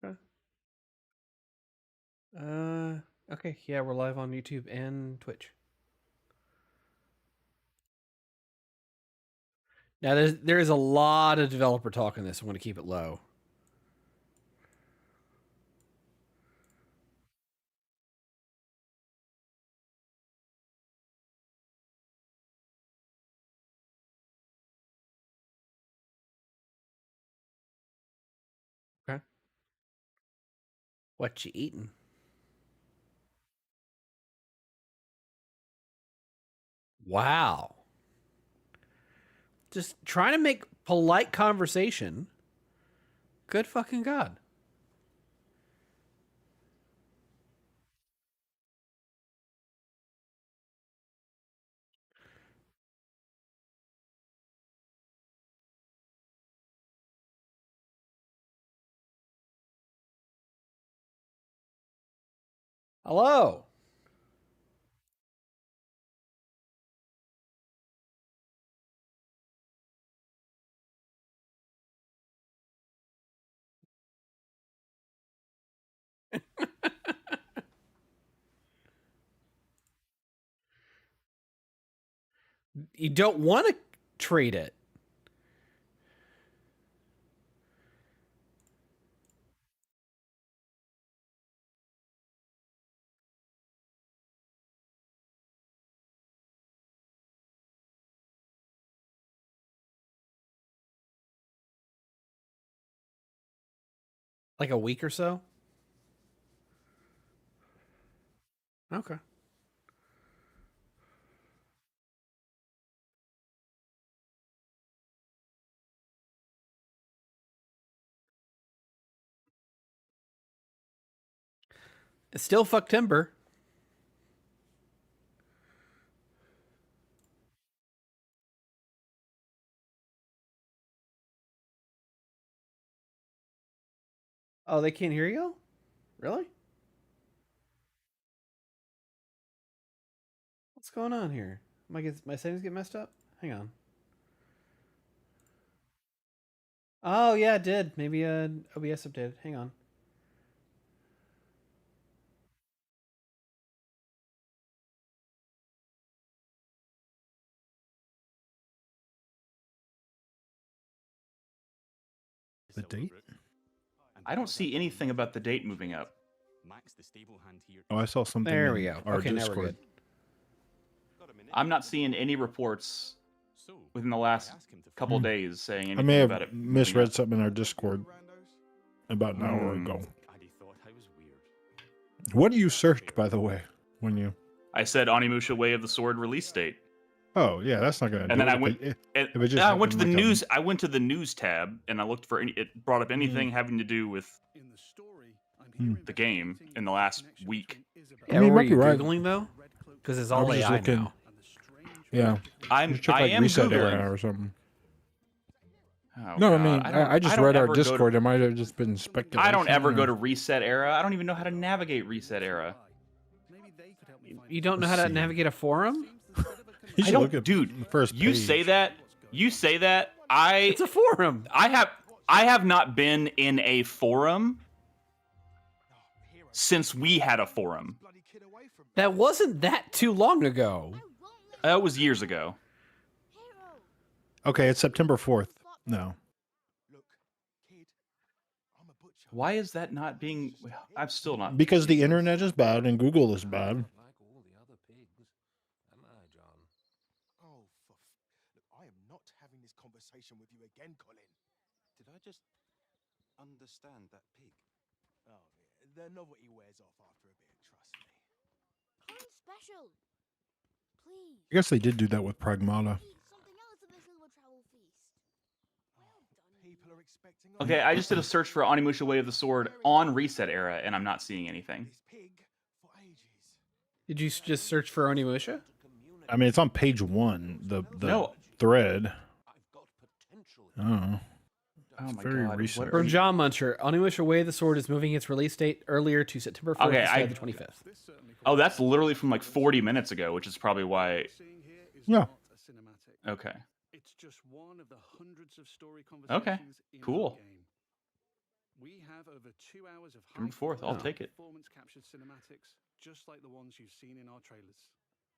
Okay. Okay. Yeah, we're live on YouTube and Twitch. Now, there is a lot of developer talk in this. I'm going to keep it low. Okay. What you eating? Wow. Just trying to make polite conversation. Good fucking God. Hello. You don't want to trade it. Like a week or so? Okay. It's still fuck timber. Oh, they can't hear you? Really? What's going on here? My settings get messed up? Hang on. Oh, yeah, it did. Maybe OBS updated. Hang on. The date? I don't see anything about the date moving up. Oh, I saw something There we in go. our Okay, now we're Discord. good. I'm not seeing any reports within the last couple days saying I anything may about have it. moving misread up. something in our Discord about an hour Hmm. ago. What do you searched, by the way, when you? I said Onimusha Way of the Sword release date, Oh, yeah, that's not gonna do and then it. I went. If And it just I went to the happened like news. I went to the news tab and I looked for any. It brought up anything having to do with the game in the last week. Yeah, I mean, you what were might be you right. Googling, though? Because it's I all was just AI looking. now. Yeah, you check I like am reset Googling. era or something. Oh, No, God. I mean, I just don't read our ever go to- Discord. It might have just been speculation. I don't ever go or- to Reset Era. I don't even know how to navigate Reset Era. You don't know how Let's to see. navigate a forum? You I should look don't, at dude. the first You page. say that. You say that. It's a forum. I have not been in a forum since we had a forum. That wasn't that too long ago. That was years ago. Okay, it's September 4th. No. Why is that not being? I'm still not. Because the internet is bad and Google is bad. I am not having this conversation with you again, Colin. Did I just understand that pig? Oh, yeah. The novelty wears off after a bit, trust me. Colin's special. Please. I guess they did do that with Pragmata. Eat something else at this little travel feast. Well done. People are expecting. Okay, I just did a search for Onimusha Way of the Sword on Reset Era, and I'm not seeing anything. This pig for ages. Did you just search for Onimusha? I mean, it's on page 1, the No. thread. Oh. Oh my very God! recent. What From are you- John Muncher, Onimusha Way of the Sword is moving its release date earlier to September 4th Okay, instead of the 25th. Oh, that's literally from like 40 minutes ago, which is probably why. Yeah. Okay. It's just one of the hundreds of story Okay. conversations in Cool. our game. We have over 2 hours of June 4th, I'll Oh. take it. performance captured cinematics, just like the ones you've seen in our trailers.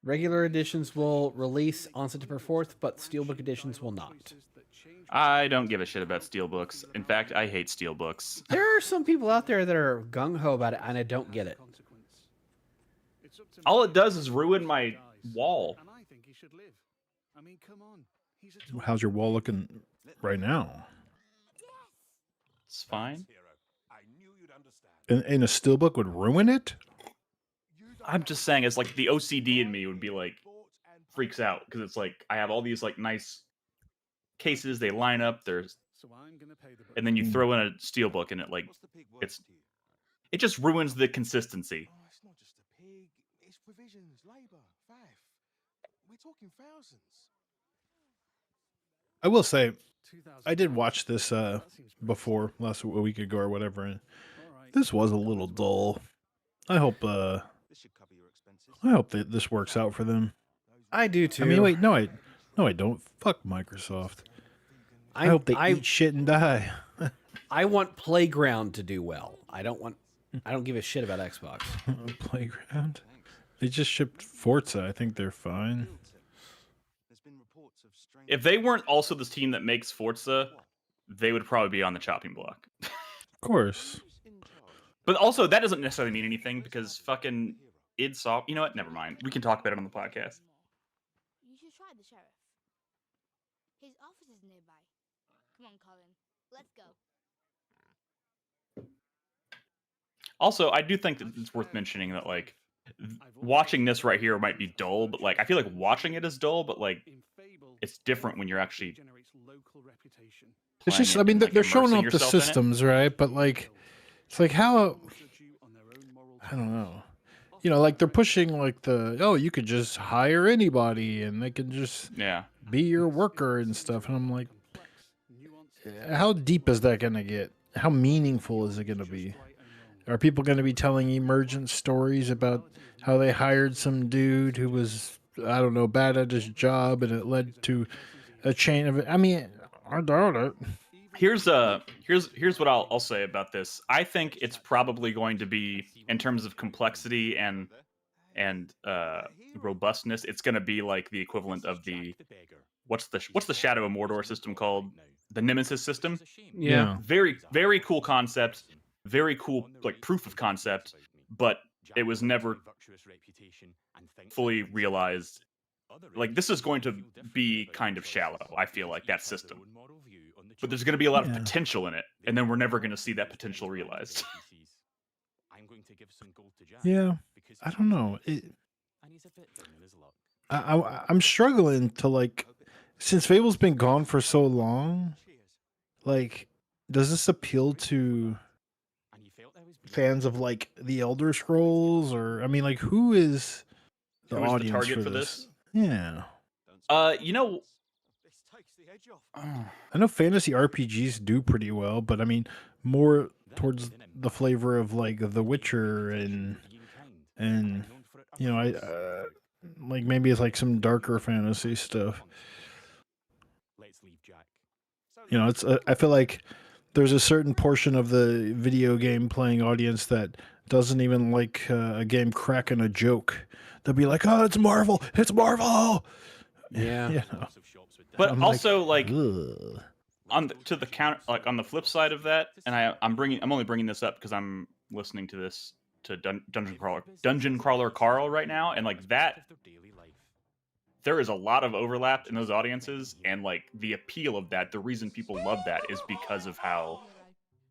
Regular editions will release on September 4th, but Steelbook editions will not. I don't give a shit about steelbooks. In fact, I hate steelbooks. There are some people out there that are gung-ho about it, and I don't get it. All it does is ruin my wall. And I think he should live. I mean, come on. He's How's your wall looking right now? It's fine. I knew you'd understand. And a steelbook would ruin it? I'm just saying, it's like the OCD in me would be like, freaks out, because it's like, I have all these like nice cases, they line up, there's, and then you throw in a steelbook and it like, it just ruins the consistency. Oh, it's not just a pig. It's provisions, labor, faff. We're talking thousands. I will say, I did watch this before, last week ago or whatever, and this was a little dull. I hope This should cover your expenses. that this works out for them. I do too. I mean, wait, no, I don't. Fuck Microsoft. I hope they eat shit and die. I want Playground to do well. I don't give a shit about Xbox. Playground. They just shipped Forza. I think they're fine. There's been reports of strange. If they weren't also the team that makes Forza, they would probably be on the chopping block. Of course. But also, that doesn't necessarily mean anything, because fucking id Soft. You know what? Never mind. We can talk about it on the podcast. You should try the sheriff. His office is nearby. Come on, Colin. Let's go. Also, I do think that it's worth mentioning that, like, watching this right here might be dull, but, like, I feel like watching it is dull, but, like, it's different when you're actually It's just, I playing it mean, and, like, they're showing immersing off the yourself in it. systems, right? But, like, it's like how, I don't know. You know, like, they're pushing, like, you could just hire anybody and they can just Yeah. be your worker and stuff. And I'm like, how deep is that going to get? How meaningful is it going to be? Are people going to be telling emergent stories about how they hired some dude who was, I don't know, bad at his job and it led to a chain of it? I mean, I doubt it. Here's what I'll say about this. I think it's probably going to be, in terms of complexity and robustness, it's going to be like the equivalent of the what's the Shadow of Mordor system called? The Nemesis system. Yeah. Very, very cool concept. Very cool, like, proof of concept, but it was never fully realized. Like, this is going to be kind of shallow, I feel like, that system. But there's going to be a lot of potential in it, and then we're never going to see that potential realized. Yeah, I don't know. I'm struggling to, like, since Fable's been gone for so long, like, does this appeal to fans of, like, the Elder Scrolls, or I mean, like, who is the Who is the audience target for for this? Yeah, You know, This takes the edge off. I know fantasy RPGs do pretty well, but I mean more towards the flavor of, like, The Witcher and you know, I like, maybe it's like some darker fantasy stuff. You know, it's I feel like there's a certain portion of the video game playing audience that doesn't even like a game cracking a joke. They'll be like, "Oh, it's Marvel! It's Marvel!" Yeah. You know? but I'm also, like, "Ugh." on the flip side of that, and I'm only bringing this up because I'm listening to this to Dungeon Crawler Carl right now, and, like, that, there is a lot of overlap in those audiences, and, like, the appeal of that, the reason people love that is because of how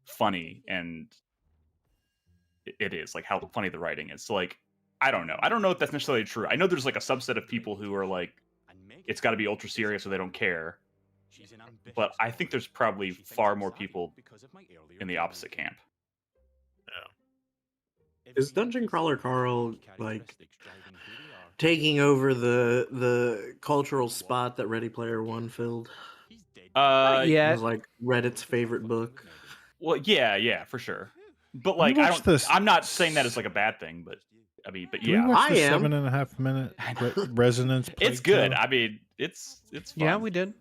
funny and it is, like, how funny the writing is. So, like, I don't know if that's necessarily true. I know there's, like, a subset of people who are like, it's got to be ultra serious or they don't care, but I think there's probably far more people in the opposite camp. Is Dungeon Crawler Carl, like, taking over the cultural spot that Ready Player One filled? It Yeah. was, like, Reddit's favorite book. Well, yeah, for sure. But, We like, watched this- I'm not saying that as, like, a bad thing, but I mean, but Did we yeah, watch I the am. 7.5 minute resonance? it's Plague good. Tale? I mean, it's fun. Yeah, we did.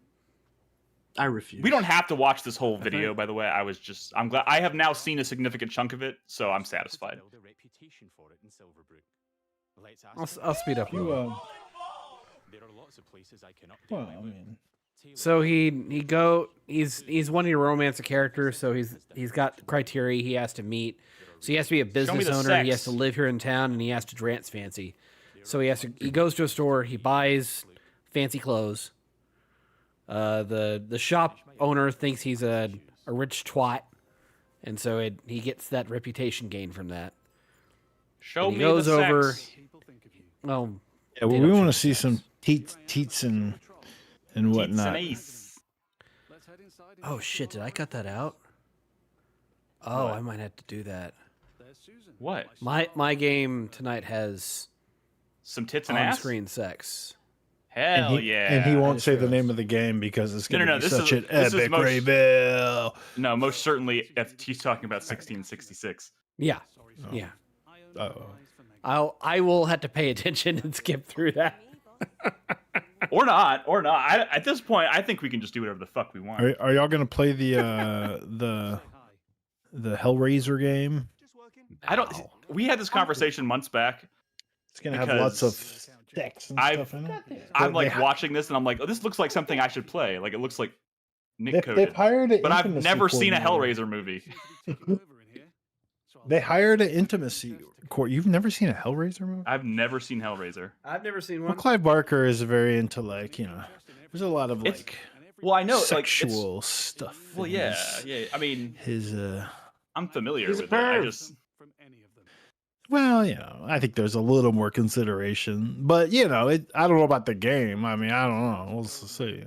I refuse. We don't have to watch this whole video, by the way. I'm glad I have now seen a significant chunk of it, so I'm satisfied. I'll speed up. a You, little. well, I mean, So he's wanting to romance a character, so he's got criteria he has to meet. So he has to be a business the owner, he has sex. to live here in town, and he has to dress fancy. So he goes to a store, he buys fancy clothes. The shop owner thinks he's a rich twat, and so he gets that reputation gain from that. Show And he me goes the over. sex. Well, yeah, well, They we don't want to show see sex. some teats and Teats and whatnot. ace. oh shit! Did I cut that out? Oh, What? I might have to do that. What? My game tonight has Some tits and ass? on-screen sex. Hell and he, yeah. And he won't just say the realized. name of the game because it's No, going to no, be this such is- an this is epic most- reveal. No, most certainly he's talking about 1666. Yeah, yeah. Oh. I will have to pay attention and skip through that. Or not. At this point, I think we can just do whatever the fuck we want. Are y'all going to play the Hellraiser game? I don't. We had this conversation months back. It's going to have lots of sex and I've- stuff in it. I'm like They- watching this and I'm like, oh, this looks like something I should play. Like it looks like Nick They've coded. hired an But I've intimacy never seen a coordinator. Hellraiser movie. They hired an intimacy court. You've never seen a Hellraiser movie? I've never seen Hellraiser. I've never seen Well, Clive Barker is very into there's a lot of It's- like Well, I know, sexual stuff. Well, in yeah, his- yeah. I mean, His I'm familiar He's a with it. I perv. just well, I think there's a little more consideration, but I don't know about the game. I mean, I don't know. We'll see.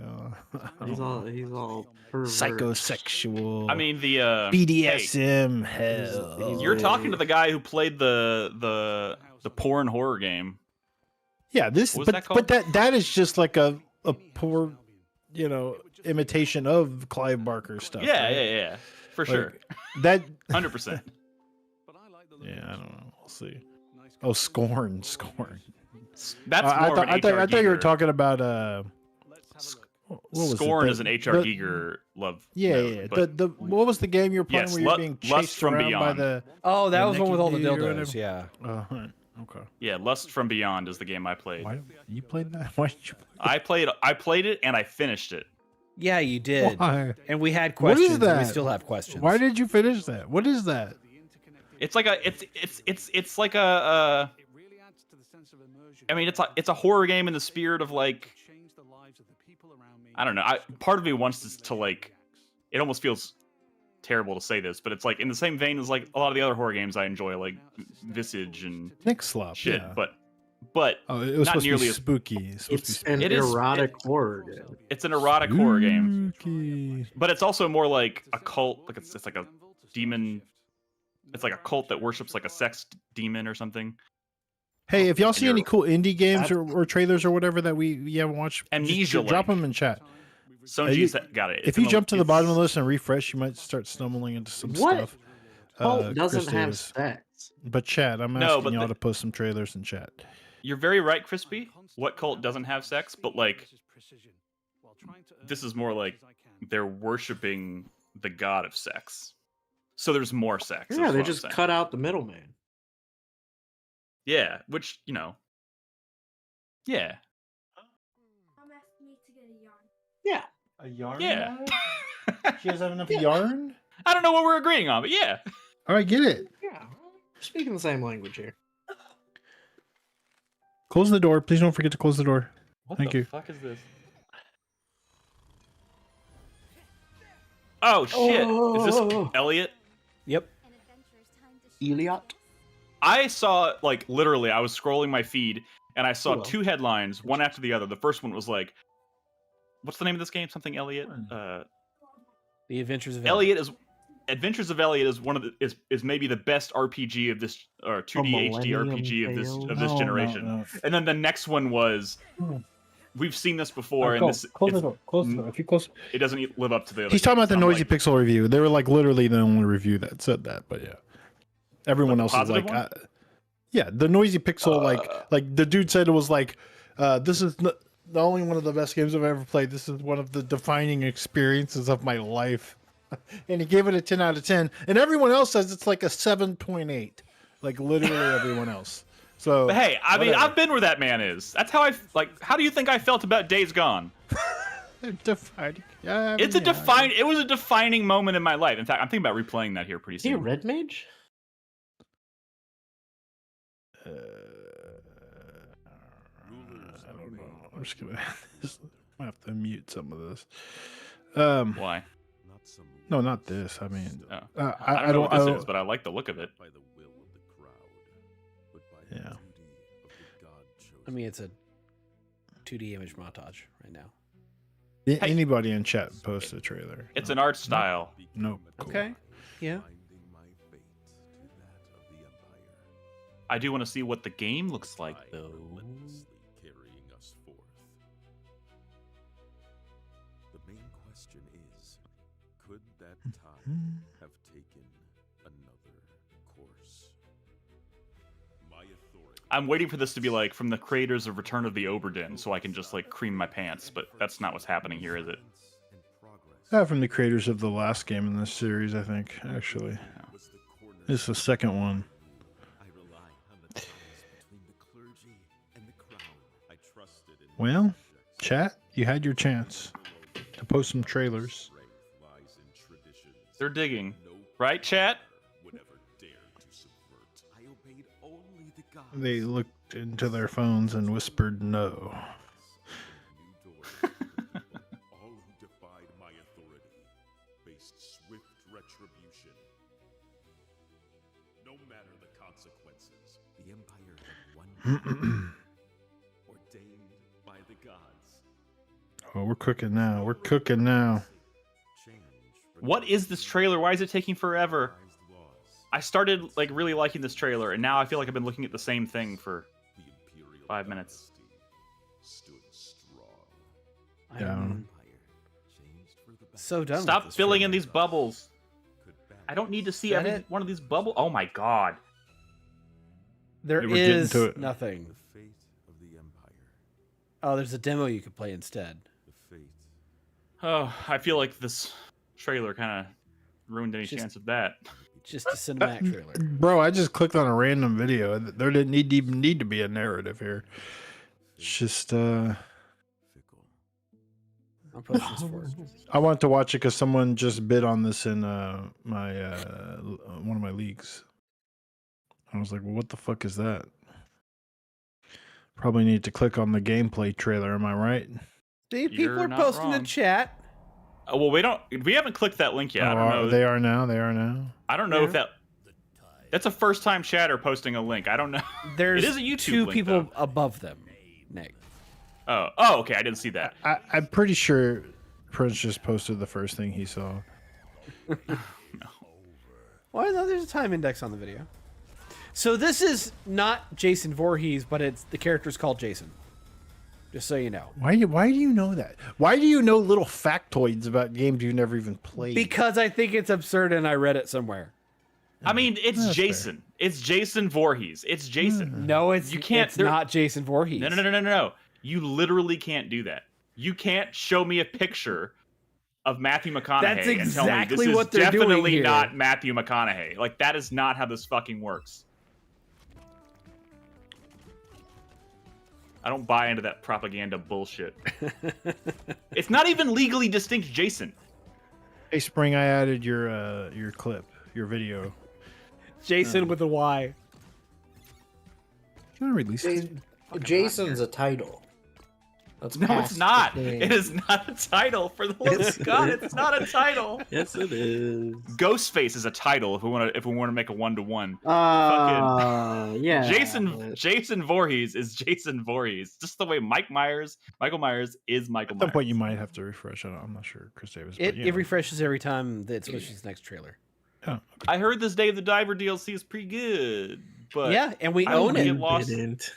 He's all pervert. Psychosexual. I mean the BDSM. He's- Hell. You're talking to the guy who played the porn horror game. Yeah, this, What was that but called? that is just like a poor, imitation of Clive Barker stuff. Yeah, right? yeah, for Like, sure. That 100%. yeah, I don't know. We'll see. Oh, Scorn. That's I more thought, of an I H.R. thought you were Giger. talking about what was it? Scorn The- is an H.R. the- Giger love. Yeah, note, yeah. but The what was the game you were playing Yes, where you were being Lust chased from around by Beyond. the? Oh, that the was one with all the Nikki dude or dildos. whatever? Yeah. Right. Okay. yeah, Lust from Beyond is the game I played. Why you played that? Why did you? I played it and I finished it. Yeah, you did. Why? And we had What is questions. And we that? still have questions. Why did you finish that? What is that? It's like it's like a I mean it's a horror game in the spirit of like I don't know. Part of me wants to like it almost feels terrible to say this, but it's like in the same vein as like a lot of the other horror games I enjoy, like Visage and Nick Slop. shit. Yeah. But Oh, it was not supposed to nearly be as- spooky. It's supposed It's to be an It is- erotic horror game. it's an erotic horror game. spooky. But it's also more like a cult, like it's like a demon. It's like a cult that worships like a sex demon or something. Hey, if y'all And see any you're- cool indie games or trailers or whatever that we haven't watched, Amnesia drop Link. them in chat. Sonji's got it. If It's in you jump to the bottom of the it's- list and refresh, you might start stumbling into some What? stuff. Cult doesn't Christy have is. sex. But chat, I'm No, asking but y'all the- to post some trailers in chat. You're very right, Crispy. What cult doesn't have sex? But like, this is more like they're worshiping the god of sex. So there's more sex. is Yeah, they what I'm just saying. cut out the middleman. Yeah, which yeah. Mom asked me to get a yarn. Yeah. A yarn? Yeah. She doesn't have enough yarn? I don't know what we're agreeing on, but yeah. All right, get it. Yeah. We're speaking the same language here. Close the door. Please don't forget to close the door. What Thank the you. fuck is this? Oh shit! Is this Oh. Elliot? Yep. An adventurer's time to share. Eliot. I saw like literally I was scrolling my feed and I saw Cool. two headlines, one after the other. The first one was like, what's the name of this game? Something Elliot? The Adventures of Elliot is Adventures of Elliot is one of the is maybe the best RPG of this or 2D HD Millennium RPG of this Tales? generation. And then the next one was we've seen this before and this Close the it's- door. Close the door. If you close, it doesn't live up to the other he's talking about games. the I'm Noisy like, Pixel review. They were like literally the only review that said that, but yeah, everyone The else is positive like, one? yeah, the Noisy Pixel like the dude said it was like, this is the only one of the best games I've ever played. This is one of the defining experiences of my life. And he gave it a 10 out of 10. And everyone else says it's like a 7.8. Like literally everyone else. So, But hey, I mean, whatever. I've been where that man is. That's how how do you think I felt about Days Gone? Defining. Yeah, It was a defining moment in my life. In fact, I'm thinking about replaying that here pretty Is he a soon. red mage? I don't know. I'm just gonna have to mute some of this. Why? No, not this. I mean, Oh. I don't know what this don't- is, but I like the look of it. Yeah. I mean, it's a 2D image montage right now. Anybody in chat post a trailer. It's an art style. Nope. Cool. Okay. Yeah. I do want to see what the game looks like, though. Carrying us forth. The main question is, could that tide have taken another course? My authority. I'm waiting for this to be like from the creators of Return of the Oberdin, so I can just like cream my pants. But that's not what's happening here, is it? From the creators of the last game in this series, I think. Actually, this is the second one. Well, chat, you had your chance to post some trailers. They're digging, right, chat? They looked into their phones and whispered no. All who defied my authority faced swift retribution. No matter the consequences, the Empire had one ordained by the gods. Oh, we're cooking now. We're cooking now. What is this trailer? Why is it taking forever? I started like really liking this trailer, and now I feel like I've been looking at the same thing for 5 minutes. Yeah. I'm so done. Stop with this filling trailer. in these bubbles. I don't need to see Is that every it? one of these bubbles. Oh my god. There We're getting is to it. nothing. The fate of the Empire. Oh, there's a demo you could play instead. The fate. Oh, I feel like this trailer kind of ruined any Just- chance of that. Just a cinematic trailer. Bro, I just clicked on a random video. There didn't even need to be a narrative here. It's just, I'm posting this for it. I wanted to watch it because someone just bid on this in my one of my leagues. I was like, well, what the fuck is that? Probably need to click on the gameplay trailer. Am I right? See, people You're are not posting wrong. in chat. Oh, well, we haven't clicked that link yet. I don't know. They are now. They are now. I don't know if that's a first time chatter posting a link. I don't know. There's It is a YouTube two link, people though. above them, Nick. Oh, okay. I didn't see that. I'm pretty sure Prince just posted the first thing he saw. Well, no, there's a time index on the video. So this is not Jason Voorhees, but it's the character's called Jason. Just so you know. Why do you know that? Why do you know little factoids about games you never even played? Because I think it's absurd and I read it somewhere. I mean, it's That's Jason. It's Jason Voorhees. It's Jason. No, it's You can't- It's not Jason Voorhees. No. You literally can't do that. You can't show me a picture of Matthew McConaughey That's and tell me exactly this is what they're doing definitely here. not Matthew McConaughey. Like, that is not how this fucking works. I don't buy into that propaganda bullshit. It's not even legally distinct Jason. Hey, Spring, I added your clip, your video. Jason with a Y. Can I release it? Jason's a title. That's No, past it's not. the name. It is not a title. For the love Yes, of God, it it's not a title. Yes, it is. Ghostface is a title if we want to make a 1-to-1. Yeah. Jason Voorhees is Jason Voorhees. Just the way Michael Myers is Michael At some Myers. point, you might have to refresh. I'm not sure, Chris Davis. but, you It know. refreshes every time that it switches to the next trailer. Oh, I heard this Dave the Diver DLC is pretty good, but Yeah, and we I don't own wanna it. get lost. Didn't.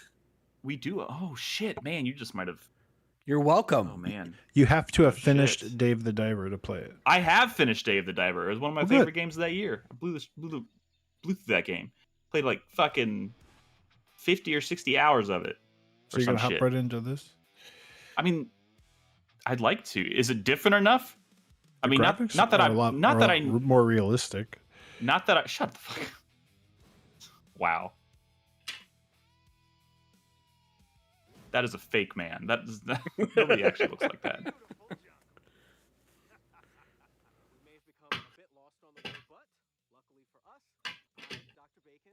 We do. Oh shit, man! You just might have. You're welcome. Oh man, you have to have finished Shit. Dave the Diver to play it. I have finished Dave the Diver. It was one of my Oh, favorite good. games of that year. I blew through that game. Played like fucking 50 or 60 hours of it. So Or you're some gonna hop shit. right into this. I mean, I'd like to. Is it different enough? I mean, not Graphics that are I a lot more realistic. not that I shut the fuck. Wow. That is a fake man. Nobody actually looks like that. We may have become a bit lost on the way, but luckily for us, Dr. Bacon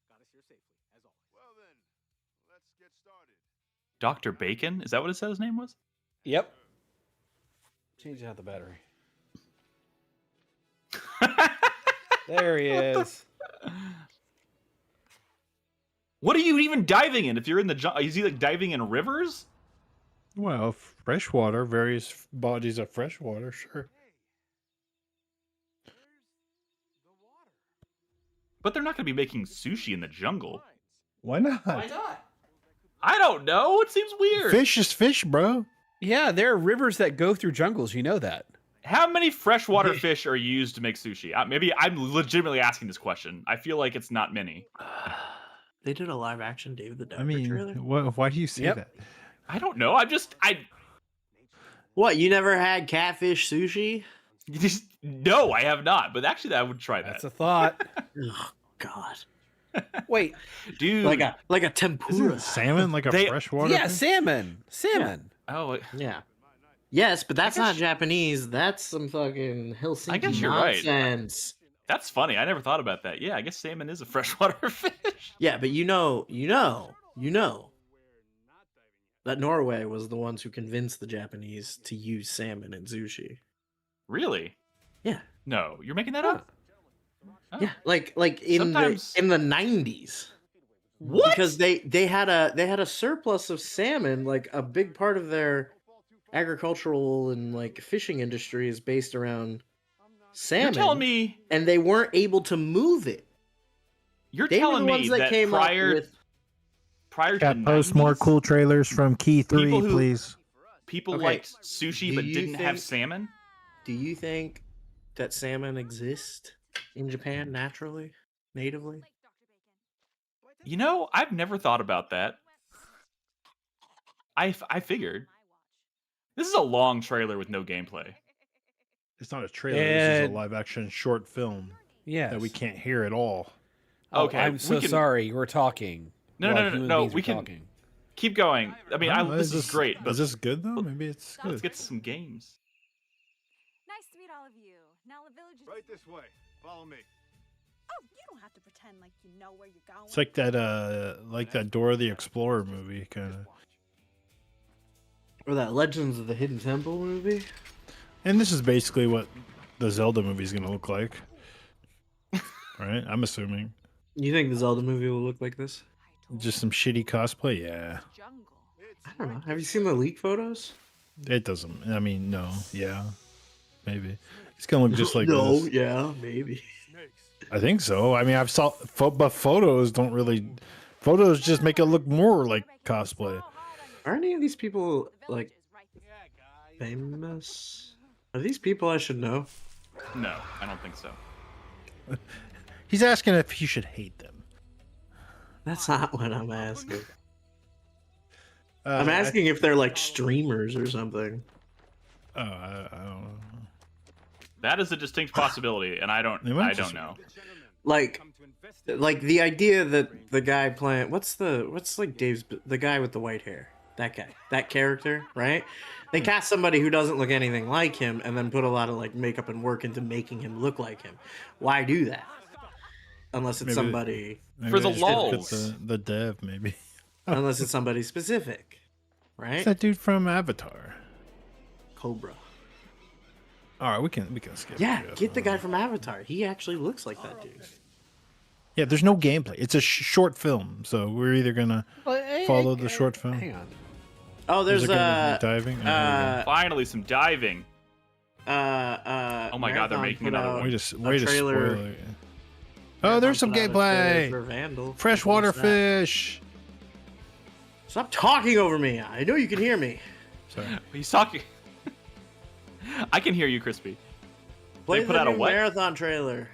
got us here safely, as always. Well then, let's get started. Dr. Bacon? Is that what it said his name was? Yep. Change out the battery. There he is. What are you even diving in? If you're in the jungle, is he like diving in rivers? Well, freshwater, various bodies of freshwater, sure. But they're not going to be making sushi in the jungle. Why not? not? I don't know. It seems weird. Fish is fish, bro. Yeah, there are rivers that go through jungles. You know that. How many freshwater fish are used to make sushi? Maybe I'm legitimately asking this question. I feel like it's not many. They did a live action David the Diver I mean, trailer. why do you say Yep. that? I don't know. What, you never had catfish sushi? No, I have not. But actually, I would try that. That's a thought. Oh God. Wait. Dude. Like a Isn't tempura. it salmon like a freshwater? Yeah, thing? salmon. Salmon. Oh, Yeah. Yes, but that's guess- not Japanese. That's some fucking Helsinki I guess you're right. nonsense. that's funny. I never thought about that. Yeah, I guess salmon is a freshwater fish. Yeah, but you know that Norway was the ones who convinced the Japanese to use salmon in sushi. Really? Yeah. No, you're making that up. Oh. Yeah, like in Sometimes- the 90s. What? Because they had a surplus of salmon, like a big part of their agricultural and like fishing industry is based around salmon. You're telling me. And they weren't able to move it. You're They were telling the me ones that that came prior up with to Chat, the post more 90s, cool trailers from Key 3, People who- please. people Okay, liked sushi do but you didn't have think- salmon. Do you think that salmon exists in Japan naturally, natively? You know, I've never thought about that. I figured. This is a long trailer with no gameplay. It's not a trailer. This is And- a live action short film Yes. that we can't hear at all. Oh, Okay, I'm we so can- sorry. We're talking. No, while no, human no, beings we are can- talking. Keep going. I mean, Oh, this is great, but Is this good though? Maybe it's good. let's get to some games. Nice to meet all of you. Now the village is Right this way. Follow me. Oh, you don't have to pretend like you know where you're going. It's like that Dora the Explorer movie kind of. Or that Legends of the Hidden Temple movie? And this is basically what the Zelda movie is going to look like. Right? I'm assuming. You think the Zelda movie will look like this? Just some shitty cosplay? Yeah. I don't know. Have you seen the leak photos? It doesn't. I mean, no. Yeah. Maybe. It's going to look just like this. Yeah, maybe. I think so. I mean, I've saw, but photos don't really. Photos just make it look more like cosplay. Are any of these people like famous? Are these people I should know? No, I don't think so. He's asking if he should hate them. That's not what I'm asking. Uh, I'm asking if they're like streamers or something. I don't know. That is a distinct possibility, and I don't know. Like the idea that the guy playing what's like Dave's the guy with the white hair, that character, right? They cast somebody who doesn't look anything like him and then put a lot of like makeup and work into making him look like him. Why do that? Unless it's Maybe- somebody Maybe For the they just didn't lulz. fit the dev, maybe. unless it's somebody specific, right? It's that dude from Avatar. Cobra. All right, we can skip. Yeah, this. get the guy from Avatar. He actually looks like that dude. Yeah, there's no gameplay. It's a short film, so we're either gonna follow the short film. Hang on. Oh, Is there's it gonna be diving. Finally, some diving. oh my God, they're making another one. way to trailer- spoil it. Oh, there's some Marathon put out a trailer gameplay. for Vandal. Freshwater What's that? fish. Stop talking over me. I know you can hear me. Sorry. He's talking. I can hear you, Crispy. Play They put the out a new what? marathon trailer.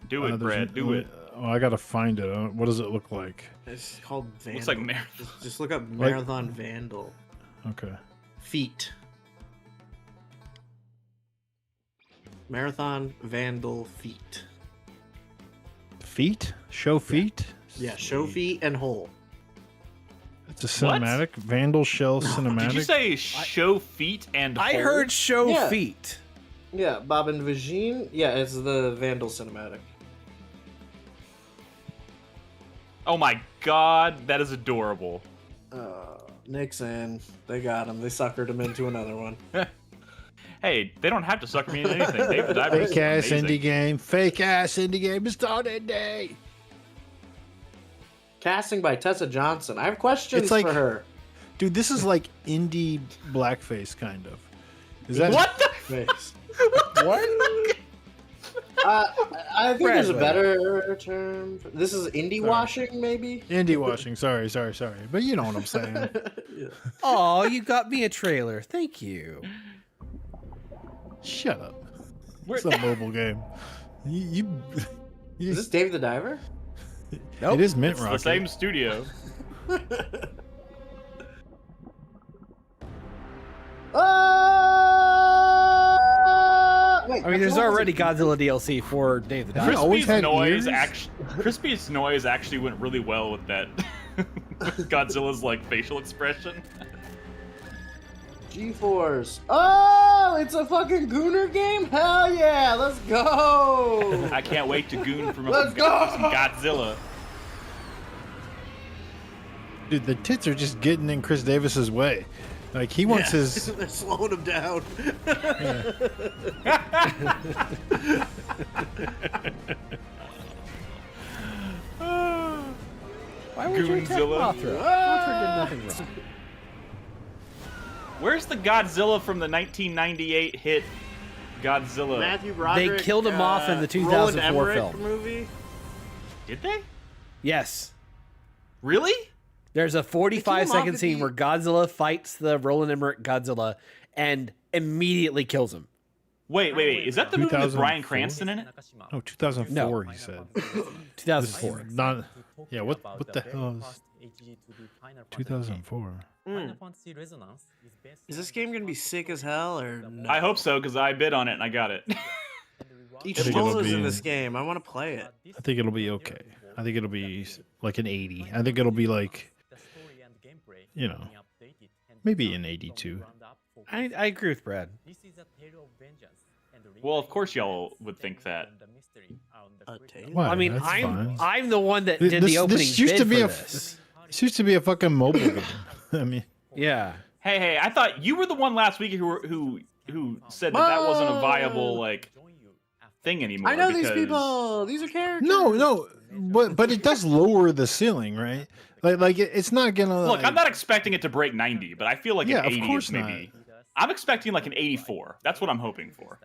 Do it, there's Brad. Do it. Oh, I gotta find it. What does it look like? It's called Vandal. Looks like marathon. Just look up Marathon Vandal. Okay. Feet. Marathon Vandal Feet. Feet? Show feet? Yeah, show feet and hole. It's a cinematic. Vandal Shell cinematic. Did you say show feet and I hole? heard show Yeah. feet. Yeah, Bob and Vagine. Yeah, it's the Vandal cinematic. Oh my god, that is adorable. Nixon. They got him. They suckered him into another one. Hey, they don't have to sucker me into anything. Dave the Diver is Fake ass amazing. indie game. Fake ass indie game. It's on indie. Casting by Tessa Johnson. I have questions It's like- for her. Dude, this is like indie blackface, kind of. Is that What the? Face. What? I think there's a Bradley. better term. This is indie washing, maybe? indie washing? Sorry. But you know what I'm saying. Yeah. Oh, you got me a trailer. Thank you. Shut up. It's a mobile game. You Is this Dave the Diver? Nope. It is Mint It's Rocket. the same studio. Wait, I mean, there's already Godzilla DLC for Dave the Diver. always Crispy's had noise ears? Crispy's noise actually went really well with that with Godzilla's like facial expression. G-Force. Oh, it's a fucking Gooner game? Hell yeah, let's go! I can't wait to goon from Let's go! some Godzilla. Dude, the tits are just getting in Chris Davis's way. Like he wants his. They're slowing him down. Why would you attack Goonzilla. Mothra? Mothra did nothing wrong. Where's the Godzilla from the 1998 hit Godzilla? Matthew Broderick. killed him off in the Roland 2004 Emmerich film. movie. Did they? Yes. Really? There's a They killed him 45-second off scene at where Godzilla fights the Roland Emmerich Godzilla and immediately kills him. Wait. Is that the movie with 2004? Bryan Cranston in it? Oh, 2004. No. He said. 2004. Not. Yeah. What the hell is 2004? Is this game gonna be sick as hell or no? I hope so because I bid on it and I got it. Each I think it'll soul is in be- this game. I want to play it. I think it'll be okay. I think it'll be like an 80. I think it'll be like, you know, maybe an 82. I agree with Brad. Well, of course y'all would think that. A tale? Why? I mean, That's fine. I'm the one that This- did the opening this used bid to be for a this. This used to be a fucking mobile game. I mean, Yeah. Hey, I thought you were the one last week who said that wasn't a viable like thing anymore. I know these because- people. These are characters. no, but it does lower the ceiling, right? Like it's not gonna. Look, like, I'm not expecting it to break 90, but I feel like Yeah, an of 80 course is maybe. I'm expecting like an 84. That's what I'm hoping for.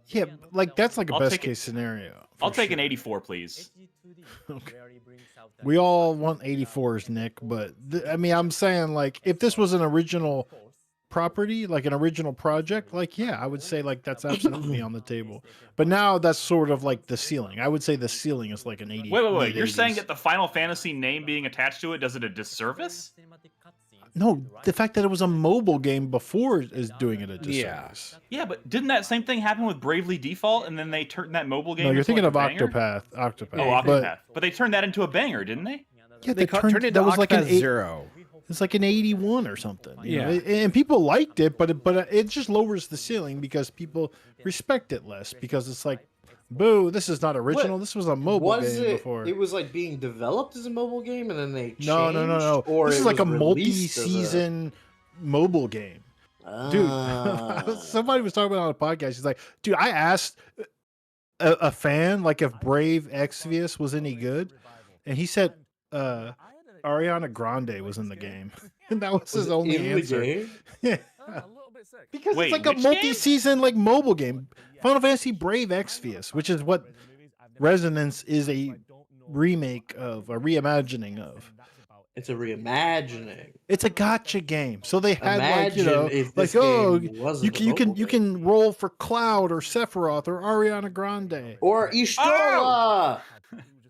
Yeah, like that's like a I'll best take it- case scenario. I'll for take an sure. 84, please. Okay. We all want 84s, Nick, but I mean, I'm saying like if this was an original property, like an original project, like yeah, I would say like that's absolutely on the table. But now that's sort of like the ceiling. I would say the ceiling is like an 80. Wait. late You're saying 80s. that the Final Fantasy name being attached to it does it a disservice? No, the fact that it was a mobile game before is doing it a disservice. Yeah, but didn't that same thing happen with Bravely Default and then they turned that mobile game No, you're into, thinking like, of a banger? Octopath. Oh, Octopath. But But they turned that into a banger, didn't they? yeah, They turned turned it that into was like an Octopath 8, Zero. it's like an 81 or something. You know? Yeah. And people liked it, but it just lowers the ceiling because people respect it less because it's like, boo, this is not original. What? This was a mobile Was game it? before. It was like being developed as a mobile game, and then they changed. No. Or This it is like a was released as multi-season mobile game. Dude, Ah. somebody was talking about it on a podcast. He's like, dude, I asked a fan like if Brave Exvius was any good, and he said Ariana Grande was in the game, and that was Was his it only in the answer. game? Yeah, A little bit sick. because Wait, it's like a which game? multi-season like mobile game. Final Fantasy Brave Exvius, which is what Resonance is a remake of, a reimagining of. It's a reimagining. It's a gotcha game. So they had Imagine like if like this oh game wasn't you a can you can mobile you game. can roll for Cloud or Sephiroth or Ariana Grande. Or Ishtola.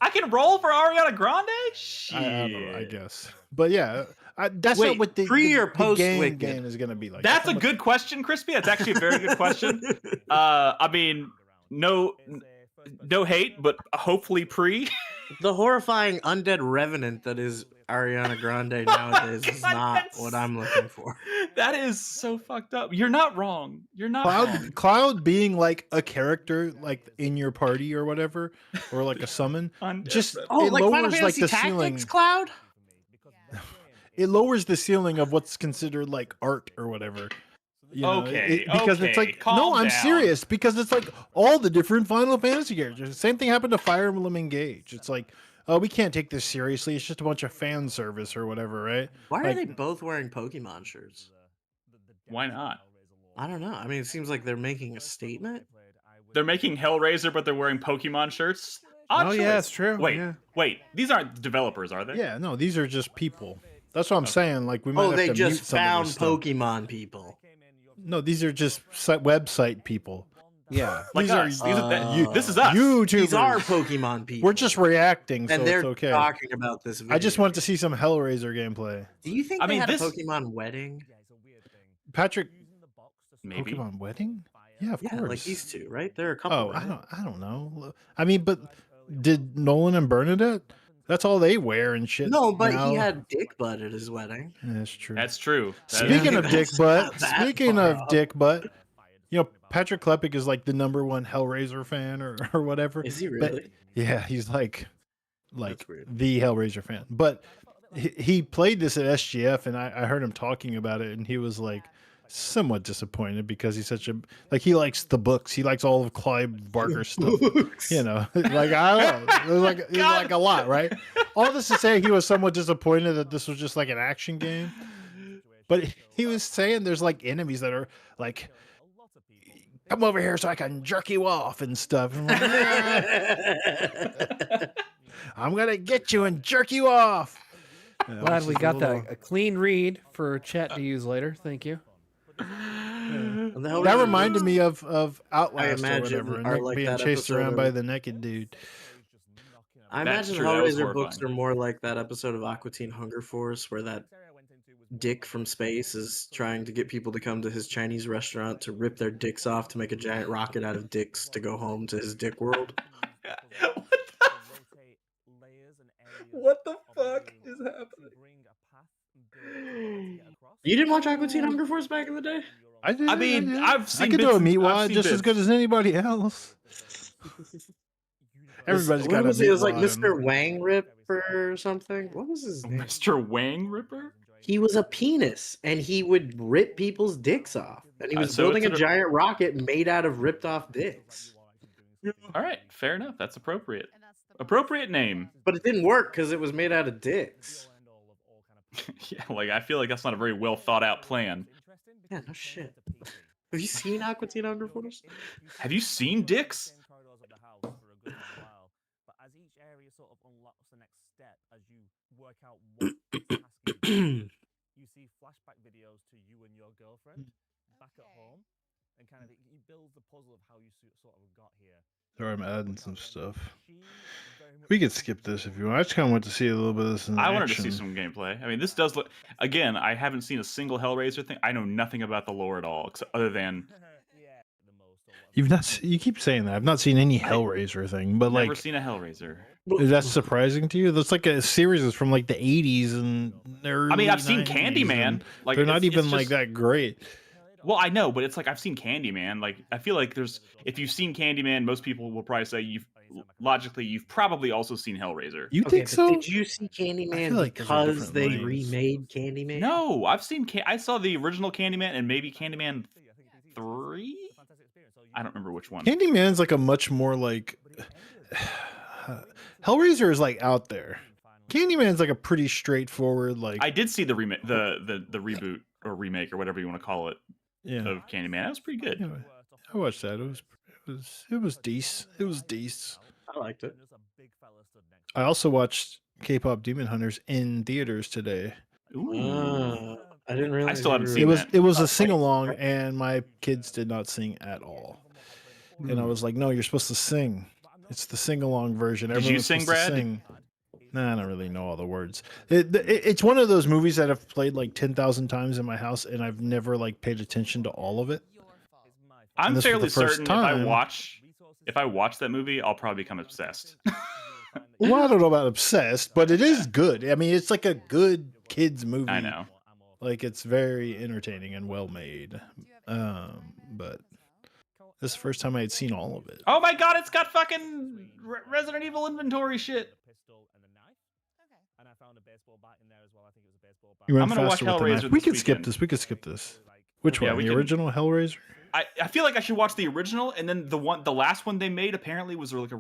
I can roll for Ariana Grande. Shit. I don't know, I guess. But yeah, that's Wait, not what the, pre or the post game Wicked? game is going to be like. That's a not good question, Crispy. That's actually a very good question. I mean, no hate, but hopefully pre. The horrifying undead revenant that is Ariana Grande nowadays is God, not that's- what I'm looking for. That is so fucked up. You're not wrong. You're not wrong. Cloud being like a character like in your party or whatever, or like a summon, just Oh, it like Final lowers like Fantasy the Tactics, ceiling. Cloud? It lowers the ceiling of what's considered like art or whatever. You know, Okay, because it's okay, like calm no, I'm down. serious because it's like all the different Final Fantasy characters. The same thing happened to Fire Emblem Engage. It's like, oh, we can't take this seriously. It's just a bunch of fan service or whatever, right? Why are Like, they both wearing Pokemon shirts? Why not? I don't know. I mean, it seems like they're making a statement. They're making Hellraiser, but they're wearing Pokemon shirts. Odd Oh, yeah, choice. it's true, Wait, yeah. wait. These aren't developers, are they? Yeah, no, these are just people. That's what I'm saying. Like we might Oh, have they to just mute some of found this stuff. Pokemon people. No, these are just website people. Yeah. Like These are us. This is us. YouTubers. These are Pokemon people. We're just reacting, so and they're it's okay. talking about this video. I just wanted to see some Hellraiser gameplay. Do you think I they mean, had this- a Pokemon wedding? Patrick, Maybe. Pokemon wedding? Yeah, of Yeah, course. like these two, right? There are a couple. Oh, right? I don't know. I mean, but did Nolan and Bernadette? That's all they wear and shit. No, but now. he had Dick Butt at his wedding. Yeah, that's true. That's true. Speaking of Dick That's Butt, not that speaking far of off. Dick Butt, you know, Patrick Klepek is like the #1 Hellraiser fan or whatever. Is he But- really? yeah, he's like That's weird. the Hellraiser fan. But he played this at SGF, and I heard him talking about it, and he was like somewhat disappointed because he's such a he likes the books. He likes all of Clive Barker's stuff. You know, like I don't know. It was like a lot, right? All this to say, he was somewhat disappointed that this was just like an action game. But he was saying there's like enemies that are like, come over here so I can jerk you off and stuff. I'm like, I'm gonna get you and jerk you off. Yeah, Glad which we is got little- a clean read for chat to use later. Thank you. That reminded me of Outlast or imagine whatever, and are Nick like being that chased episode around by of- the naked dude. I That's imagine true, that was Hellraiser books horrifying. are more like that episode of Aqua Teen Hunger Force where that dick from space is trying to get people to come to his Chinese restaurant to rip their dicks off to make a giant rocket out of dicks to go home to his dick world. What the fuck is happening? You didn't watch Aqua Teen Hunger Force back in the day? I did. I mean, did. I've I seen could do bits a and- meat I've wad seen just as bits. good as anybody else. Everybody's What got a was meat it? It was like wad. Mr. Wang Ripper or something. What was his name? Mr. Wang Ripper? He was a penis, and he would rip people's dicks off. And he was So building a it's giant rocket made out of ripped off dicks. All right, fair enough. That's appropriate. Appropriate name. But it didn't work because it was made out of dicks. Yeah, like I feel like that's not a very well thought out plan. Yeah, no shit. Have you seen Aqua Teen Hunger Force? Have you seen dicks? You see flashback videos to you and your girlfriend back at home, and kind of it builds the puzzle of how you sort of got here. Sorry, I'm adding some stuff. We could skip this if you want. I just kind of want to see a little bit of this in I wanted to action. see some gameplay. I mean, this does look. Again, I haven't seen a single Hellraiser thing. I know nothing about the lore at all, other than You've not. You keep saying that. I've not seen any Hellraiser thing, but never like, seen a Hellraiser. is that surprising to you? That's like a series that's from like the 80s and I mean, I've seen Candyman. Like they're not it's even like just- that great. Well, I know, but it's like I've seen Candyman. Like I feel like there's if you've seen Candyman, most people will probably say you've probably also seen Hellraiser. You Okay, think but so? did you see Candyman like those are because different they lanes. remade Candyman? No, I've seen. I saw the original Candyman and maybe Candyman 3. I don't remember which one. Candyman's like a much more like Hellraiser is like out there. Candyman's like a pretty straightforward like I did see the remake, the reboot or remake or whatever you want to call it yeah. of Candyman. That was pretty good. Yeah, I watched that. It was decent. It was decent. I liked it. I also watched K-pop Demon Hunters in theaters today. Ooh. I didn't realize. still you haven't were- seen It was that. it was a sing along, and my kids did not sing at all. And I was like, "No, you're supposed to sing." It's the sing-along version. Did you Everyone's sing, supposed to Brad? sing. Nah, I don't really know all the words. It's one of those movies that I've played like 10,000 times in my house, and I've never like paid attention to all of it. I'm this was the fairly first certain time. if I watch that movie, I'll probably become obsessed. Well, I don't know about obsessed, but it is good. I mean, it's like a good kids movie. I know. Like it's very entertaining and well made. But this is the first time I had seen all of it. Oh my god, it's got fucking Resident Evil inventory shit. You went I'm gonna watch faster with the Hellraiser knife. We this could skip weekend. this. We could skip this. Which Yeah, one? we The can- original Hellraiser? I feel like I should watch the original, and then the last one they made apparently was like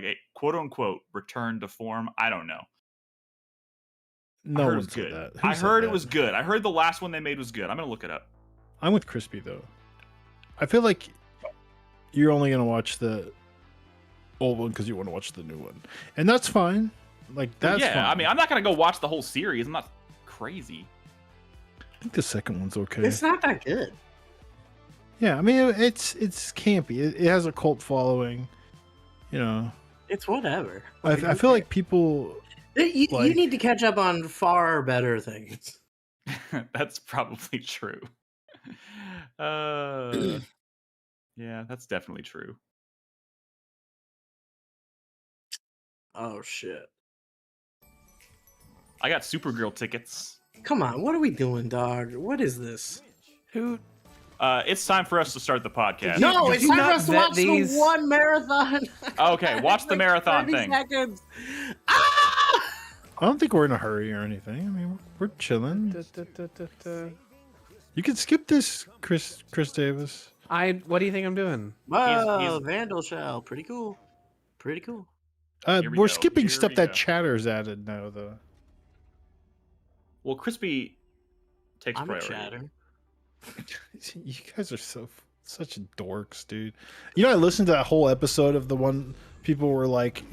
a quote unquote return to form. I don't know. No I heard one it was said good. that. Who I said heard it that? was good. I heard the last one they made was good. I'm gonna look it up. I'm with Crispy though. I feel like you're only gonna watch the old one because you want to watch the new one, and that's fine. Like that's yeah, fine. I mean, I'm not gonna go watch the whole series. I'm not crazy. I think the second one's okay. It's not that good. Yeah, I mean it's campy. It has a cult following. You know, It's whatever. I feel like people. You like- need to catch up on far better things. That's probably true. Yeah, that's definitely true. Oh shit! I got Supergirl tickets. Come on, what are we doing, dog? What is this? Who? It's time for us to start the podcast. No, did it's you time for not us to vet watch these? the one marathon. Okay, watch the Like marathon 30 thing. Seconds. Ah! I don't think we're in a hurry or anything. I mean, we're chilling. You can skip this, Chris Davis. What do you think I'm doing? Whoa, he's- Vandal Shell, pretty cool. Pretty cool. Here we We're go. skipping Here stuff we that go. Chatter's added now, though. Well, Crispy takes I'm a priority. chatter. You guys are such dorks, dude. You know, I listened to that whole episode of the one people were like,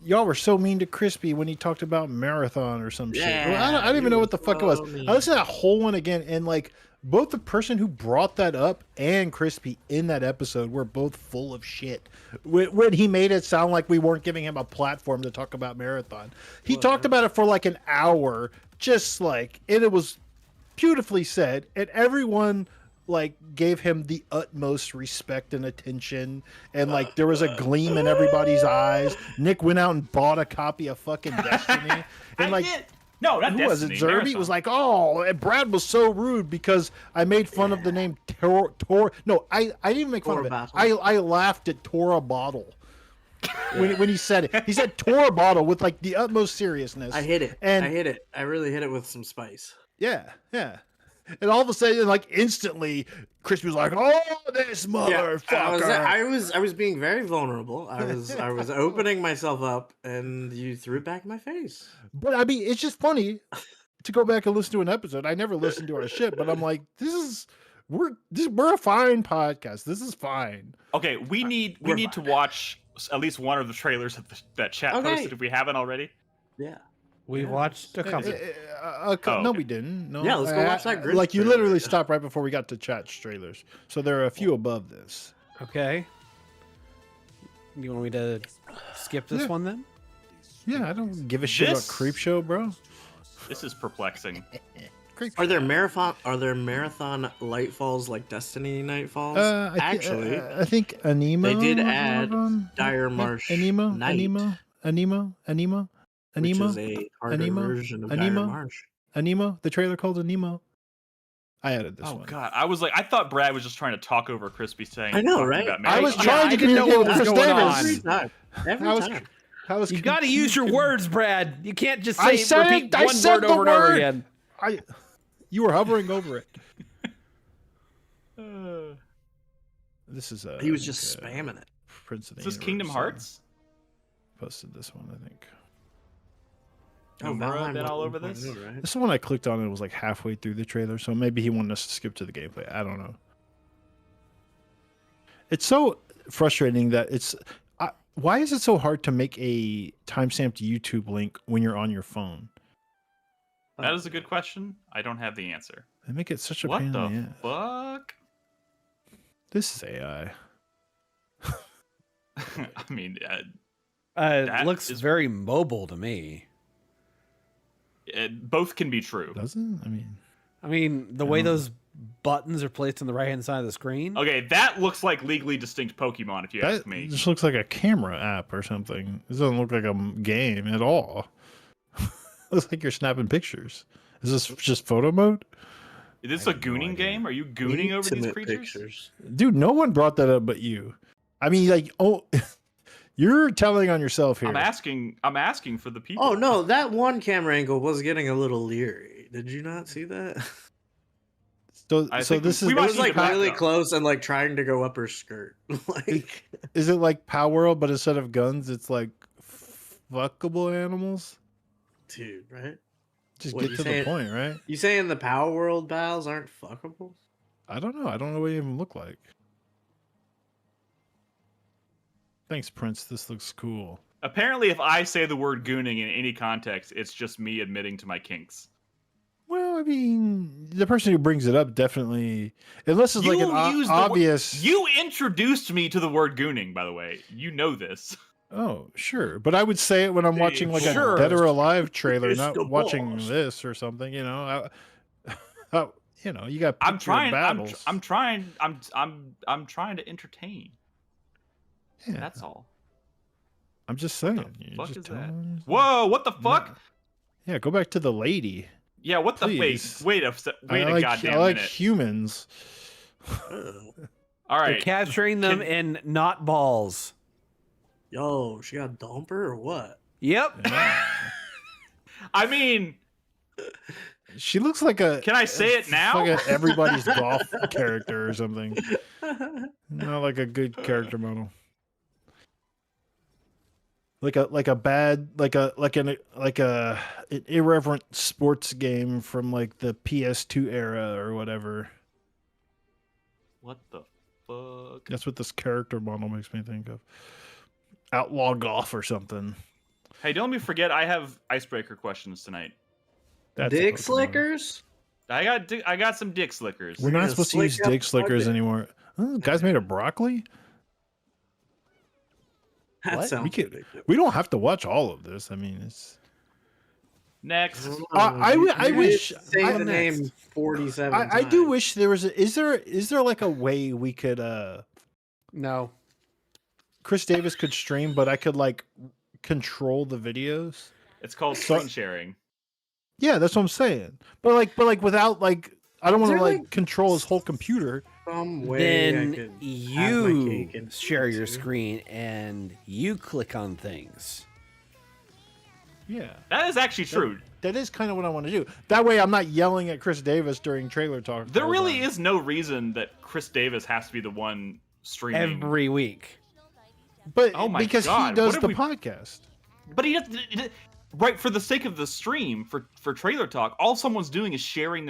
"Y'all were so mean to Crispy when he talked about marathon or some shit." Well, I don't even you know were what the fuck it was. so mean. I listened to that whole one again, and like both the person who brought that up and Crispy in that episode were both full of shit. When he made it sound like we weren't giving him a platform to talk about marathon, he talked about it for like an hour, just like, and it was beautifully said, and everyone like gave him the utmost respect and attention, and like there was a gleam in everybody's eyes. Nick went out and bought a copy of fucking Destiny, and like No, not who was it? Destiny. Zerby Marathon. was like, "Oh, and Brad was so rude because I made fun of the name Tor." No, I didn't even make fun of it. Tora I laughed at Tora Bottle when he said it. He said Tora Bottle with like the utmost seriousness. I hit it. And I hit it. I really hit it with some spice. yeah. And all of a sudden, like instantly, Crispy was like, "Oh, this motherfucker!" I was being very vulnerable. I was opening myself up, and you threw it back in my face. But I mean, it's just funny to go back and listen to an episode. I never listened to our shit, but I'm like, we're a fine podcast. This is fine. Okay, we need to watch at least one of the trailers that chat Okay. posted if we haven't already. Yeah. We watched a couple. No, okay. we didn't. No, Yeah, let's go watch that Grinch Like you trailer. literally stopped right before we got to chat's trailers, so there are a few above this. Okay. You want me to skip this one then? Yeah, I don't give a shit about This- Creep Show, bro. This is perplexing. Creep Are there marathon Lightfalls like Destiny Nightfalls? Actually, I think Anemo. they did was one add of them. Dire Marsh Anemo, Night, which is a harder Anemo, version of Dire Anemo. Marsh. Anemo, the trailer called Anemo. I added this Oh one. god, I thought Brad was just trying to talk over Crispy saying. I know, talking right? About I was Marathon. trying I to didn't know communicate what with was Chris going Davis. on. Every I was- time. You got to use your words, Brad. You can't just I say said repeat it. I one said word the over and over word. again. You were hovering over it. This is He was just spamming it. Prince of the Is this Universe Kingdom song. Hearts? Posted this one, I think. Nomura Valheim been was all over 1.0, this? right? This is the one I clicked on and it was like halfway through the trailer, so maybe he wanted us to skip to the gameplay. I don't know. It's so frustrating that why is it so hard to make a timestamped YouTube link when you're on your phone? That is a good question. I don't have the answer. They make it such a What pain the in the ass. fuck? This is AI. I mean, It That looks is- very mobile to me. both can be true. Doesn't? I mean, the way those buttons are placed on the right hand side of the screen. Okay, that looks like legally distinct Pokemon, if you ask That me. just looks like a camera app or something. This doesn't look like a game at all. Looks like you're snapping pictures. Is this just photo mode? Is this a gooning game? Are you gooning over these Intimate creatures? pictures. Dude, no one brought that up but you. I mean, like, oh, you're telling on yourself here. I'm asking for the people. Oh no, that one camera angle was getting a little leery. Did you not see that? So, I so think this we is It might was need like to back really up. close and like trying to go up her skirt. Like, is it like Power World, but instead of guns, it's like fuckable animals? dude, right? Just What, get you to the saying- point, right? You saying the Power World battles aren't fuckable? I don't know. I don't know what they even look like. Thanks, Prince. This looks cool. Apparently, if I say the word gooning in any context, it's just me admitting to my kinks. Well, I mean, the person who brings it up definitely, unless it's like an used the wor- obvious. You introduced me to the word gooning, by the way. You know this. Oh, sure, but I would say it when I'm watching like Sure. a Dead or Alive trailer, It's not the watching boss. this or something. You know, you know, you got. I'm picture trying. Battles. I'm trying. I'm trying to entertain. Yeah, That's all. I'm just saying. the You're fuck just is that? telling- Whoa! What the fuck? Yeah, go back to the lady. Yeah. What the Please. wait a I goddamn like minute. humans. All They're right. capturing them in not balls. Yo, she got a dumper or what? Yep. I mean, She looks like a. Can I say it now? Like a everybody's golf character or something. Not like a good character model. Like an irreverent sports game from like the PS2 era or whatever. what the fuck? That's what this character model makes me think of. Outlaw golf or something. Hey, don't let me forget. I have icebreaker questions tonight. That's a Dick Pokemon. slickers? I got some dick slickers. We're not gonna supposed to slick use up dick slickers bucket. anymore. Oh, guys made of broccoli. That What? sounds We could- ridiculous. We don't have to watch all of this. I mean, it's. Next. I You wish- did say I- the name 47 I do times. wish there was. Is there like a way we could No. Chris Davis could stream, but I could like control the videos. It's called So- screen sharing. Yeah, that's what I'm saying. But like without like, I don't want to there, like like, control his whole computer. Some way I Then could have my you cake and share eat it your too. screen and you click on things. Yeah, That is actually true. that is kind of what I want to do. That way, I'm not yelling at Chris Davis during trailer talk. There all the really time. is no reason that Chris Davis has to be the one streaming. Every week. But Oh my because God, he does what the have we- podcast. But he doesn't. Right, for the sake of the stream, for trailer talk, all someone's doing is sharing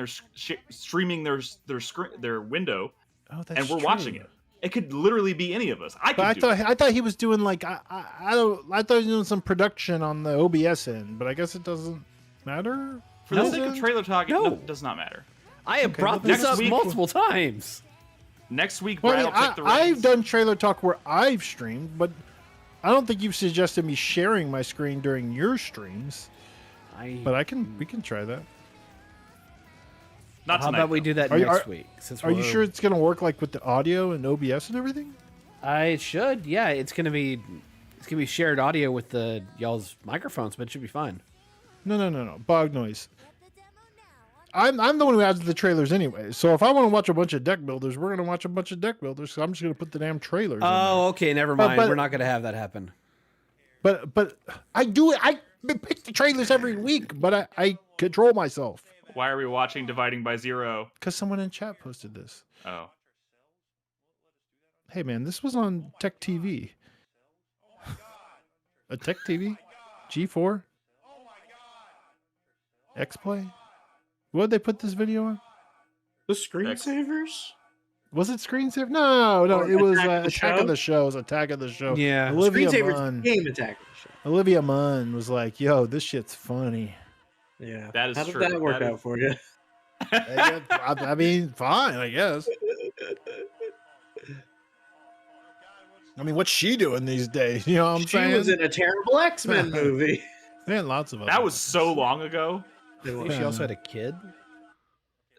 streaming their window, Oh, that's and we're true. watching it. It could literally be any of us. I But could do it. I thought he was doing like I thought he was doing some production on the OBS end, but I guess it doesn't matter. For the Does sake it? of trailer talk, No. it does not matter. I have Okay, brought well, this next up week- multiple times. Next week, Well, Brad I will take the reins. I've done trailer talk where I've streamed, but I don't think you've suggested me sharing my screen during your streams. But we can try that. Not How tonight. about we though. do that Are you- next week? Since Are you we're- sure it's gonna work like with the audio and OBS and everything? I should. Yeah, it's gonna be shared audio with the y'all's microphones, but it should be fine. No. Bog noise. I'm the one who adds the trailers anyway. So if I want to watch a bunch of deck builders, we're gonna watch a bunch of deck builders. So I'm just gonna put the damn trailers. in there. Oh, okay, never But- mind. but- We're not gonna have that happen. But I do it. I pick the trailers every week, but I control myself Why are we watching Dividing by Zero? because someone in chat posted this. Oh, Hey man, this was on Tech TV. A Tech TV? G4? X-Play? What did they put this video on? The screensavers? Was it Screensaver? No, Or it was Attack of the Attack Show? of the Show. It was Attack of the Show. Yeah. Olivia Screensavers Munn. game attack. Olivia Munn was like, "Yo, this shit's funny." Yeah. That is How did true. that work That is- out for you? I mean, fine, I guess. I mean, what's she doing these days? You know what I'm She saying? was in a terrible X-Men movie. And lots of other That was ones. so long ago. It I was. think she also had a kid.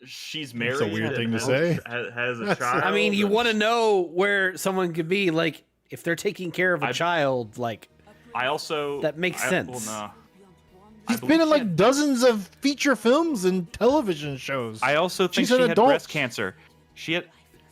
She's That's married. a weird and thing to has say. Has a That's- child. I mean, you want to know where someone could be, like, if they're taking care of a child, like, I also that makes sense. Well, no. He's been in like dozens of feature films and television shows. I also think She's an she had adult. breast cancer. She had.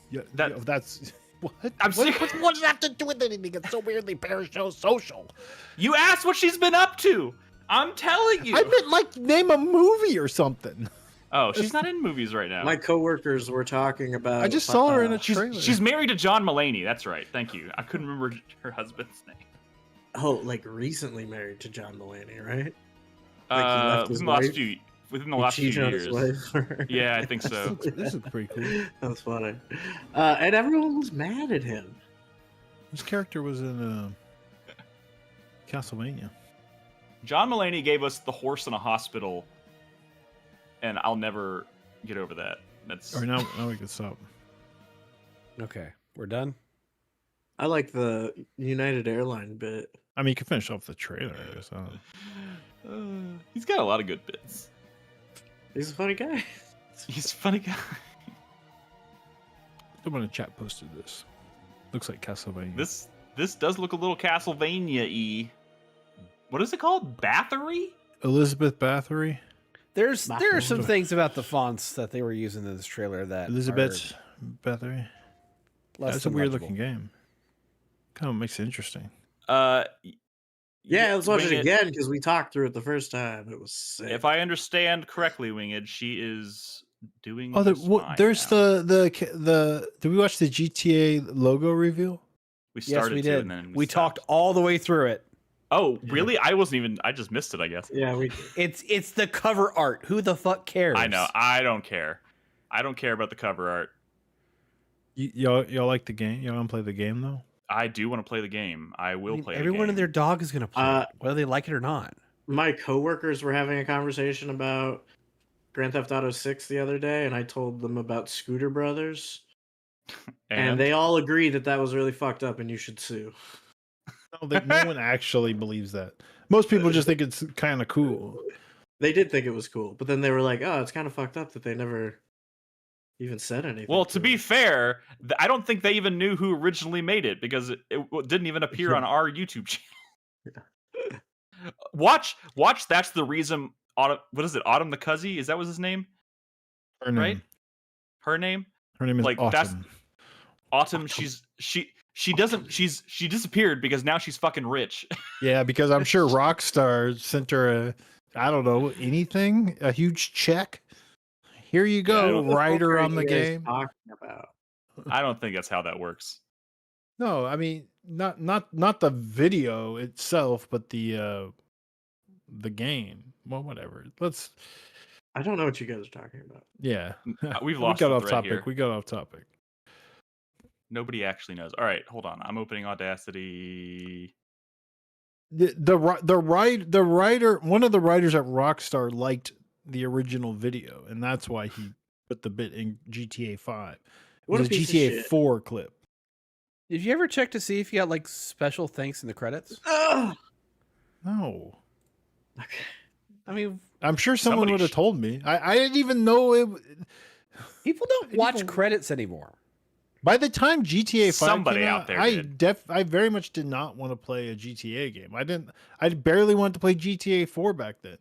Yeah, That- that's what? I'm serious. What does that have to do with anything? It's so weirdly parasocial. You asked what she's been up to. I'm telling you. I meant like name a movie or something. Oh, she's not in movies right now. My coworkers were talking about. I just saw her in a trailer. She's married to John Mulaney. That's right. Thank you. I couldn't remember her husband's name. Oh, like recently married to John Mulaney, right? Like he left his Within the He last few cheated on his years. wife. Yeah, I think so. This is pretty cool. That's funny. And everyone was mad at him. This character was in Castlevania. John Mulaney gave us The Horse in a Hospital, and I'll never get over that. That's All right, now we can stop. Okay, we're done. I like the United Airline bit. I mean, you can finish off the trailer. I guess. he's got a lot of good bits. He's a funny guy. He's a funny guy. Someone in chat posted this. Looks like Castlevania. This does look a little Castlevania-y. What is it called? Bathory? Elizabeth Bathory. There are some things about the fonts that they were using in this trailer that Elizabeth Bathory. less That's a than weird legible. looking game. Kind of makes it interesting. Yeah, let's watch it Winged, again because we talked through it the first time. It was sick. If I understand correctly, Winged, she is doing. Oh, just fine there's now. the. Did we watch the GTA logo reveal? We Yes, started we to, did. and then We stopped. talked all the way through it. Oh, really? I wasn't even. I just missed it. I guess. Yeah, we. It's the cover art. Who the fuck cares? I know. I don't care. I don't care about the cover art. Y'all like the game? Y'all want to play the game though? I do want to play the game. I will play. Everyone the game. and their dog is gonna play, it, whether they like it or not. My coworkers were having a conversation about Grand Theft Auto 6 the other day, and I told them about Scooter Brothers, and they all agree that that was really fucked up, and you should sue. No one actually believes that. Most people just think it's kind of cool. They did think it was cool, but then they were like, "Oh, it's kind of fucked up that they never even said anything." Well, to be fair, I don't think they even knew who originally made it because it didn't even appear on our YouTube channel. Watch. That's the reason. Autumn, what is it? Autumn the Cuzzy? Is that was his name? Her name. Right? Her name? Her name is Like, Autumn. that's- Autumn. She disappeared because now she's fucking rich. Yeah, because I'm sure Rockstar sent her a huge check. Here you go, writer on the game. Talking about. I don't think that's how that works. No, I mean not the video itself, but the game. Well, whatever. I don't know what you guys are talking about. Yeah, We've lost we got the off thread topic. here. We got off topic. Nobody actually knows. All right, hold on. I'm opening Audacity. The writer, one of the writers at Rockstar liked the original video, and that's why he put the bit in GTA 5. It What was a a piece of GTA shit. 4 clip. Did you ever check to see if you got like special thanks in the credits? No. Okay. I mean, I'm sure someone Somebody would have told me. I didn't even know it. people don't watch credits anymore. By the time GTA 5 Somebody came out there I did. I very much did not want to play a GTA game. I barely wanted to play GTA 4 back then.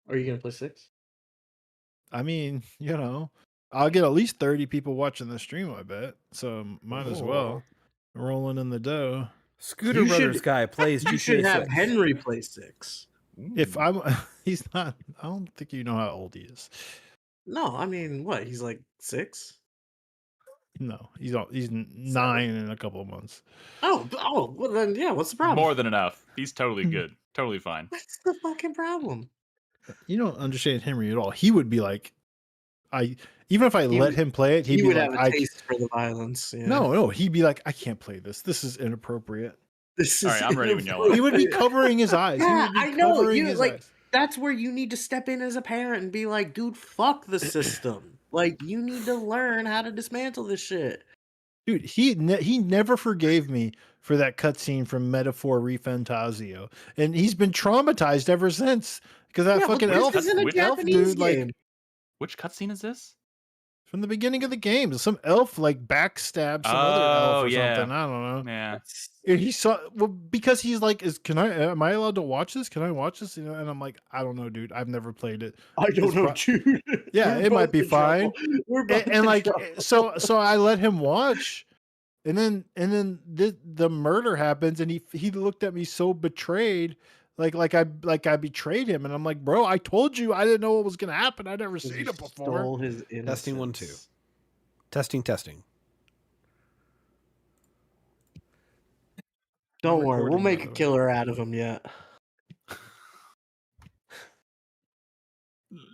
Are you gonna play 6? I mean, I'll get at least 30 people watching the stream, I bet. So might as well. Rolling in the dough. Scooter Brothers guy plays GTA You should have 6. Henry play 6. If he's not, I don't think you know how old he is. No, I mean, what? He's like 6. No, he's 9 in a couple of months. Oh, well then, yeah. What's the problem? More than enough. He's totally good. Totally fine. What's the fucking problem? You don't understand Henry at all. He would be like, even if I let him play it, he'd He be would like, have a taste for the violence. Yeah. No, he'd be like, I can't play this. This is inappropriate. This All is right, I'm ready when y'all are. He would be covering his eyes. He Yeah, would be I know. covering You his like eyes. that's where you need to step in as a parent and be like, dude, fuck the system. Like, you need to learn how to dismantle this shit. Dude, he never forgave me for that cutscene from Metaphor Refantasio, and he's been traumatized ever since because that Yeah, but fucking this elf, isn't a Which Japanese dude, like game. Which cutscene is this? from the beginning of the game, some elf like backstabbed some other elf Oh, or yeah. something. I don't know. Yeah. And he saw because he's like, am I allowed to watch this? Can I watch this? You know, and I'm like, I don't know, dude. I've never played it. I don't It's know, pro- dude. Yeah, We're it might both be in trouble. fine. We're both And in like, trouble. so I let him watch, and then the murder happens, and he looked at me so betrayed, like I betrayed him, and I'm like, bro, I told you I didn't know what was gonna happen. I'd never Because seen you it before. stole his innocence. Testing 1 2. Testing. Don't I'm worry, we'll recording, by make a the way. killer out of him yet.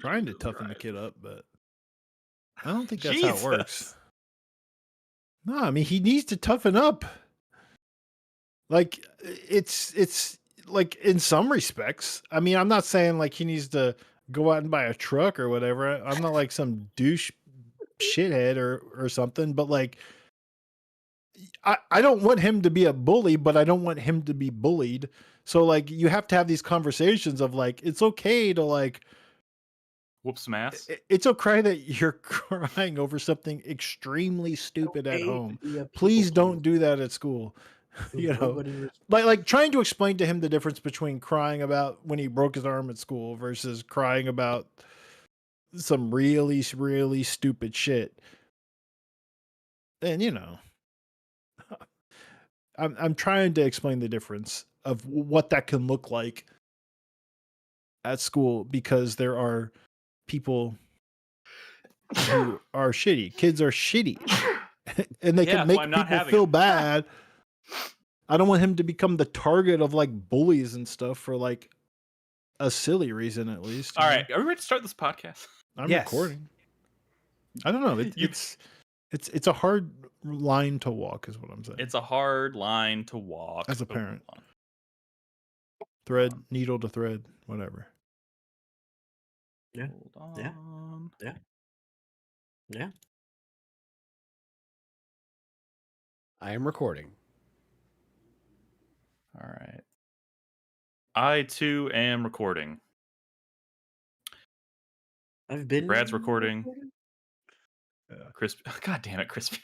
Trying to toughen the kid up, but I don't think that's how it works. Jesus. No, I mean he needs to toughen up. Like it's like in some respects. I mean, I'm not saying like he needs to go out and buy a truck or whatever. I'm not like some douche shithead or something, but like I don't want him to be a bully, but I don't want him to be bullied. So like you have to have these conversations of like it's okay to like Whoop some ass. it's okay that you're crying over something extremely stupid at Okay to home. be a people Please don't pleaser. do that at school. You know, Nobody respects like trying to explain to him the difference between crying about when he broke his arm at school versus crying about some really stupid shit. And you know, I'm trying to explain the difference of what that can look like at school because there are people who are shitty. Kids are shitty. And they Yeah, can that's why make I'm not people having feel it. bad. I don't want him to become the target of like bullies and stuff for like a silly reason, at least. All right, are we ready to start this podcast? I'm Yes. recording. I don't know. You- It's a hard line to walk, is what I'm saying. It's a hard line to walk. As a but- parent. Thread, needle to thread, whatever. Yeah. Hold Yeah. on. Yeah. I am recording. All right. I too am recording. I've been. Brad's recording. Crispy. God damn it, Crispy.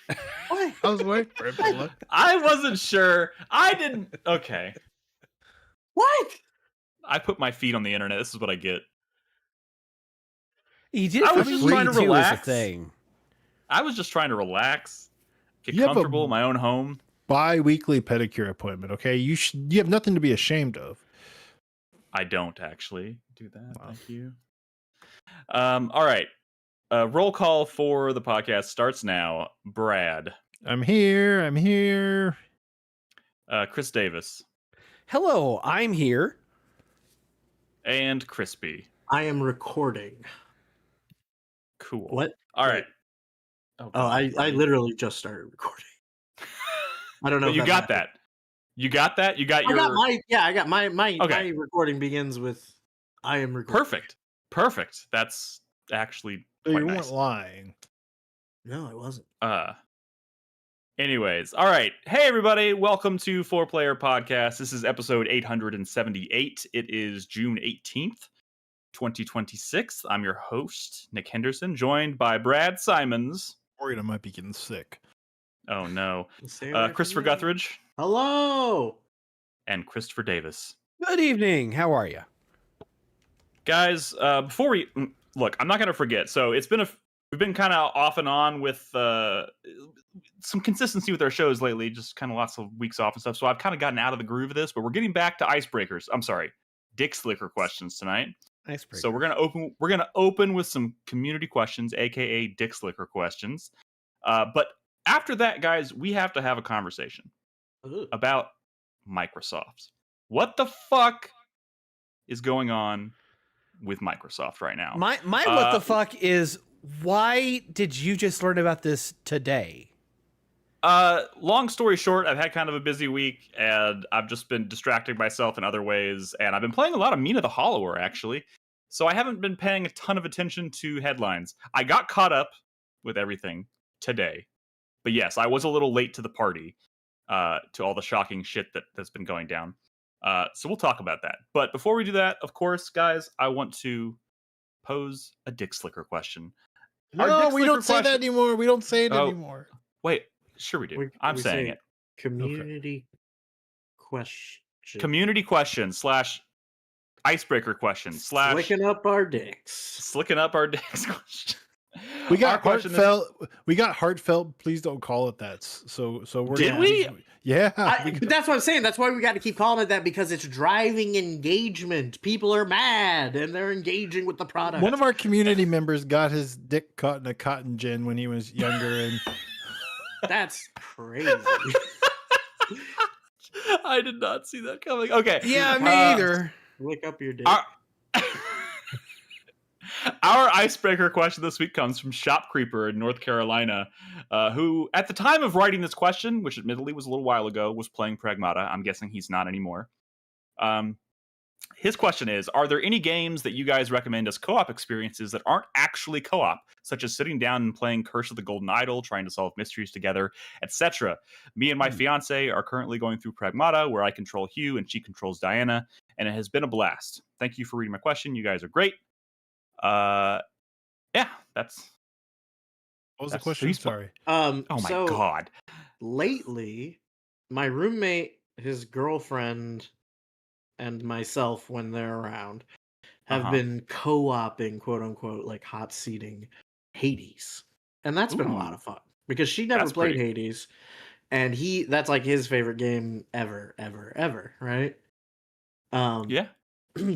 What? I was waiting for it to look. I wasn't sure. I didn't. Okay. What? I put my feet on the internet. This is what I get. He did I for was just free trying to too, is the relax. thing. I was just trying to relax, get You have a- comfortable in my own home. Bi-weekly pedicure appointment, okay? You have nothing to be ashamed of. I don't actually do that. Wow. Thank you. All right. Roll call for the podcast starts now. Brad, I'm here. Chris Davis, Hello, I'm here. and Crispy. I am recording. Cool. What? All Wait. right. Oh, God. I literally just started recording. I don't know. But if you got matters. that. You got that. You got I your. got my Okay. my recording begins with I am recording. Perfect. That's actually So quite you nice. weren't lying. No, I wasn't. Anyways, all right. Hey everybody, welcome to 4Player Podcast. This is episode 878. It is June 18th, 2026. I'm your host, Nick Henderson, joined by Brad Simons. Worried I might be getting sick. Oh no. Stay away from Christopher me. Guthridge Hello. and Christopher Davis. Good evening. How are you? Guys, before we look, I'm not going to forget. So we've been kind of off and on with some consistency with our shows lately, just kind of lots of weeks off and stuff. So I've kind of gotten out of the groove of this, but we're getting back to icebreakers. I'm sorry, dick slicker questions tonight. Icebreaker. So we're gonna open with some community questions, aka dick slicker questions. But after that, guys, we have to have a conversation Ooh. about Microsoft. What the fuck is going on with Microsoft right now? My what the fuck is, why did you just learn about this today? Long story short, I've had kind of a busy week, and I've just been distracting myself in other ways, and I've been playing a lot of Mina the Hollower, actually. So I haven't been paying a ton of attention to headlines. I got caught up with everything today, But yes, I was a little late to the party, to all the shocking shit that's been going down. So we'll talk about that. But before we do that, of course, guys, I want to pose a Dick Slicker question. Our No, Dick we Slicker don't say that question- anymore. We don't say it Oh. anymore. Wait, sure we do. I'm we saying say it. Community question. Community question / icebreaker question / Slicking up our dicks. slicking up our dicks question. We got Our question heartfelt. We got heartfelt. Please don't call it that. So we're Did we? Yeah. But that's what I'm saying. That's why we got to keep calling it that, because it's driving engagement. People are mad and they're engaging with the product. One of our community members got his dick caught in a cotton gin when he was younger, and That's crazy. I did not see that coming. Okay. yeah, me either. Lick up your dick. Our icebreaker question this week comes from Shop Creeper in North Carolina, who, at the time of writing this question, which admittedly was a little while ago, was playing Pragmata. I'm guessing he's not anymore. His question is, are there any games that you guys recommend as co-op experiences that aren't actually co-op, such as sitting down and playing Curse of the Golden Idol, trying to solve mysteries together, etc.? Me and my fiance are currently going through Pragmata, where I control Hugh and she controls Diana, and it has been a blast. Thank you for reading my question. You guys are great. Yeah, that's... What was the That's- question? he's- Sorry. Oh my So god. lately, my roommate, his girlfriend, and myself, when they're around, have been co-oping, quote unquote, like hot seating Hades, and that's been a lot Ooh. of fun because she never That's played pretty- Hades, and that's like his favorite game ever, right? Yeah.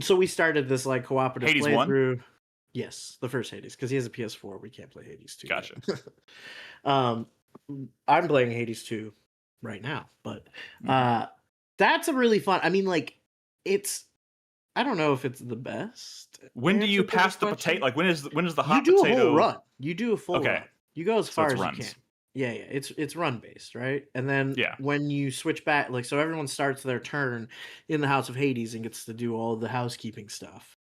So we started this like cooperative Hades 1? playthrough. Yes, the first Hades, because he has a PS4. We can't play Hades 2. Gotcha. I'm playing Hades 2 right now, but Mm-hmm. that's a really fun. I mean, like, I don't know if it's the best. When do you answer to pass this the question. potato? Like, when is the hot You do potato? a whole run. You do a full Okay. run. You go as So far it's as runs. you can. Yeah. It's run based, right? And then Yeah. when you switch back, like, so everyone starts their turn in the House of Hades and gets to do all the housekeeping stuff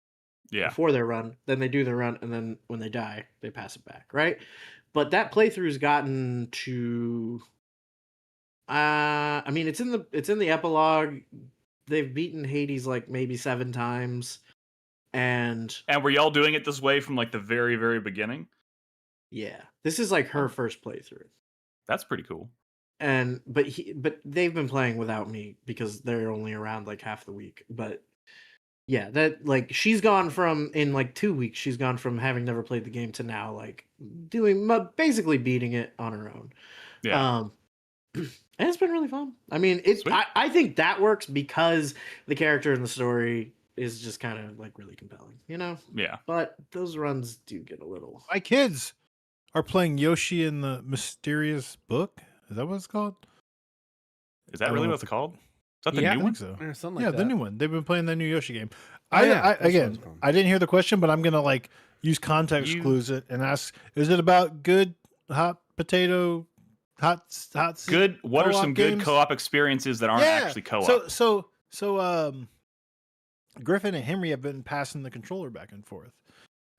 Yeah. before their run. Then they do their run, and then when they die, they pass it back, right? But that playthrough's gotten to, I mean, it's in the epilogue. They've beaten Hades like maybe 7 times, and And were y'all doing it this way from like the very, very beginning? yeah, this is like her first playthrough. That's pretty cool. But they've been playing without me because they're only around like half the week. But yeah, that, like, she's gone from, in like 2 weeks, she's gone from having never played the game to now like doing basically beating it on her own. Yeah. And it's been really fun. I mean, Sweet. I think that works because the character and the story is just kind of like really compelling, you know? Yeah. But those runs do get a little. My kids are playing Yoshi in the Mysterious Book. Is that what it's called? Is that I don't really know what if it's called? Is that the Yeah, new I one? think so. Or something Yeah, like the that. new one. They've been playing the new Yoshi game. Oh, yeah, I that's what again, it's called. I didn't hear the question, but I'm gonna like use context You- clues it and ask: is it about good hot potato, hot Good. What are co-op some good games? co-op experiences that aren't actually co-op? So Griffin and Henry have been passing the controller back and forth.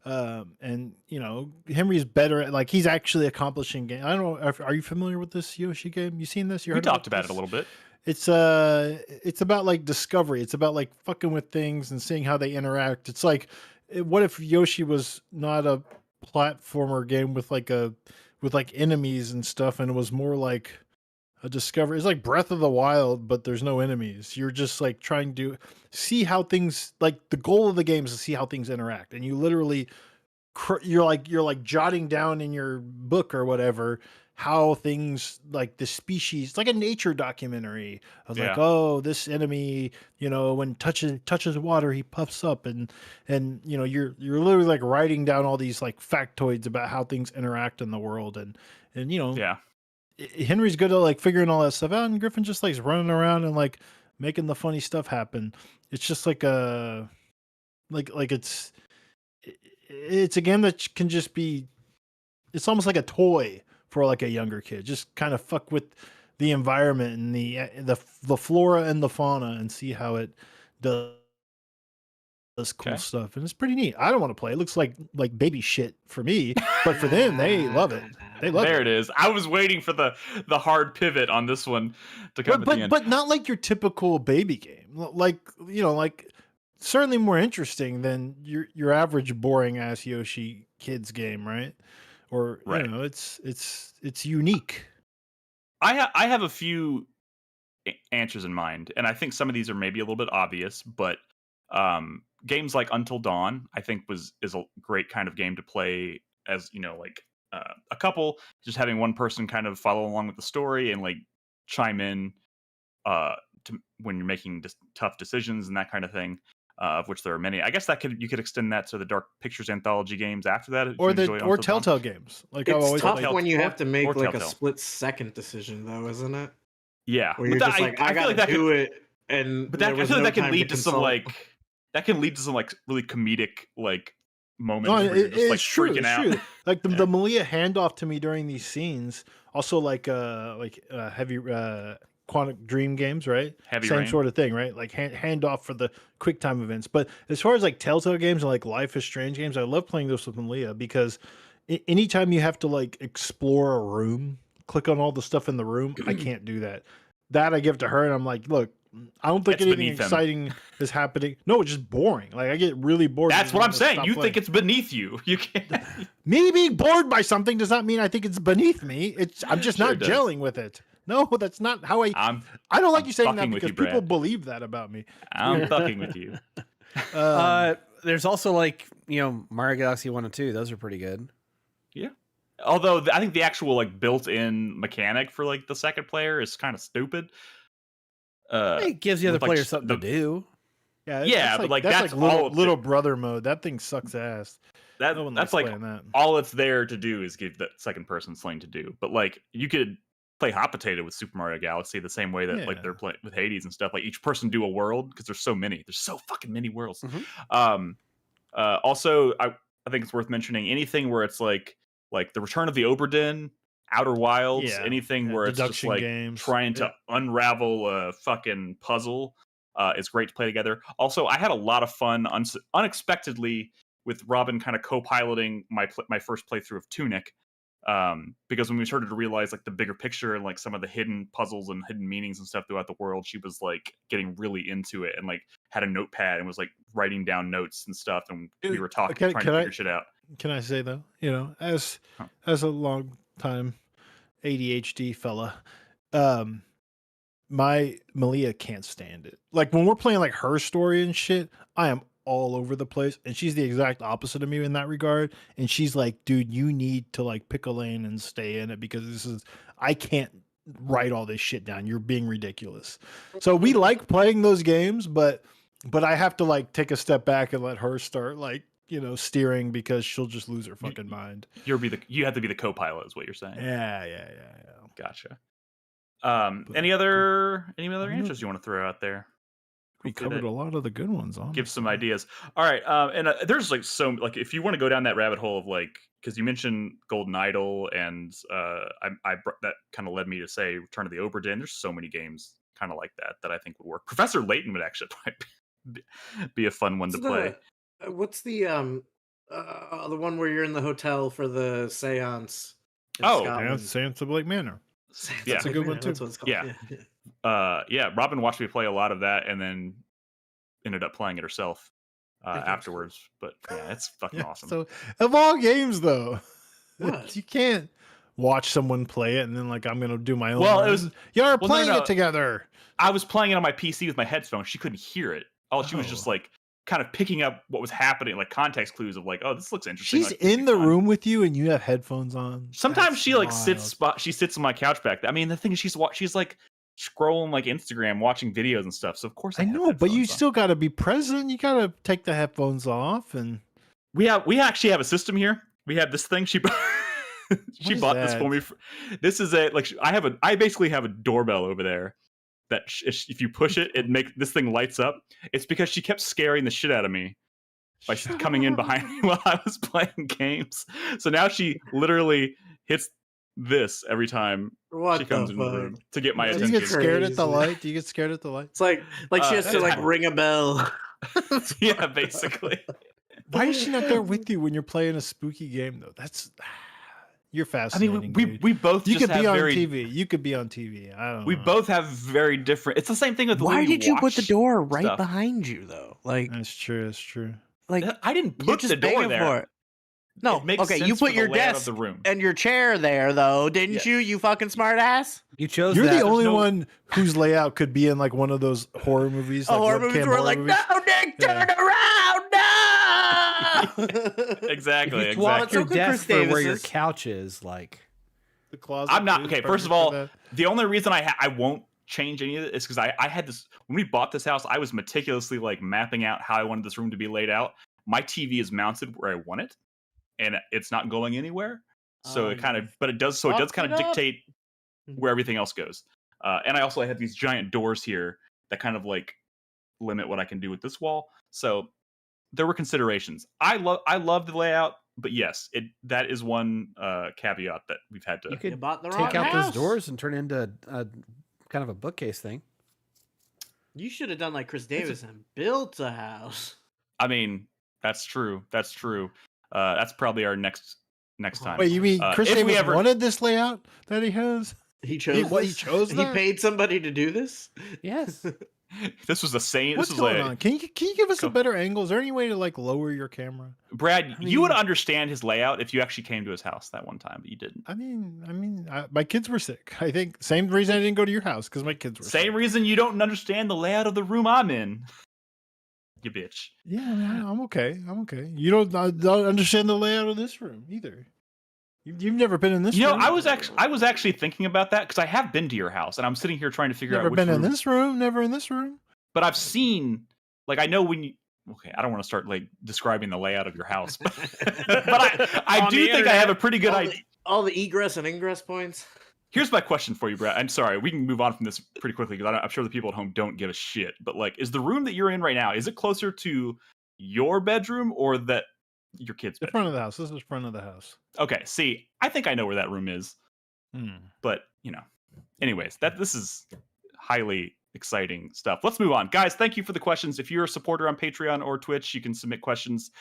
And you know, Henry's better at, like, he's actually accomplishing game. I don't know. Are you familiar with this Yoshi game? You seen this? You we heard talked about it this? a little bit. It's about like discovery. It's about like fucking with things and seeing how they interact. It's like, what if Yoshi was not a platformer game with like enemies and stuff, and it was more like a discovery. It's like Breath of the Wild, but there's no enemies. You're just like trying to see how things, like, the goal of the game is to see how things interact, and you literally you're like jotting down in your book or whatever how things, like the species, it's like a nature documentary of like, Yeah. oh, this enemy, you know, when touches water, he puffs up, and you know, you're literally like writing down all these like factoids about how things interact in the world, and you know, Yeah. Henry's good at like figuring all that stuff out, and Griffin just likes running around and like making the funny stuff happen. It's just like a it's a game that can just be, it's almost like a toy for like a younger kid. Just kind of fuck with the environment and the flora and the fauna and see how it does cool Okay. stuff. And it's pretty neat. I don't want to play. It looks like baby shit for me, but for them, they love it. They love There it is. I was waiting for the hard pivot on this one to come at the end. But not like your typical baby game. Like, like certainly more interesting than your average boring ass Yoshi kids game, right? Or Right. it's unique. I have a few answers in mind, and I think some of these are maybe a little bit obvious, but games like Until Dawn, I think is a great kind of game to play as a couple, just having one person kind of follow along with the story and like chime in when you're making tough decisions and that kind of thing. Of which there are many. I guess you could extend that to the Dark Pictures anthology games after that, or Telltale games. Like it's tough when you have to make like Telltale. a split-second decision, though, isn't it? Yeah, where you're just like, I gotta do it, and but I feel like that can lead to some really comedic moments No, where you're just like true, freaking out. true. Like the Malia handoff to me during these scenes, also like heavy Quantic Dream games, right? Heavy Same Rain. sort of thing, right? Like hand off for the quick time events. But as far as like Telltale games and like Life is Strange games, I love playing those with Malia because anytime you have to like explore a room, click on all the stuff in the room, I can't do that. That I give to her, and I'm like, look, I don't think It's anything beneath them. exciting is happening. No, it's just boring. Like I get really bored. That's and what I I'm wanna saying. stop You playing. think it's beneath you. You can't. Me being bored by something does not mean I think it's beneath me. I'm just Sure not it does. gelling with it. No, that's not how I don't like I'm you saying that fucking with because you, people Brad. believe that about me. I'm fucking with you. There's also like Mario Galaxy 1 and 2. Those are pretty good. Yeah. Although I think the actual like built-in mechanic for like the second player is kind of stupid. It gives the other players something to do. Yeah, but like that's that's like all little brother mode. That thing sucks ass. No one that's likes like playing that. all it's there to do is give the second person something to do. But like you could play hot potato with Super Mario Galaxy the same way that like they're playing with Hades and stuff. Like each person do a world because there's so many. There's so fucking many worlds. Mm-hmm. Also, I think it's worth mentioning anything where it's like the Return of the Oberdin, Outer Wilds, anything where it's just deduction like games. trying to unravel a fucking puzzle. Is great to play together. Also, I had a lot of fun unexpectedly with Robin kind of co-piloting my first playthrough of Tunic, because when we started to realize like the bigger picture and like some of the hidden puzzles and hidden meanings and stuff throughout the world, she was like getting really into it and like had a notepad and was like writing down notes and stuff, and we were talking, trying to figure shit out. Can I say though, as a long time ADHD fella, my Malia can't stand it. Like when we're playing like her story and shit, I am all over the place, and she's the exact opposite of me in that regard. And she's like, dude, you need to like pick a lane and stay in it because I can't write all this shit down. You're being ridiculous. So we like playing those games, but I have to like take a step back and let her start like steering because she'll just lose her fucking mind. You have to be the co-pilot, is what you're saying. Yeah. Gotcha. Any other answers you want to throw out there? We covered a lot of the good ones. Honestly. Give some ideas. All right, and there's like if you want to go down that rabbit hole of like, because you mentioned Golden Idol, and that kind of led me to say Return of the Oberdin. There's so many games kind of like that I think would work. Professor Layton would actually be a fun one to play. What's the one where you're in the hotel for the seance? Seance of Blake Manor. Yeah, that's a good one too. That's what it's called. Yeah. Robin watched me play a lot of that, and then ended up playing it herself afterwards. But yeah, it's fucking awesome. So of all games, though, what? You can't watch someone play it and then like I'm gonna do my own. Well, it was you're playing it together. I was playing it on my PC with my headphones. She couldn't hear it. She was just like kind of picking up what was happening, like context clues of like, oh, this looks interesting. She's like, in the room with you and you have headphones on. Sometimes she like wild. she sits on my couch back there. I mean, the thing is she's like scrolling like Instagram, watching videos and stuff. So of course I know, but you still got to be present. You got to take the headphones off, and we actually have a system here. We have this thing she bought this for me. This is I basically have a doorbell over there that if you push it, this thing lights up. It's because she kept scaring the shit out of me by coming in behind me while I was playing games. So now she literally hits this every time she comes in the room to get my attention. Do you get scared at the light? Do you get scared at the light? It's like she has to like ring a bell. Yeah, basically. Why is she not there with you when you're playing a spooky game though? You're I fascinating. mean, we dude. both You just could have be on very TV. You could be on TV. I don't we know. both have very different. It's the same thing with the way Why we did you put the watch door right stuff. behind you though? Like, That's true. That's true. I didn't you're put just the door begging there. for it. No, It makes okay, you sense put for your the layout of desk the room. and your chair there though, didn't Yes. you? You fucking smart ass. You chose You're that. the only no- one whose layout could be in like one of those horror movies. Like Horror webcam movies were horror like, movies. no, Nick, Yeah. turn around, no. Exactly. If you swap Exactly. your So could Chris desk for where your Davis's. couch is, like The closet. I'm not too, okay. perfect First of for all, that. the only reason I won't change any of it is because I had this when we bought this house. I was meticulously like mapping out how I wanted this room to be laid out. My TV is mounted where I want it, and it's not going anywhere. So it kind of, but it does. So it does fucked kind it of up. dictate where everything else goes. And I also have these giant doors here that kind of like limit what I can do with this wall. So there were considerations. I love the layout, but yes, that is one caveat that we've had to. you could bought the wrong take out house. those doors and turn it into a kind of a bookcase thing. You should have done like Chris Davis and built a house. I mean, that's true. That's true. That's probably our next time. Wait, you mean Chris if we Davis ever- wanted this layout that he has? He chose. What, he this? chose He that? paid somebody to do this. Yes. This was the same. What's This was going on? Can you give us Go. a better angle? Is there any way to like lower your camera? Brad. I You would mean- understand his layout if you actually came to his house that one time, but you didn't. My kids were sick. I think same reason I didn't go to your house because my kids were Same sick. reason you don't understand the layout of the room I'm in. You bitch. Yeah, I mean, I'm okay. I'm okay. You don't understand the layout of this room either. You've never been in this You know, room. I was actually thinking about that because I have been to your house, and I'm sitting here trying to figure never out which been room. in this room. Never in this room. But I've seen, like, I know when you. Okay, I don't want to start like describing the layout of your house, but, I On do the think I have a internet, pretty good all idea. All the egress and ingress points. Here's my question for you, Brad. I'm sorry, we can move on from this pretty quickly because I'm sure the people at home don't give a shit. But like, is the room that you're in right now, is it closer to your bedroom or that your kid's The bedroom? front of the house. This is front of the house. Okay, see, I think I know where that room is, but you know, anyways, this is highly exciting stuff. Let's move on, guys. Thank you for the questions. If you're a supporter on Patreon or Twitch, you can submit questions.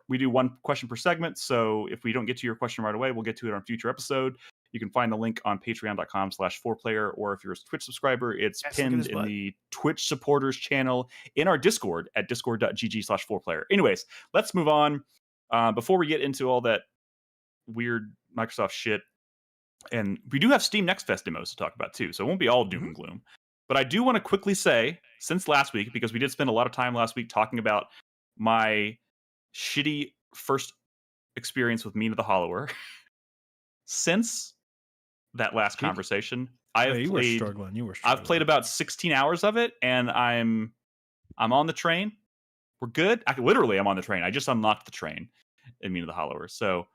We do one question per segment, so if we don't get to your question right away, we'll get to it on a future episode. You can find the link on patreon.com/4player, or if you're a Twitch subscriber, it's Yes, look at pinned his in butt. the Twitch supporters channel in our Discord at discord.gg/4player. Anyways, let's move on. Before we get into all that weird Microsoft shit, and we do have Steam Next Fest demos to talk about too, so it won't be all doom and gloom. But I do want to quickly say, since last week, because we did spend a lot of time last week talking about my shitty first experience with Mina the Hollower, since that last conversation, I have You were played. struggling. You were struggling. I've played about 16 hours of it, and I'm on the train. We're good. I'm on the train. I just unlocked the train in Mina the Hollower. So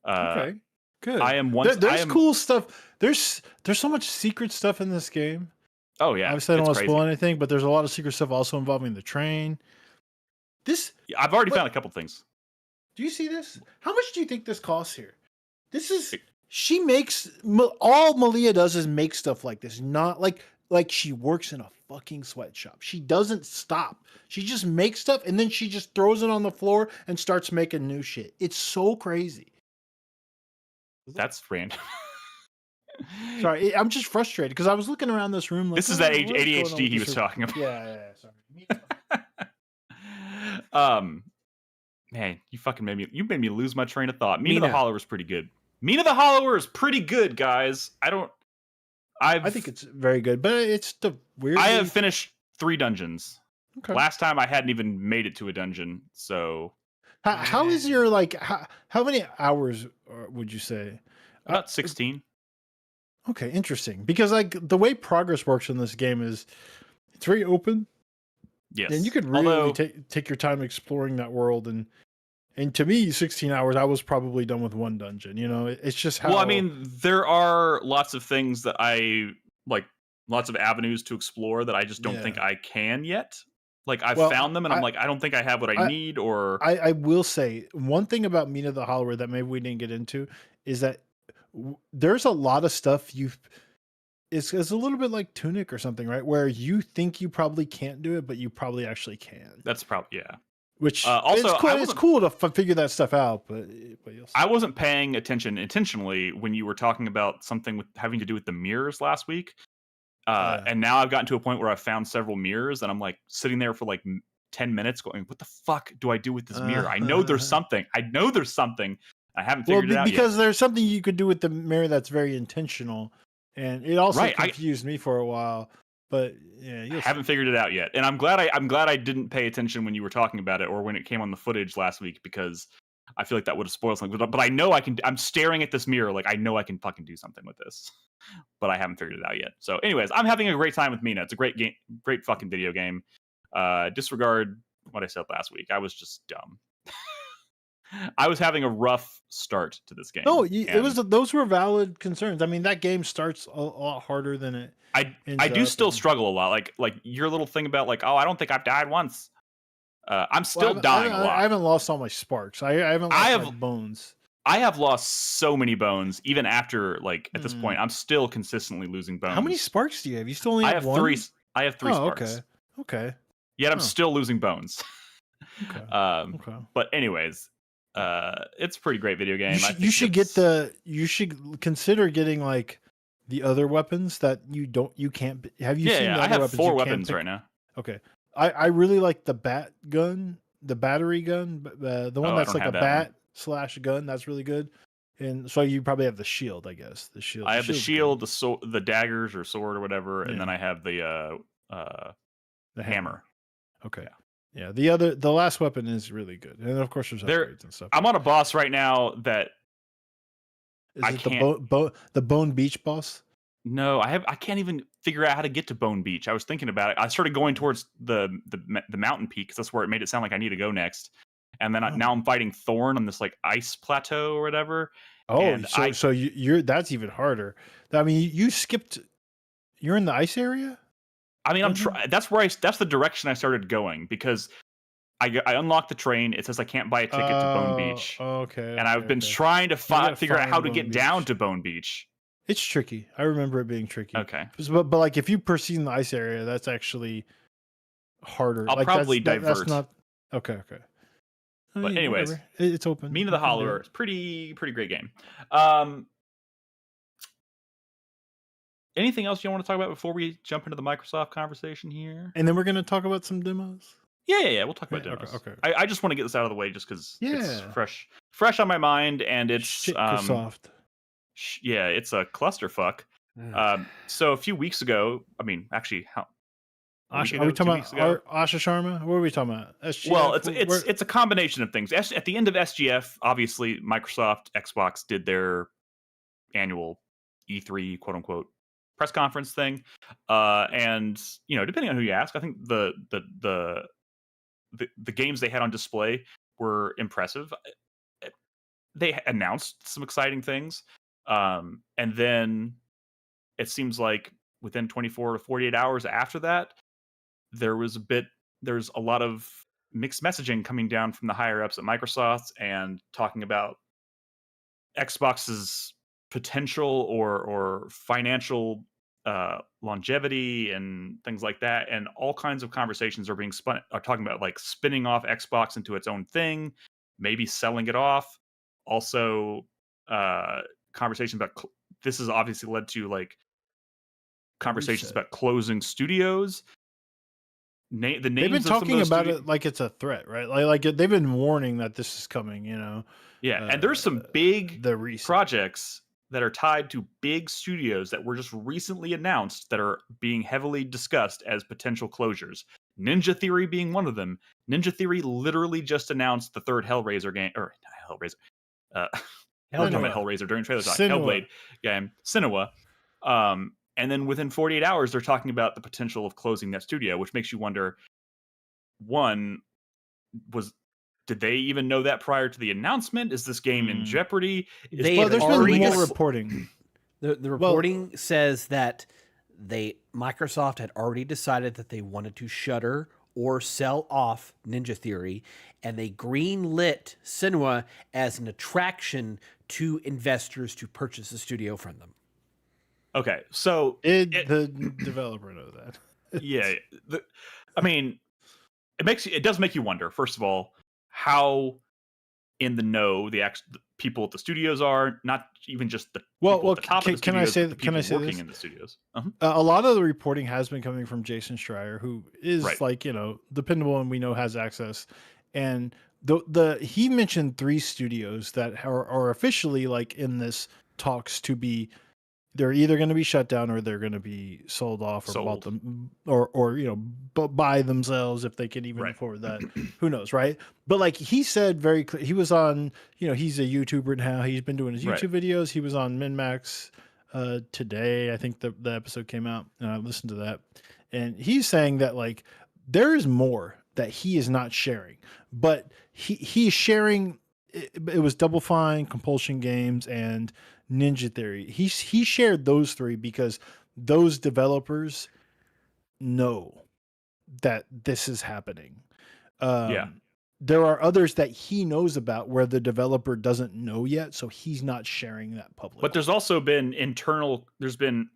Okay. Good. I am one. There's cool stuff. There's so much secret stuff in this game. Oh yeah, Obviously, I don't it's want to crazy. spoil anything, but there's a lot of secret stuff also involving the train. Yeah, I've already found a couple things. Do you see this? How much do you think this costs here? This is she makes all Malia does is make stuff like this. Not like she works in a fucking sweatshop. She doesn't stop. She just makes stuff and then she just throws it on the floor and starts making new shit. It's so crazy. That's random. Sorry, I'm just frustrated because I was looking around this room. Like, This is that "Oh, what's going on ADHD with he this was room?" talking about. Yeah. Man, you made me lose my train of thought. Mina the Mina. Hollower is pretty good. Mina the Hollower is pretty good, guys. I think it's very good, but it's the weird. I have finished 3 dungeons. Okay. Last time I hadn't even made it to a dungeon, so How is your how many hours would you say? about 16. Okay, interesting. Because like the way progress works in this game is it's very open. Yes. And you could really Although, take your time exploring that world and to me 16 hours I was probably done with one dungeon. You know, it's just how well, I mean, there are lots of things that I like, lots of avenues to explore that I just don't think I can yet. Like I've Well, found them and I'm like, I don't think I have what I need, or I will say one thing about Mina the Hollower that maybe we didn't get into is that there's a lot of stuff it's a little bit like Tunic or something, right? Where you think you probably can't do it, but you probably actually can. that's probably, yeah. Which Also, it's cool. I It's wasn't- cool to figure that stuff out, but you'll see. I wasn't paying attention intentionally when you were talking about something with having to do with the mirrors last week. Yeah. And now I've gotten to a point where I've found several mirrors, and I'm like sitting there for like 10 minutes going, what the fuck do I do with this mirror? I know there's something. I haven't figured it out because yet. there's something you could do with the mirror that's very intentional, and it also Right, confused me for a while. But yeah, I you'll haven't figured it out yet. And I'm glad I didn't pay attention when you were talking about it or when it came on the footage last week, because I feel like that would have spoiled something. But I know I'm staring at this mirror like I know I can fucking do something with this. But I haven't figured it out yet. So anyways, I'm having a great time with Mina. It's a great game, great fucking video game. Disregard what I said last week. I was just dumb. I was having a rough start to this game. No, it was those were valid concerns. I mean, that game starts a lot harder than it. I do still struggle a lot. Like your little thing about like, oh, I don't think I've died once. I'm still dying a lot. I haven't lost all my sparks. I haven't lost my bones. I have lost so many bones, even after like at this point. I'm still consistently losing bones. How many sparks do you have? You still only have one? three. I have 3 sparks. Okay. Yet I'm still losing bones. Okay. But anyways, it's a pretty great video game. You should consider getting like the other weapons that you can't. Have you seen? I have 4 weapons right now. Okay. I really like the bat gun, the battery gun, the one that's like a bat / gun. That's really good. And so you probably have the shield, I guess. The shield. I have the shield, the daggers or sword or whatever, and then I have the hammer. Okay. Yeah. The last weapon is really good, and of course there's upgrades and stuff. I'm on a boss right now that the Bone Beach boss. No, I can't even figure out how to get to Bone Beach. I was thinking about it. I started going towards the mountain peak because that's where it made it sound like I need to go next. And then now I'm fighting Thorn on this like ice plateau or whatever. Oh, and so you're that's even harder. I mean, you skipped. You're in the ice area. I mean, that's the direction I started going because I unlocked the train. It says I can't buy a ticket to Bone Beach. Okay. And I've been trying to figure out how to get down to Bone Beach. It's tricky. I remember it being tricky. Okay. But like if you proceed in the ice area, that's actually harder. I'll probably divert. That's not okay. But anyways, it's open. Mina the Hollower. It's pretty great game. Anything else you want to talk about before we jump into the Microsoft conversation here? And then we're going to talk about some demos. Yeah. We'll talk about demos. Okay. I just want to get this out of the way just because it's fresh on my mind, and it's Microsoft. Yeah, it's a clusterfuck. So a few weeks ago, I mean, actually, are we talking about Asha Sharma? What are we talking about? SGF? Well, it's a combination of things. At the end of SGF, obviously, Microsoft, Xbox did their annual E3 quote unquote press conference thing, and depending on who you ask, I think the games they had on display were impressive. They announced some exciting things, and then it seems like within 24 to 48 hours after that, there's a lot of mixed messaging coming down from the higher ups at Microsoft and talking about Xbox's potential or financial longevity and things like that, and all kinds of conversations are talking about like spinning off Xbox into its own thing, maybe selling it off. Also, conversations about this has obviously led to like conversations about closing studios. They've been talking about it like it's a threat, right? Like they've been warning that this is coming. Yeah, and there's some big projects that are tied to big studios that were just recently announced that are being heavily discussed as potential closures. Ninja Theory being one of them. Ninja Theory literally just announced the third Hellraiser game, or not Hellraiser. Hellraiser during trailer talk. Hellblade game, Senua. And then within 48 hours, they're talking about the potential of closing that studio, which makes you wonder, one, did they even know that prior to the announcement? Is this game in jeopardy? There's been more reporting. The reporting says that Microsoft had already decided that they wanted to shutter or sell off Ninja Theory, and they green-lit Senua as an attraction to investors to purchase the studio from them. Okay, so the developer know that? Yeah, I mean, it does make you wonder. First of all, how in the know the people at the studios are, not even just the people at the top of the can I studios, say but the people can I say working this? in the studios. Uh-huh. A lot of the reporting has been coming from Jason Schreier, who is Right. like, dependable and we know has access. And he mentioned 3 studios that are officially like in this talks to be, they're either going to be shut down or they're going to be sold off or bought them or buy themselves if they can even Right. afford that. Who knows, right? But like he said very clear, he was on, he's a YouTuber now. He's been doing his Right. YouTube videos. He was on MinMax today. I think the episode came out and I listened to that. And he's saying that like there is more that he is not sharing, but he's sharing. It was Double Fine, Compulsion Games, and Ninja Theory. He shared those 3 because those developers know that this is happening. There are others that he knows about where the developer doesn't know yet, so he's not sharing that publicly. But there's also been there's been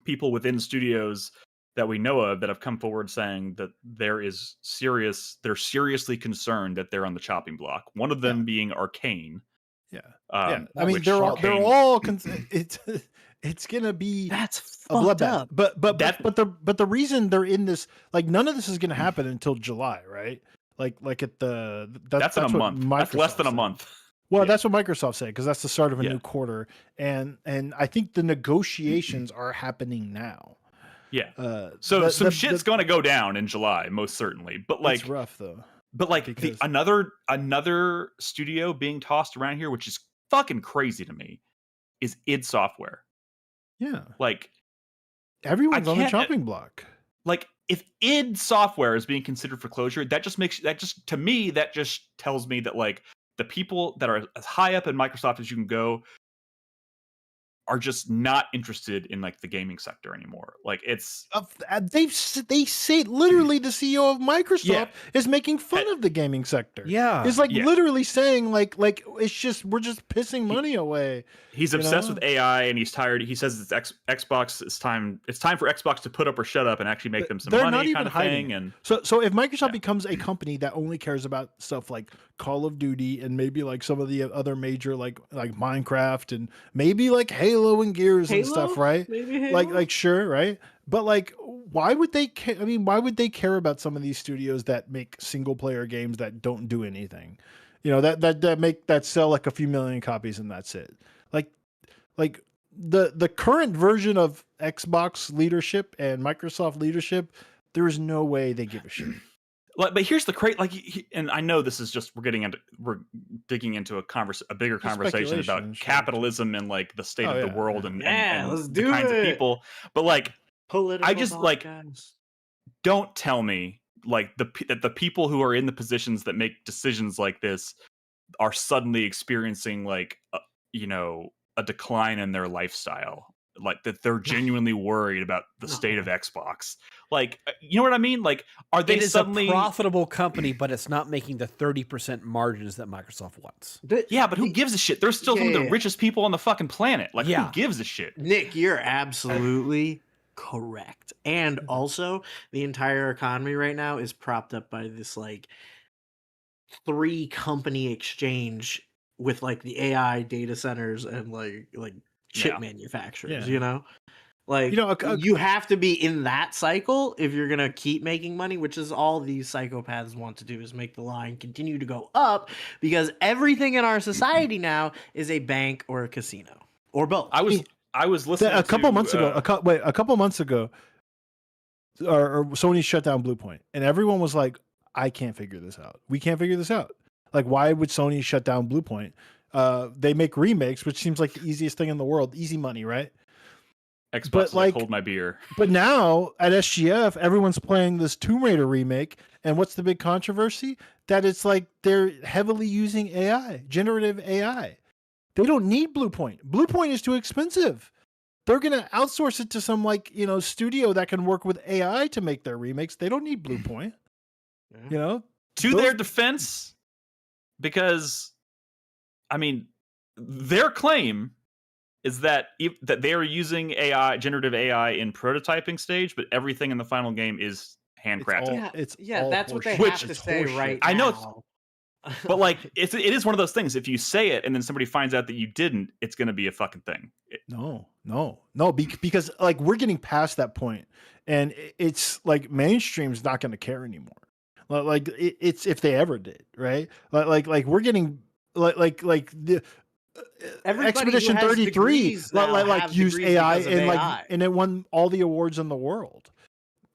people within studios that we know of that have come forward saying that they're seriously concerned that they're on the chopping block. One of them being Arcane. Yeah. I mean, which they're Arcane- all it's gonna be That's a fucked bloodbath. up. But the reason they're in this, like, none of this is gonna happen until July, right? Like at that's in a what month. That's less than a said. month. Well, Yeah. that's what Microsoft said because that's the start of a Yeah. new quarter, and I think the negotiations are happening now. Yeah. So some shit's gonna go down in July, most certainly. But like, it's rough though. But like because another studio being tossed around here, which is fucking crazy to me, is id Software. Yeah, Like everyone's on the chopping block. Like if id Software is being considered for closure, that just tells me that like the people that are as high up in Microsoft as you can go are just not interested in like the gaming sector anymore. Like it's they say literally the CEO of Microsoft is making fun of the gaming sector. Yeah, it's like literally saying like it's just we're just pissing money away. He's obsessed with AI and he's tired. He says it's Xbox. It's time for Xbox to put up or shut up and actually make them some They're money, not even kind of hiding thing. it. And so if Microsoft becomes a company that only cares about stuff like Call of Duty and maybe like some of the other major like Minecraft and maybe like Halo and Gears and stuff, right? Maybe Halo? Like sure, right? But like, why would they? Why would they care about some of these studios that make single player games that don't do anything? That sell like a few million copies and that's it. Like the current version of Xbox leadership and Microsoft leadership, there is no way they give a shit. but here's the and I know this is just we're digging into a bigger conversation about capitalism and like the state of the world and let's the do kinds of it. people. But like, Political I just like don't tell me like that the people who are in the positions that make decisions like this are suddenly experiencing like a decline in their lifestyle, like that they're genuinely worried about the state of Xbox. Like, you know what I mean? Like, are they suddenly a profitable company, but it's not making the 30% margins that Microsoft wants? But who gives a shit? They're still some of the richest people on the fucking planet. Like, who gives a shit? Nick, you're absolutely correct. And also, the entire economy right now is propped up by this like 3 company exchange with like the AI data centers and like chip manufacturers, like you have to be in that cycle if you're gonna keep making money, which is all these psychopaths want to do, is make the line continue to go up because everything in our society now is a bank or a casino or both. I was listening a couple months ago. A couple months ago, or Sony shut down Bluepoint, and everyone was like, "I can't figure this out. We can't figure this out." Like, why would Sony shut down Bluepoint? They make remakes, which seems like the easiest thing in the world. Easy money, right? Xbox is like, hold my beer. But now at SGF, everyone's playing this Tomb Raider remake. And what's the big controversy? That it's like they're heavily using AI, generative AI. They don't need Bluepoint. Bluepoint is too expensive. They're going to outsource it to some studio that can work with AI to make their remakes. They don't need Bluepoint. To their defense, because I mean, their claim is that they are using AI, generative AI, in prototyping stage, but everything in the final game is handcrafted. It's Yeah, all that's what they horseshit. have to It's say horseshit. right I know now. But like it is one of those things. If you say it and then somebody finds out that you didn't, it's going to be a fucking thing. No, because like we're getting past that point, and it's like mainstream's not going to care anymore. Like it's if they ever did, right? Like we're getting like the Everybody who Expedition has 33 degrees now like have used degrees AI because of and like AI. and it won all the awards in the world.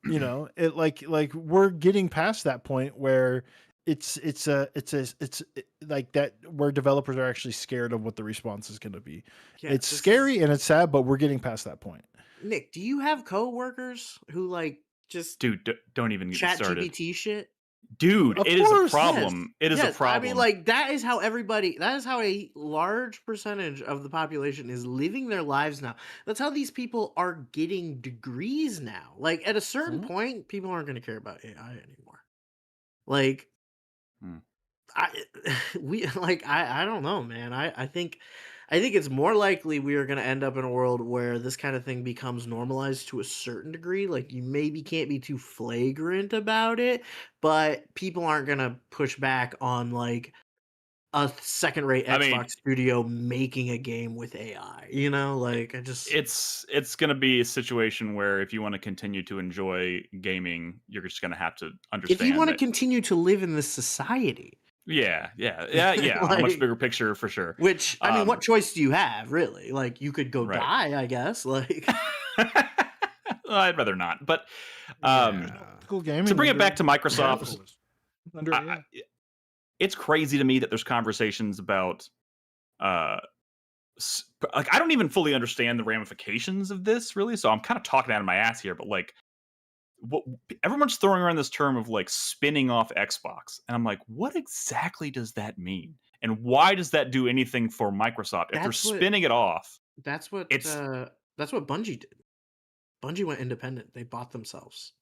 You know, it like we're getting past that point where it's like that where developers are actually scared of what the response is going to be. Yeah, It's this scary is- and it's sad, but we're getting past that point. Nick, do you have coworkers who like just Dude, don't even get me chat started. GPT shit? Dude, Of it is a course, problem. It is a Yes, problem. I mean, like that is how a large percentage of the population is living their lives now. That's how these people are getting degrees now. Like at a certain point, people aren't going to care about AI anymore. Like, I I don't know, man. I think it's more likely we are going to end up in a world where this kind of thing becomes normalized to a certain degree. Like you maybe can't be too flagrant about it, but people aren't going to push back on like a second-rate I mean- Xbox studio making a game with AI. You know, like I just It's going to be a situation where if you want to continue to enjoy gaming, you're just going to have to understand if you want to that- continue to live in this society, Yeah, on a much Like- bigger picture for sure. which I mean, what Um, choice do you have, really? Like you could go Right. die, I guess. Like I'd rather not. But Cool gaming. to bring it back to Microsoft, capitalism. Under I- AI. it's crazy to me that there's conversations about like I don't even fully understand the ramifications of this really, so I'm kind of talking out of my ass here, but like what everyone's throwing around this term of like spinning off Xbox, and I'm like, what exactly does that mean, and why does that do anything for Microsoft if they're That's what- spinning it off? that's what It's- Bungie did. Bungie went independent. They bought themselves.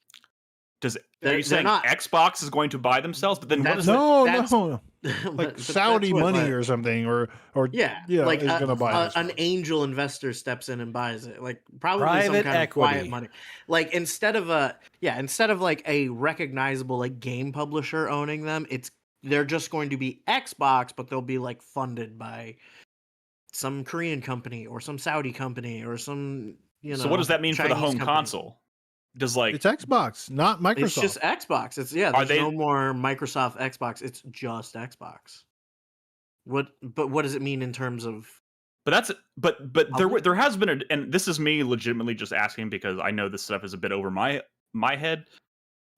Does They're- are you they're saying not- Xbox is going to buy themselves? But then what That's is what- No, But like that's Saudi what, money like- or something, or Yeah, like is a- going to buy this an one. angel investor steps in and buys it, like probably some Private kind of quiet equity. money. Like instead of like a recognizable like game publisher owning them, they're just going to be Xbox, but they'll be like funded by some Korean company or some Saudi company or some so what does that mean for the Chinese home company. console? Does like It's Xbox, not Microsoft. It's just Xbox. It's Are there's they- no more Microsoft Xbox. It's just Xbox. What does it mean in terms of But there has been and this is me legitimately just asking because I know this stuff is a bit over my head.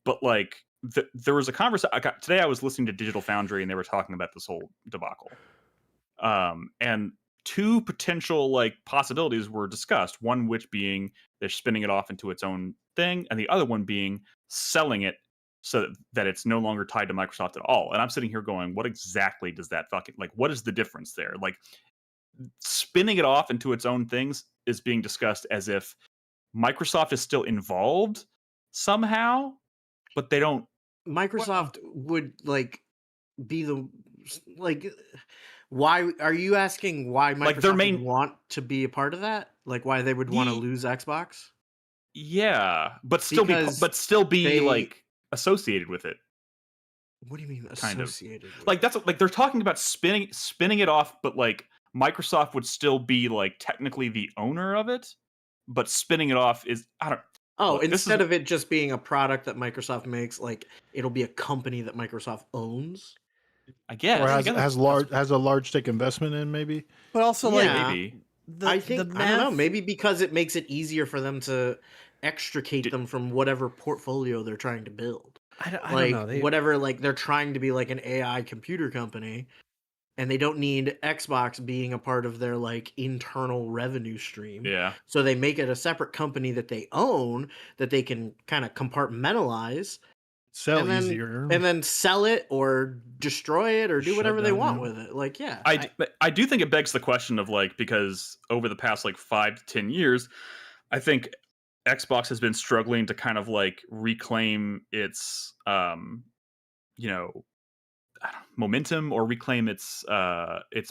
But like there was a conversation today. I was listening to Digital Foundry and they were talking about this whole debacle. And two potential like possibilities were discussed. One which being they're spinning it off into its own thing, and the other one being selling it so that it's no longer tied to Microsoft at all. And I'm sitting here going, what exactly does that fucking like? What is the difference there? Like spinning it off into its own things is being discussed as if Microsoft is still involved somehow, but they don't. Microsoft would like be the like why are you asking why Microsoft Like, their main- would want to be a part of that? Like why they would want to Ye- lose Xbox? Yeah, but Because still be they- like associated with it. What do you mean Kind of. associated with? Like that's like they're talking about spinning it off, but like Microsoft would still be like technically the owner of it, but spinning it off is I don't. Oh, Look, this instead is- of it just being a product that Microsoft makes, like it'll be a company that Microsoft owns. I guess. or I has guess has large has a large stake investment in maybe. But also, Yeah. like, maybe. I think the I don't know, math- maybe because it makes it easier for them to extricate Did- them from whatever portfolio they're trying to build. I don't Like know. whatever, like they're trying to be like an AI computer company, and they don't need Xbox being a part of their like internal revenue stream. Yeah. So they make it a separate company that they own that they can kind of compartmentalize Sell and then, easier. and then sell it or destroy it or do Shut whatever they down, want yeah. with it. Like, yeah. I do think it begs the question of like because over the past like 5 to 10 years, I think Xbox has been struggling to kind of like reclaim its momentum or reclaim its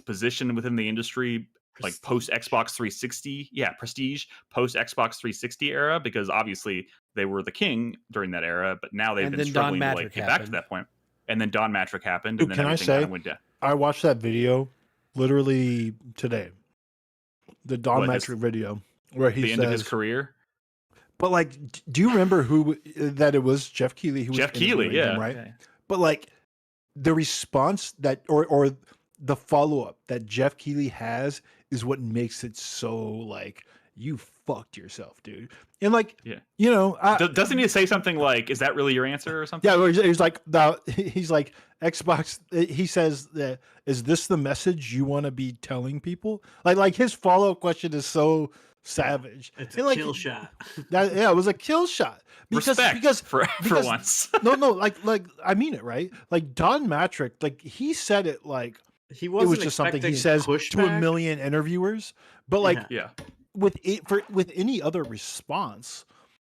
position within the industry like post Xbox 360, Prestige, post Xbox 360 era, because obviously they were the king during that era, but now they've And been then struggling Don to like Matrick get back to happened. that point. And then Don Matrick happened, Dude, and then can I everything kind say, of went down. I watched that video literally today. The Don What, Matrick video where he the says, end of his career. but like, do you remember who that it was? Jeff Keighley who was Jeff Keighley, interviewing him, right? Yeah. But like the response that or the follow up that Jeff Keighley has is what makes it so like you fucked yourself, dude. And like, Yeah. you know, Doesn't he say something like, "Is that really your answer?" or something? yeah, he's like he's like Xbox. He says that, is this the message you want to be telling people? Like his follow up question is so savage. It's And a like, kill shot. It was a kill shot. Respect for once. no, like I mean it, right? Like Don Matrick, like he said it like He it wasn't was just something he expecting says to a pushback. million interviewers, but like Yeah. with any other response,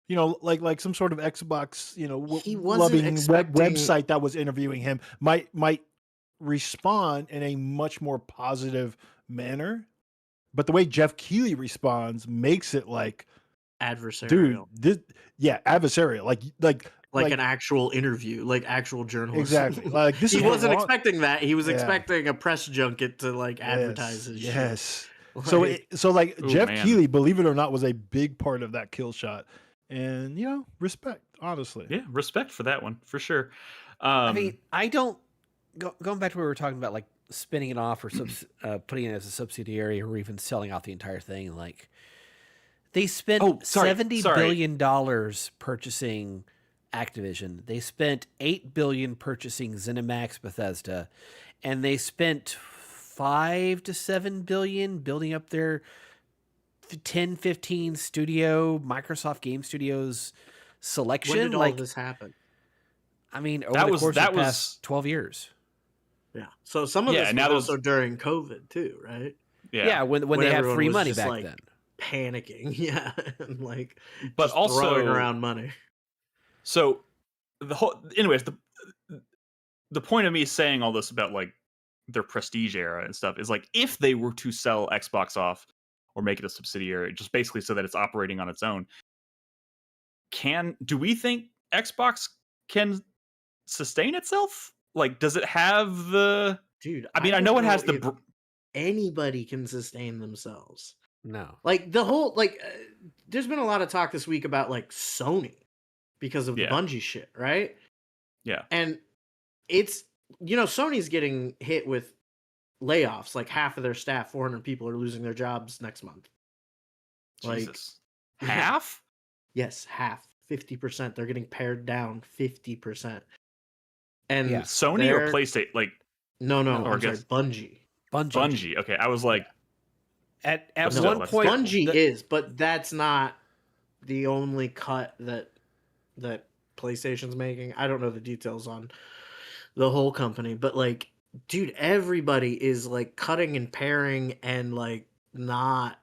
you know, like some sort of Xbox, you know, He wasn't loving expecting- website that was interviewing him might respond in a much more positive manner. But the way Jeff Keighley responds makes it like, adversarial. dude, adversarial, like an actual interview, like actual journalism. exactly. Like this He is what wasn't wrong- expecting that. He was Yeah. expecting a press junket to like advertise his shit. Yes. Like, So like Ooh, Jeff man. Keighley, believe it or not, was a big part of that kill shot, and you know, respect, honestly. Yeah, respect for that one for sure. I mean, I don't going back to what we were talking about, like spinning it off or putting it as a subsidiary or even selling out the entire thing. Like they spent $70 billion purchasing Activision. They spent $8 billion purchasing ZeniMax Bethesda, and they spent $5 to $7 billion building up their 10, 15 studio Microsoft Game Studios selection. when did all like this happen? I mean, over That the was- course that of the was- past 12 years. Yeah. So some of Yeah, this now was there's- also during COVID too, right? Yeah, when they had everyone free was money just, back like, then. Panicking, yeah, and like, But just also throwing around money. So anyways, the point of me saying all this about like their prestige era and stuff is like, if they were to sell Xbox off or make it a subsidiary, just basically so that it's operating on its own, do we think Xbox can sustain itself? Like, does it have the? Dude, I mean, I know it has the. if anybody can sustain themselves. No. Like the whole there's been a lot of talk this week about like Sony because of the Yeah. Bungie shit, right? Yeah. And it's, you know, Sony's getting hit with layoffs. Like half of their staff, 400 people, are losing their jobs next month. Like, Jesus. Half? yes, half, 50%. They're getting pared down 50%. And Yeah. Sony or PlayStation? Like no, or I'm sorry, guess- Bungie. Bungie. Okay, I was like, At But still, one that's point, Bungie is, but that's not the only cut that PlayStation's making. I don't know the details on the whole company, but like, dude, everybody is like cutting and paring and like not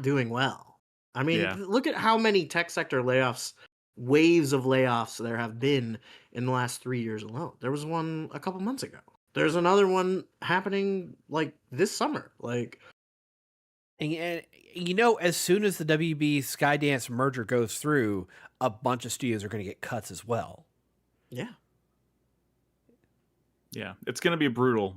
doing well. I mean, Yeah. look at how many tech sector layoffs, waves of layoffs there have been in the last 3 years alone. There was one a couple months ago. There's another one happening like this summer. Like, and you know, as soon as the WB Skydance merger goes through, a bunch of studios are going to get cuts as well. yeah. yeah, it's gonna be brutal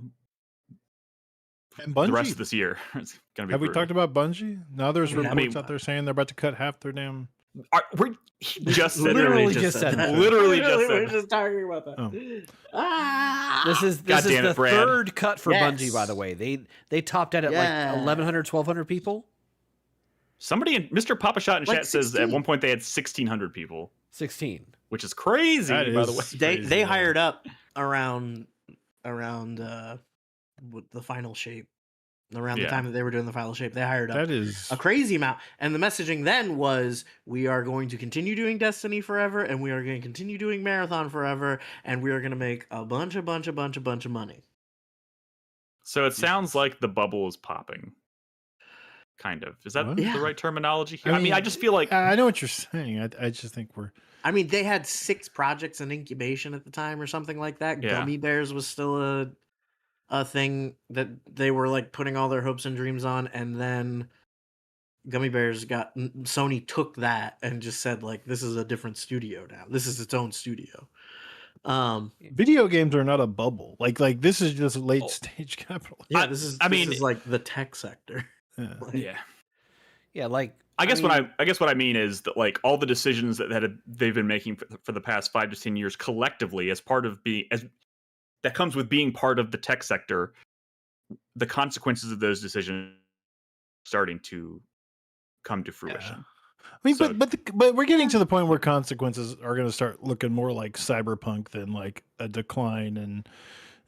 And the rest Bungie, of this year. It's gonna be. have we brutal. talked about Bungie? Now there's I mean, reports out there saying they're about to cut half their damn. He just said Literally that. just said that. Literally just said We're that. just talking about that. Oh. Ah! This is God damn the it, Brad. third cut for Yes. Bungie, by the way. They topped out at Yeah. like 1,100, 1,200 people. Somebody in Mr. Papa Shot in Like chat says at 16. one point they had 1,600 people, 16. which is crazy. That By the way, is- They Crazy, yeah. hired up around with the final shape. Around the Yeah. time that they were doing the final shape, they hired up That is a crazy amount. And the messaging then was, we are going to continue doing Destiny forever, and we are going to continue doing Marathon forever, and we are going to make a bunch of money. so it sounds like the bubble is popping. Kind of. Is that What? the Yeah. right terminology here? I mean, I just feel like I know what you're saying. I just think we're. I mean, they had 6 projects in incubation at the time or something like that. Yeah. Gummy Bears was still a a thing that they were like putting all their hopes and dreams on, and then Gummy Bears Sony took that and just said like, this is a different studio now. This is its own studio. Video games are not a bubble. Like this is just late stage capital. Yeah, this is like the tech sector. Yeah. Yeah. Yeah, like I guess what I mean is that like all the decisions that they've been making for the past 5 to 10 years collectively as part of that comes with being part of the tech sector, the consequences of those decisions starting to come to fruition. Yeah. I mean, so, but we're getting to the point where consequences are going to start looking more like Cyberpunk than like a decline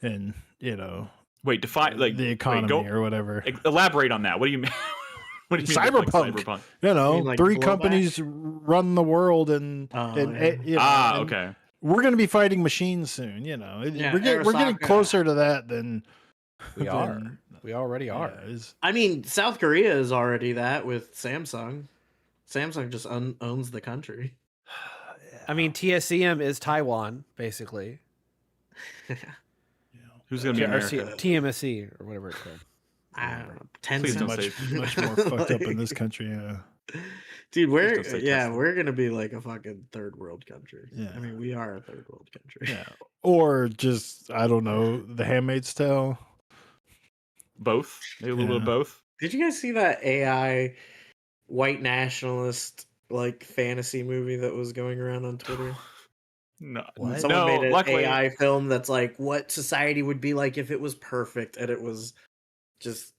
and you know. Wait, define like the economy or whatever. Elaborate on that. What do you mean? What do you mean Cyberpunk? Like Cyberpunk? You know, like 3 companies run the world, and you know, okay. We're going to be fighting machines soon. You know, Yeah, we're getting closer to that than we are. We already are. I mean, South Korea is already that with Samsung. Samsung just owns the country. I mean, TSCM is Taiwan, basically. Who's going to be America? TMSC or whatever it's called. I don't know. Please don't much more fucked up in this country. Yeah. Dude, we're gonna be like a fucking third world country. Yeah. I mean, we are a third world country. Yeah. Or just, I don't know, The Handmaid's Tale. Both. Maybe a little bit of both. Did you guys see that AI white nationalist like fantasy movie that was going around on Twitter? No. Someone made an AI film that's like what society would be like if it was perfect, and it was just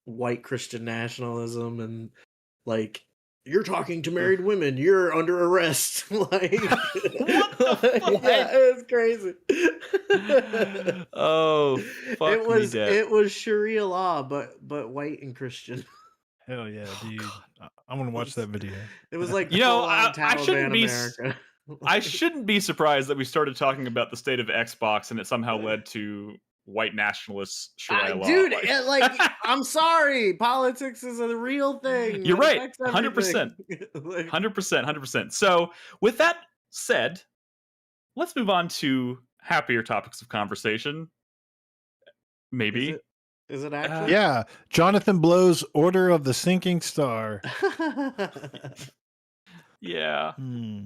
white Christian nationalism and like, you're talking to married women, you're under arrest. Like, what the fuck? Yeah, it's crazy. Oh, fuck it was Sharia law, but white and Christian. Hell yeah, dude! I'm gonna watch that video. It was like, I shouldn't be. America. I shouldn't be surprised that we started talking about the state of Xbox and it somehow led to white nationalists Sharia law. Dude, like I'm sorry, politics is a real thing. You're right, 100%, 100%. So, with that said, let's move on to happier topics of conversation. Maybe. Is it actually? Yeah, Jonathan Blow's Order of the Sinking Star. Yeah.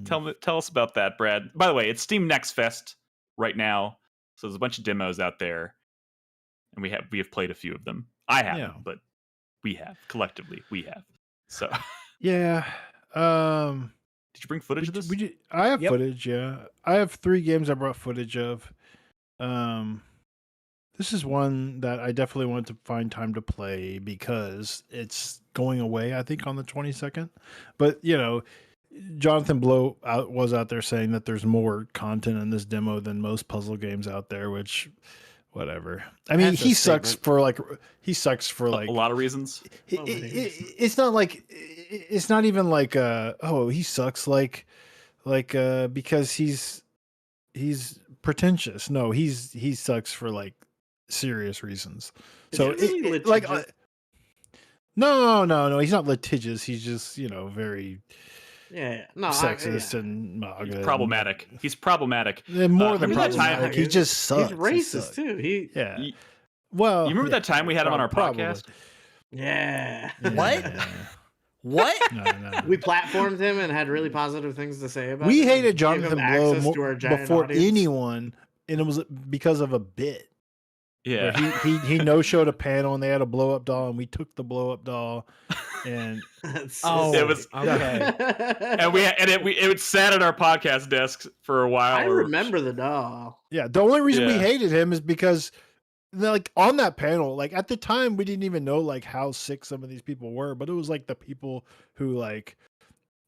Tell us about that, Brad. By the way, it's Steam Next Fest right now, so there's a bunch of demos out there, and we have played a few of them. I haven't, but we have collectively. We have. So. Yeah. Did you bring footage of this? I have footage. Yeah, I have 3 games I brought footage of. This is one that I definitely want to find time to play because it's going away, I think, on the 22nd. But, you know, Jonathan Blow was out there saying that there's more content in this demo than most puzzle games out there, which, whatever. I mean, he sucks for like a lot of reasons. It's not like, it's not even like, he sucks because he's pretentious. No, he sucks for like serious reasons. So no, he's not litigious. He's just, you know, very sexist and he's problematic. He's problematic. More than problematic. He just sucks. He's racist too. Well, you remember that time we had him on our podcast? Yeah. What? No. We platformed him and had really positive things to say about him. We hated Jonathan Blow before audience. Anyone, and it was because of a bit. Yeah, he no showed a panel and they had a blow up doll and we took the blow up doll and it was okay. and it sat at our podcast desks for a while. I remember the doll. Yeah, the only reason we hated him is because like on that panel, like at the time we didn't even know like how sick some of these people were, but it was like the people who like,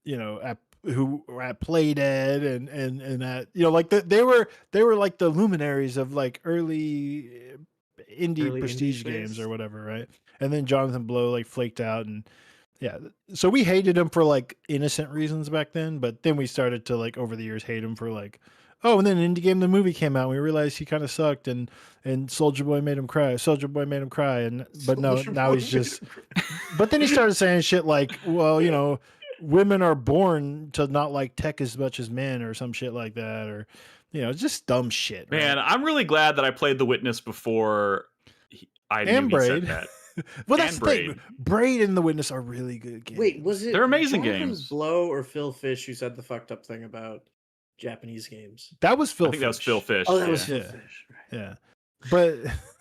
you know, who were at Playdead and at, you know, like they were like the luminaries of like early prestige games or whatever, right? And then Jonathan Blow like flaked out, and so we hated him for like innocent reasons back then, but then we started to like over the years hate him for like, and then Indie Game the movie came out and we realized he kind of sucked, and Soulja Boy made him cry, now he's just but then he started saying shit like, well, you know, women are born to not like tech as much as men or some shit like that, or, you know, just dumb shit. Man, right? I'm really glad that I played The Witness before I And knew he said Braid. that. Well, that's And the thing. Braid. Braid and The Witness are really good games. Wait, was it They're amazing Jonathan games. Blow or Phil Fish who said the fucked up thing about Japanese games? That was Phil I think that was Fish. Phil Fish. Oh, that was Phil Yeah. Fish. Right. Yeah. But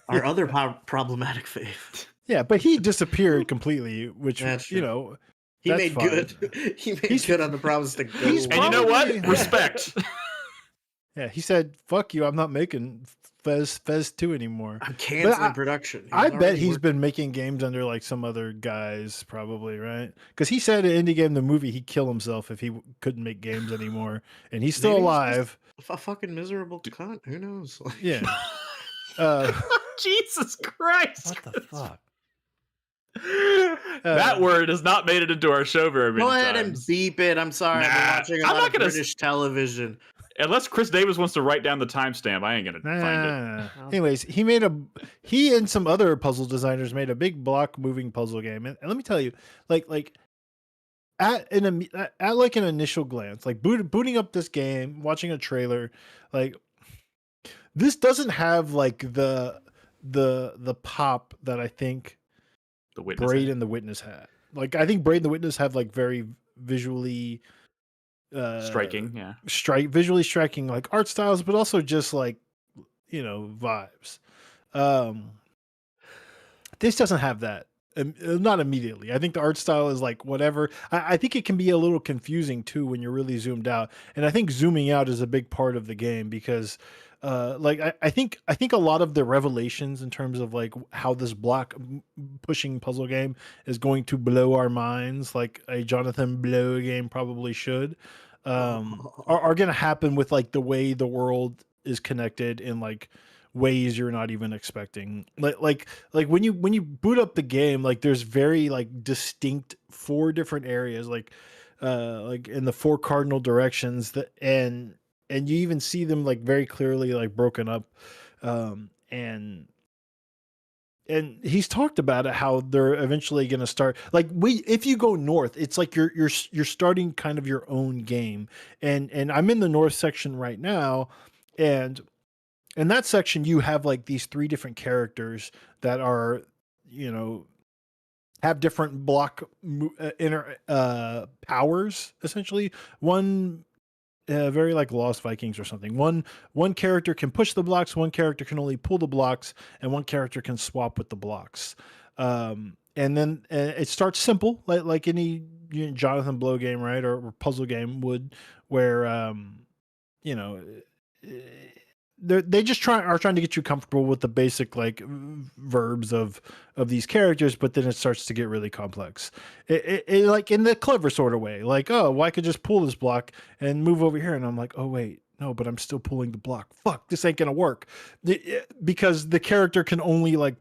Our other problematic fave. yeah, but he disappeared completely, which That's you true. know, He that's made fine. good. He made He's- good on the promise to go. he's And you know what? Probably- Respect. Yeah, he said, "Fuck you, I'm not making Fez 2 anymore." I'm canceling I- production. He I was bet already he's working- been making games under like some other guys, probably, right? Because he said in Indie Game the movie he'd kill himself if he couldn't make games anymore, and he's still Maybe he's alive. a fucking miserable cunt. Who knows? Like, Yeah. Uh, Jesus Christ. What the fuck? That word has not made it into our show very many Go ahead times. and beep it. I'm sorry. I've been Nah, watching a I'm lot not of gonna British television. Unless Chris Davis wants to write down the timestamp, I ain't gonna find it. Nah. Anyways, he and some other puzzle designers made a big block moving puzzle game, and let me tell you, like at an initial glance, like booting up this game, watching a trailer, like this doesn't have like the pop that I think The Witness. Braid and The Witness had. Like I think Braid and The Witness have like very visually Striking, yeah. visually striking like art styles, but also just like, you know, vibes. This doesn't have that. Not immediately. I think the art style is like whatever. I think it can be a little confusing too when you're really zoomed out. And I think zooming out is a big part of the game because I think a lot of the revelations in terms of like how this block pushing puzzle game is going to blow our minds like a Jonathan Blow game probably should are going to happen with like the way the world is connected in like ways you're not even expecting. Like when you boot up the game, like there's very like distinct 4 different areas like in the 4 cardinal directions that and you even see them like very clearly like broken up and he's talked about it how they're eventually going to start like if you go north it's like you're starting kind of your own game and I'm in the north section right now and in that section you have like these 3 different characters that are, you know, have different block powers essentially. One very like Lost Vikings or something. One character can push the blocks, one character can only pull the blocks, and one character can swap with the blocks. And then it starts simple, like any Jonathan Blow game, right, or puzzle game would, where you know, they just are trying to get you comfortable with the basic like verbs of these characters, but then it starts to get really complex. It like in the clever sort of way, like, oh, well, I could just pull this block and move over here, and I'm like, oh wait, no, but I'm still pulling the block. Fuck, this ain't gonna work, because the character can only like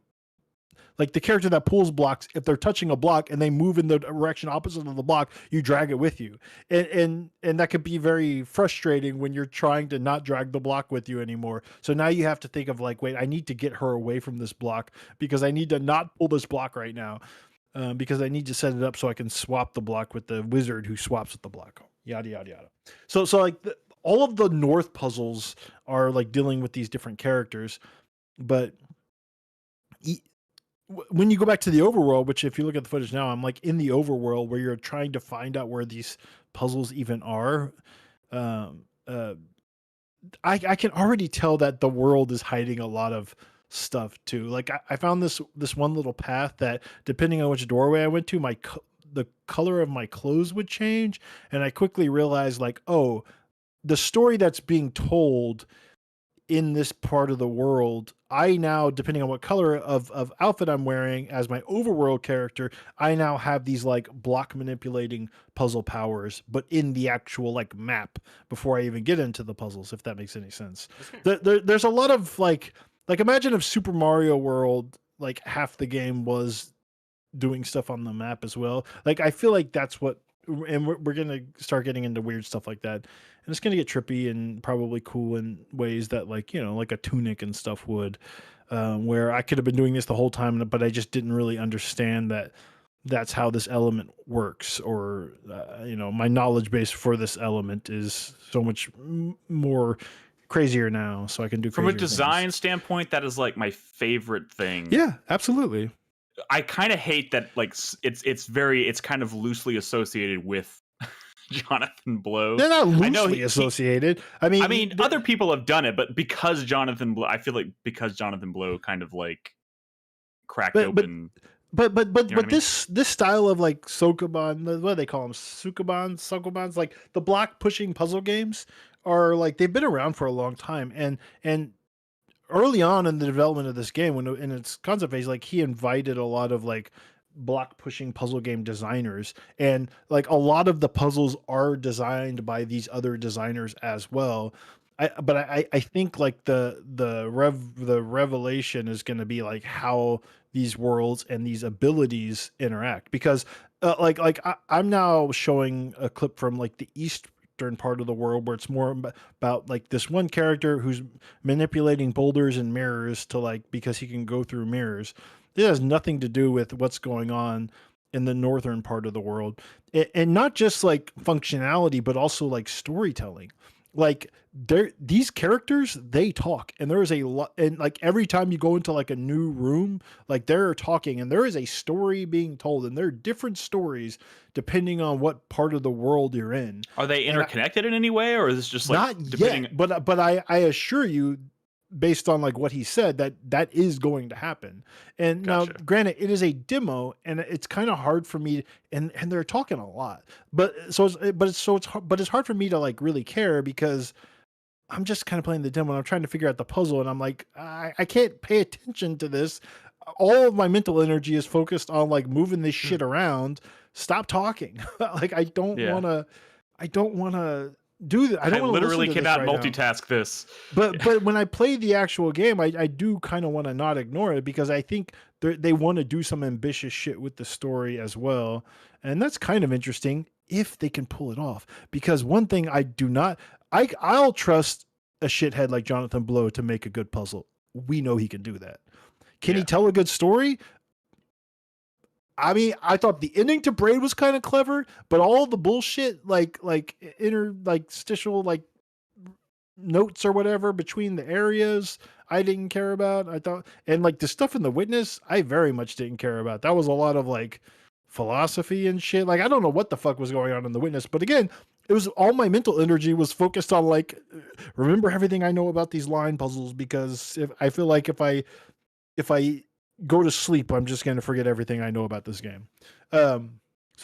the character that pulls blocks, if they're touching a block and they move in the direction opposite of the block, you drag it with you. And that could be very frustrating when you're trying to not drag the block with you anymore. So now you have to think of like, wait, I need to get her away from this block because I need to not pull this block right now. Because I need to set it up so I can swap the block with the wizard who swaps with the block. Yada, yada, yada. So like all of the North puzzles are like dealing with these different characters, but when you go back to the overworld, which if you look at the footage now, I'm like in the overworld where you're trying to find out where these puzzles even are. I can already tell that the world is hiding a lot of stuff too. Like I found this one little path that depending on which doorway I went to, the color of my clothes would change. And I quickly realized like, oh, the story that's being told in this part of the world, I now, depending on what color of outfit I'm wearing as my overworld character, I now have these like block manipulating puzzle powers, but in the actual like map before I even get into the puzzles, if that makes any sense. There's a lot of like imagine if Super Mario World, like half the game was doing stuff on the map as well. Like I feel like that's what, and we're going to start getting into weird stuff like that. And it's going to get trippy and probably cool in ways that like, you know, like a Tunic and stuff would, where I could have been doing this the whole time, but I just didn't really understand that that's how this element works. Or, you know, my knowledge base for this element is so much more crazier now, so I can do From a crazier design things. standpoint, that is like my favorite thing. Yeah, absolutely. I kind of hate that like it's kind of loosely associated with Jonathan Blow. They're not I know loosely associated. I mean, other people have done it, but because Jonathan Blow, I feel like because Jonathan Blow kind of like cracked open. But You know what I mean? this style of like Sokoban, what do they call them? Sokobans, like the block pushing puzzle games are like they've been around for a long time, and early on in the development of this game, when in its concept phase, like he invited a lot of like block pushing puzzle game designers, and like a lot of the puzzles are designed by these other designers as well. I think like the revelation is going to be like how these worlds and these abilities interact, because I'm now showing a clip from like the eastern part of the world where it's more about like this one character who's manipulating boulders and mirrors to like because he can go through mirrors. It has nothing to do with what's going on in the northern part of the world, and not just like functionality but also like storytelling. Like these characters, they talk, and there is a lot, and like every time you go into like a new room, like they're talking and there is a story being told, and there are different stories depending on what part of the world you're in. Are they interconnected in any way, or is this just like Not yet, but I assure you, based on like what he said, that is going to happen. And Gotcha. now granted, it is a demo and it's kind of hard for me, and they're talking a lot, but it's hard for me to like really care, because I'm just kind of playing the demo and I'm trying to figure out the puzzle, and I'm like, I can't pay attention to this. All of my mental energy is focused on like moving this shit around. Stop talking. Like I don't want to do that. I don't want to literally listen to cannot this right now. multitask this. But when I play the actual game, I do kind of want to not ignore it, because I think they want to do some ambitious shit with the story as well, and that's kind of interesting if they can pull it off. Because one thing I do not, I'll trust a shithead like Jonathan Blow to make a good puzzle. We know he can do that. Can he tell a good story? I mean, I thought the ending to Braid was kind of clever, but all the bullshit, like interstitial, like notes or whatever between the areas, I didn't care about. I thought, and like the stuff in The Witness, I very much didn't care about. That was a lot of like philosophy and shit. Like I don't know what the fuck was going on in The Witness, but again, it was all my mental energy was focused on like remember everything I know about these line puzzles, because if I feel like if I go to sleep, I'm just going to forget everything I know about this game. So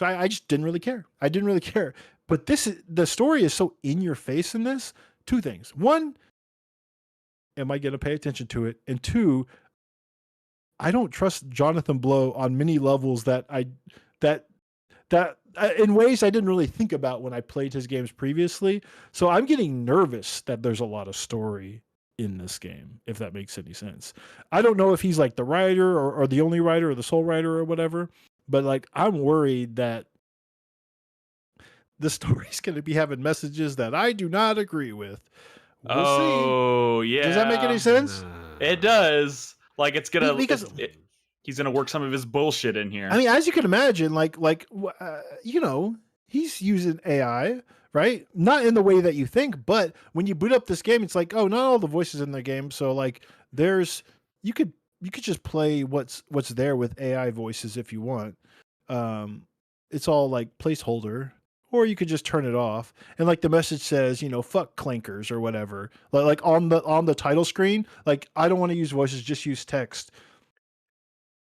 I just didn't really care. I didn't really care. But the story is so in your face in this. Two things. One, am I going to pay attention to it? And two, I don't trust Jonathan Blow on many levels that in ways I didn't really think about when I played his games previously. So I'm getting nervous that there's a lot of story in this game, if that makes any sense. I don't know if he's like the writer or the only writer or the sole writer or whatever, but like I'm worried that the story's going to be having messages that I do not agree with. We'll see. Yeah. Does that make any sense? It does. Like it's gonna Because he's gonna work some of his bullshit in here. I mean, as you can imagine, he's using AI, right? Not in the way that you think, but when you boot up this game, it's like, oh, not all the voices in the game. So like, you could just play what's there with AI voices if you want. It's all like placeholder, or you could just turn it off. And like the message says, fuck clankers or whatever. Like on the title screen, like I don't want to use voices, just use text.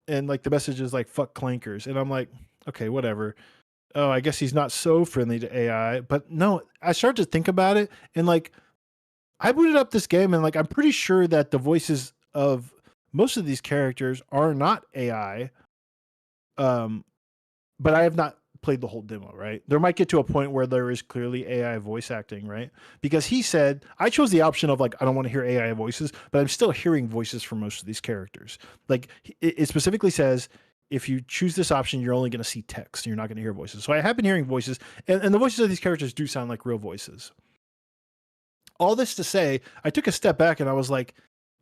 And like the message is like fuck clankers, and I'm like, okay, whatever. Oh, I guess he's not so friendly to AI. But no, I started to think about it, and like I booted up this game, and like I'm pretty sure that the voices of most of these characters are not AI. But I have not played the whole demo, right? There might get to a point where there is clearly AI voice acting, right? Because he said, I chose the option of like, I don't want to hear AI voices, but I'm still hearing voices from most of these characters. Like it specifically says, if you choose this option, you're only going to see text. You're not going to hear voices. So I have been hearing voices, and the voices of these characters do sound like real voices. All this to say, I took a step back and I was like,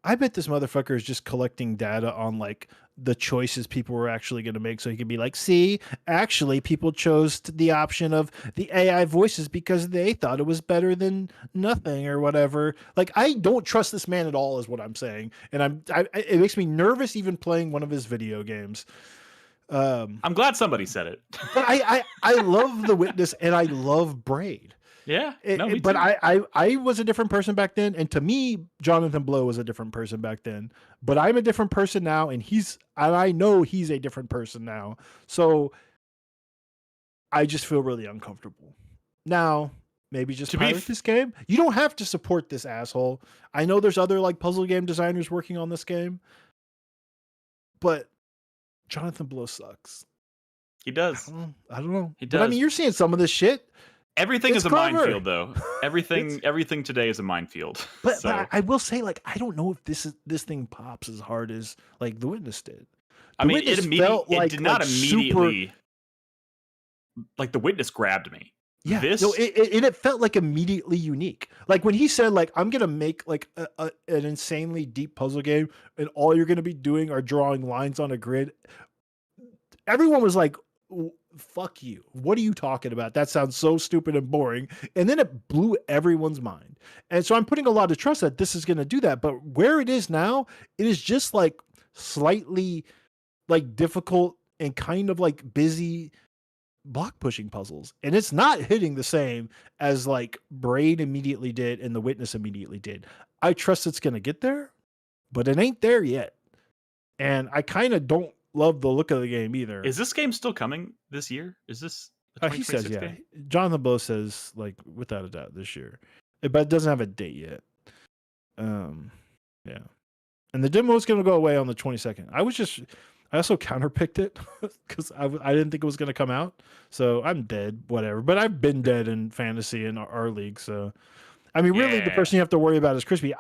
I bet this motherfucker is just collecting data on like the choices people were actually going to make. So he could be like, see, actually people chose the option of the AI voices because they thought it was better than nothing or whatever. Like, I don't trust this man at all is what I'm saying. And it makes me nervous even playing one of his video games. I'm glad somebody said it. But I love The Witness and I love Braid. Yeah, no, me But too. I was a different person back then, and to me, Jonathan Blow was a different person back then. But I'm a different person now, and I know he's a different person now. So I just feel really uncomfortable. Now, maybe just pirate this game. You don't have to support this asshole. I know there's other like puzzle game designers working on this game, but Jonathan Blow sucks. He does. I don't know. He does. But I mean, you're seeing some of this shit. Everything is a clever. minefield, though. Everything today is a minefield. But I will say, like, I don't know if this thing pops as hard as like The Witness did. I mean, it did not immediately. Like The Witness grabbed me. Yeah, it felt like immediately unique. Like when he said, like, I'm gonna make like an insanely deep puzzle game, and all you're gonna be doing are drawing lines on a grid. Everyone was like, fuck you. What are you talking about? That sounds so stupid and boring. And then it blew everyone's mind. And so I'm putting a lot of trust that this is going to do that. But where it is now, it is just like slightly like difficult and kind of like busy block pushing puzzles. And it's not hitting the same as like Braid immediately did and The Witness immediately did. I trust it's going to get there, but it ain't there yet. And I kind of don't love the look of the game either. Is this game still coming this year? Is this he says, yeah. game? Jonathan Blow says, like, without a doubt this year. But it doesn't have a date yet. Yeah. And the demo is going to go away on the 22nd. I also counterpicked it because I didn't think it was going to come out. So I'm dead, whatever. But I've been dead in fantasy in our league. So, I mean, really, the person you have to worry about is Crispy.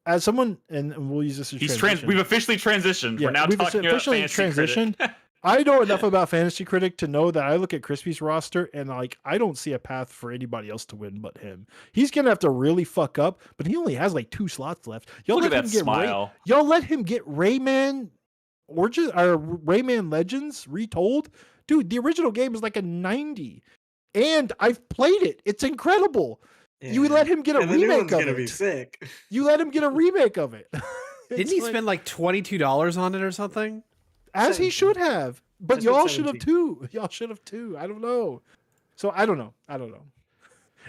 As someone, and we'll use this as transition. We've officially transitioned. Yeah, we're now talking about Fantasy Critic. I know enough about Fantasy Critic to know that I look at Crispy's roster and like I don't see a path for anybody else to win but him. He's gonna have to really fuck up, but he only has like 2 slots left. Look at that smile. Y'all let him get Rayman Origins or Rayman Legends retold. Dude, the original game is like a 90. And I've played it. It's incredible. Yeah. You let him get a remake of it. Be sick. You let him get a remake of it. Didn't he spend like $22 on it or something? As he should have. But y'all should have too. Y'all should have too. I don't know. So I don't know.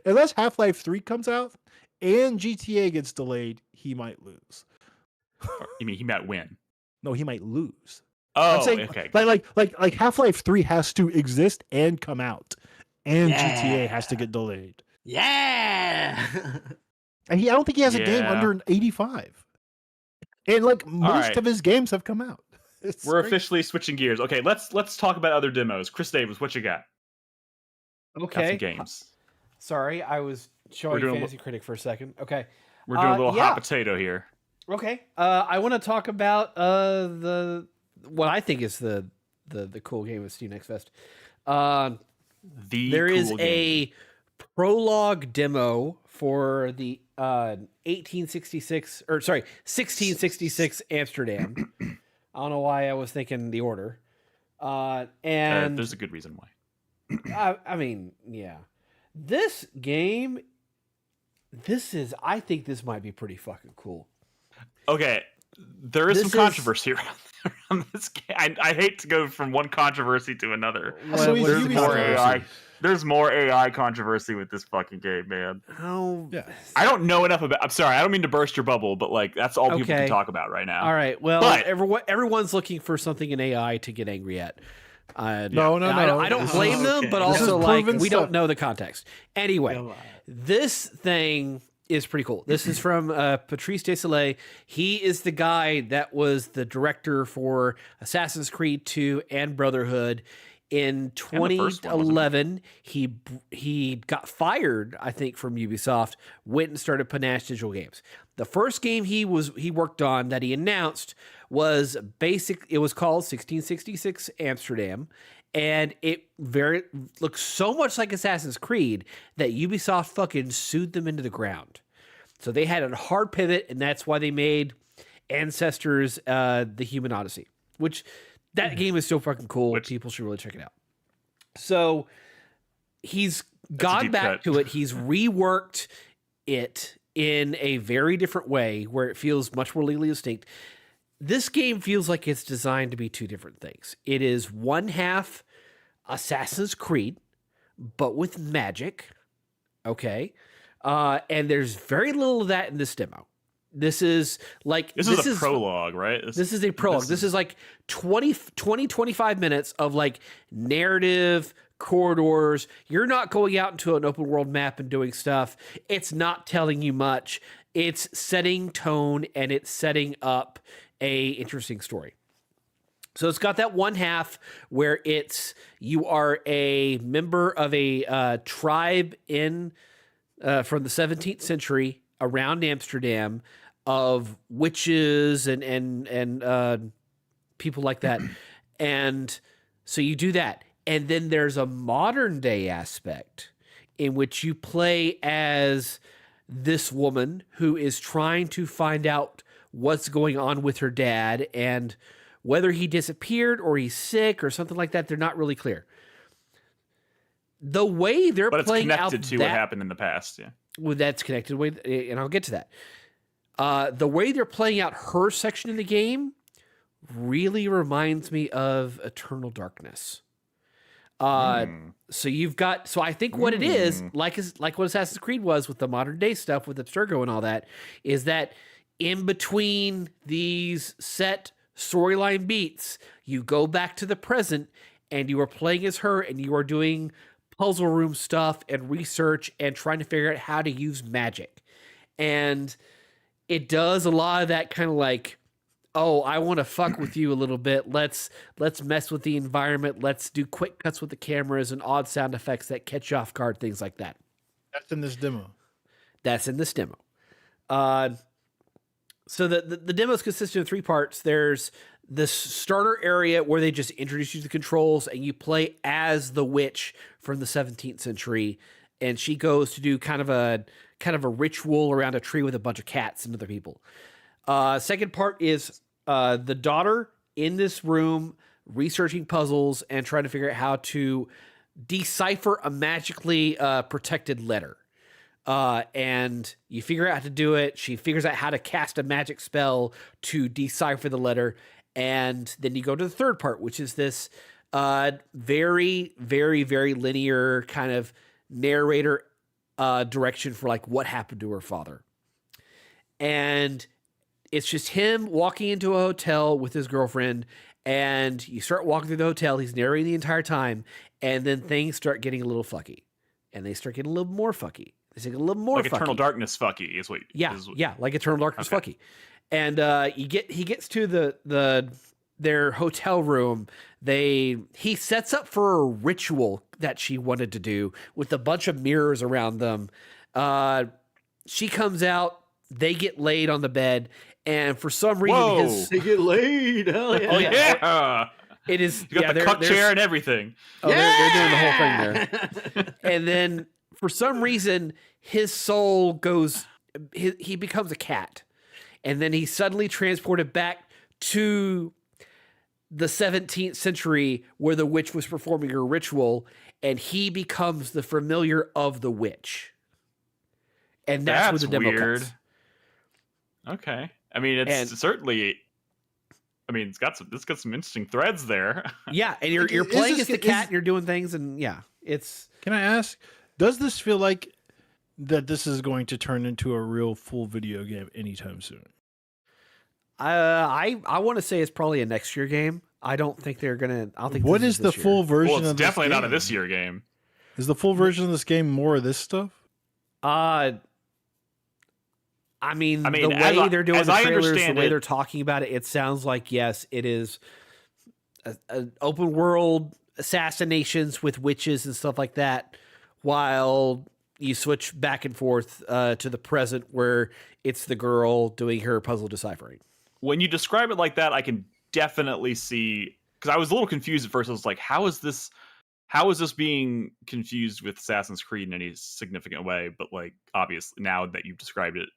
Unless Half-Life 3 comes out and GTA gets delayed, he might lose. You mean he might win? No, he might lose. Oh, I'm saying, okay. Like Half-Life 3 has to exist and come out. And GTA has to get delayed. Yeah. And I don't think he has a game under an 85. And like most of his games have come out. We're officially switching gears. Okay, let's talk about other demos. Chris Davis, what you got? Okay. Got some games. Sorry, I was showing Fantasy Critic for a second. Okay. We're doing a little hot potato here. Okay. I want to talk about what I think is the cool game with Steam Next Fest. There is a prologue demo for the 1666 Amsterdam. I don't know why I was thinking the order. And there's a good reason why. I mean, yeah. This game, I think this might be pretty fucking cool. Okay. There is some controversy around this game. I hate to go from one controversy to another. There's more AI. There's more AI controversy with this fucking game, man. Oh, yeah. I don't know enough about. I'm sorry, I don't mean to burst your bubble, but like that's all people can talk about right now. All right. Well, everyone's looking for something in AI to get angry at. No. I don't blame them, but also like we don't know the context. Anyway, this thing is pretty cool. This is from Patrice Desilets. He is the guy that was the director for Assassin's Creed 2 and Brotherhood. In 2011, he got fired, I think, from Ubisoft, went and started Panache Digital Games. The first game he worked on that he announced was it was called 1666 Amsterdam, and it looks so much like Assassin's Creed that Ubisoft fucking sued them into the ground. So they had a hard pivot, and that's why they made Ancestors, The Human Odyssey, which that game is so fucking cool. People should really check it out. So he's gone back to it. He's reworked it in a very different way where it feels much more legally distinct. This game feels like it's designed to be two different things. It is one half Assassin's Creed, but with magic. Okay. And there's very little of that in this demo. This is a prologue, right? This is a prologue. This is like 25 minutes of like narrative corridors. You're not going out into an open world map and doing stuff. It's not telling you much. It's setting tone and it's setting up a interesting story. So it's got that one half where you are a member of a tribe from the 17th century around Amsterdam of witches and people like that. And so you do that. And then there's a modern day aspect in which you play as this woman who is trying to find out what's going on with her dad, and whether he disappeared or he's sick or something like that, they're not really clear. The way they're playing out, but it's connected to what happened in the past. Yeah, well, that's connected with, and I'll get to that. The way they're playing out her section in the game really reminds me of Eternal Darkness. So I think what it is, like what Assassin's Creed was with the modern day stuff with Abstergo and all that, is that in between these set storyline beats, you go back to the present and you are playing as her and you are doing puzzle room stuff and research and trying to figure out how to use magic. And it does a lot of that kind of like, oh, I want to fuck with you a little bit. Let's mess with the environment. Let's do quick cuts with the cameras and odd sound effects that catch you off guard, things like that. That's in this demo. So the demo is consistent of 3 parts. There's this starter area where they just introduce you to the controls and you play as the witch from the 17th century. And she goes to do kind of a ritual around a tree with a bunch of cats and other people. Second part is the daughter in this room researching puzzles and trying to figure out how to decipher a magically protected letter. And you figure out how to do it. She figures out how to cast a magic spell to decipher the letter. And then you go to the third part, which is this very, very, very linear kind of narrator direction for like what happened to her father. And it's just him walking into a hotel with his girlfriend, and you start walking through the hotel. He's narrating the entire time, and then things start getting a little fucky, and they start getting a little more fucky. They get a little more like fucky. Eternal Darkness fucky is what. Yeah, like Eternal Darkness fucky. And he gets to their hotel room. He sets up for a ritual that she wanted to do with a bunch of mirrors around them. She comes out. They get laid on the bed, and for some reason, they get laid. Hell yeah! Oh yeah! It is. You got the cuck chair and everything. Oh, they're doing the whole thing there. And then for some reason, his soul goes. He becomes a cat, and then he's suddenly transported back to the 17th century where the witch was performing her ritual, and he becomes the familiar of the witch. And that's where the demo weird. cuts. Okay. I mean, it's certainly. I mean, it's got some interesting threads there. Yeah, and you're playing as the cat, and you're doing things, and yeah, it's. Can I ask? Does this feel like that this is going to turn into a real full video game anytime soon? I want to say it's probably a next year game. I don't think they're gonna. I don't think. What is the full version? Well, it's of definitely this not game? a this year game. Is the full version of this game more of this stuff? I mean, the way they're doing the trailers, the way they're talking about it, it sounds like, yes, it is an open world assassinations with witches and stuff like that, while you switch back and forth to the present where it's the girl doing her puzzle deciphering. When you describe it like that, I can definitely see, because I was a little confused at first. I was like, how is this being confused with Assassin's Creed in any significant way? But like, obviously, now that you've described it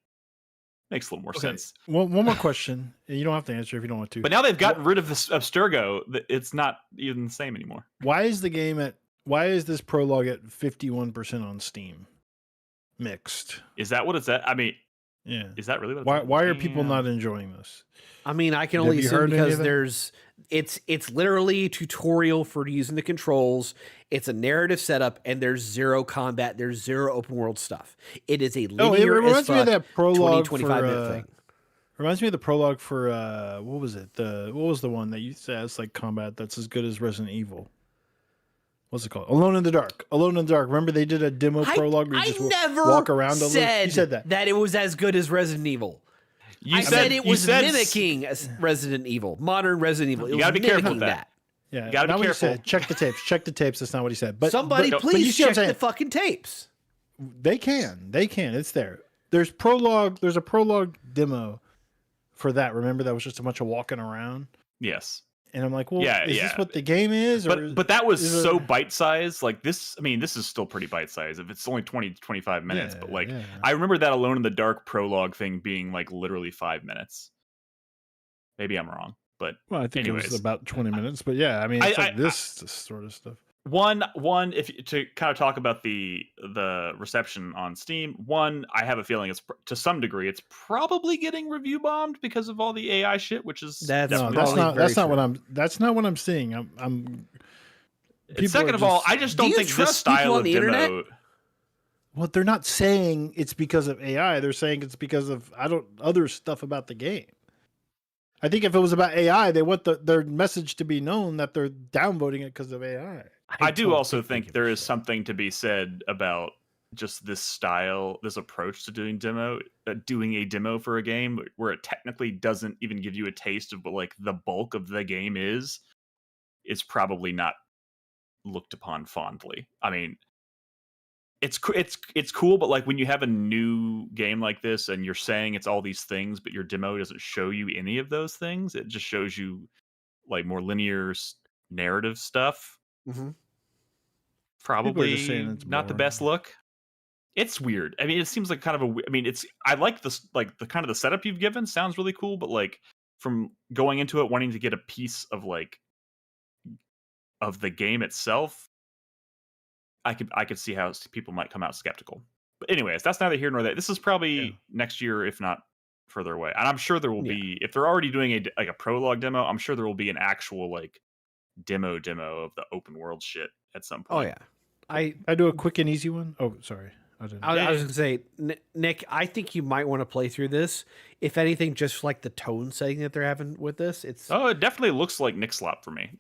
Makes a little more Okay. sense. One more question. You don't have to answer if you don't want to. But now they've gotten rid of this Abstergo. It's not even the same anymore. Why is this prologue at 51% on Steam? Mixed. Is that what it's at? I mean, Yeah. is that really what? Why are people not enjoying this? I mean, I can Have only you assume heard any because of that? it's literally a tutorial for using the controls. It's a narrative setup, and there's zero combat. There's zero open world stuff. It is a Oh, it linear reminds as me of fuck that prologue 25 for, minute thing. Reminds me of the prologue for what was it? What was the one that you said it's like combat that's as good as Resident Evil? What's it called? Alone in the Dark. Alone in the Dark. Remember they did a demo prologue where you just never walk around a little? You said that. it was as good as Resident Evil. I said it was mimicking Resident Evil, modern Resident Evil. You gotta be careful with that. Yeah, You gotta not be what he careful. said. Check the tapes. Check the tapes. That's not what he said. But Somebody but please you see what I'm check the saying? fucking tapes. They can. It's there. There's a prologue demo for that. Remember that was just a bunch of walking around. Yes. And I'm like, well, Yeah, is yeah. this what the game is? But that was is it- so bite sized. Like this, I mean, this is still pretty bite sized. If it's only 20 to 25 minutes, Yeah, but like yeah. I remember that Alone in the Dark prologue thing being like literally 5 minutes. Maybe I'm wrong, but Well, I think it anyways. was about 20 minutes. But yeah, I mean, it's like this sort of stuff. one if to kind of talk about the reception on Steam. One, I have a feeling it's to some degree it's probably getting review bombed because of all the AI shit, which is That's No, probably that's not. very That's not true. what I'm seeing. I'm. people Second are of all, just- I just Do don't you think this trust people style on of the demo. internet? Well, they're not saying it's because of AI. They're saying it's because of other stuff about the game. I think if it was about AI, they want their message to be known that they're downvoting it because of AI. I do don't also they think give there a is shit. something to be said about just this style, this approach to doing a demo for a game where it technically doesn't even give you a taste of what like the bulk of the game is probably not looked upon fondly. I mean, it's cool, but like when you have a new game like this and you're saying it's all these things, but your demo doesn't show you any of those things, it just shows you like more linear narrative stuff. Mhm. Probably just saying it's not the boring. best look. It's weird. I mean, it seems like kind of I mean, I like this, like the kind of the setup you've given sounds really cool, but like from going into it wanting to get a piece of like of the game itself, I could see how people might come out skeptical. But anyways, that's neither here nor there. This is probably next year, if not further away. And I'm sure there will be, if they're already doing a prologue demo, I'm sure there will be an actual like demo of the open world shit at some Oh point. yeah, I do a quick and easy one. Oh, sorry. I didn't. I was gonna say, Nick, I think you might want to play through this. If anything, just like the tone setting that they're having with this, it's. Oh, it definitely looks like Nick Slop for me.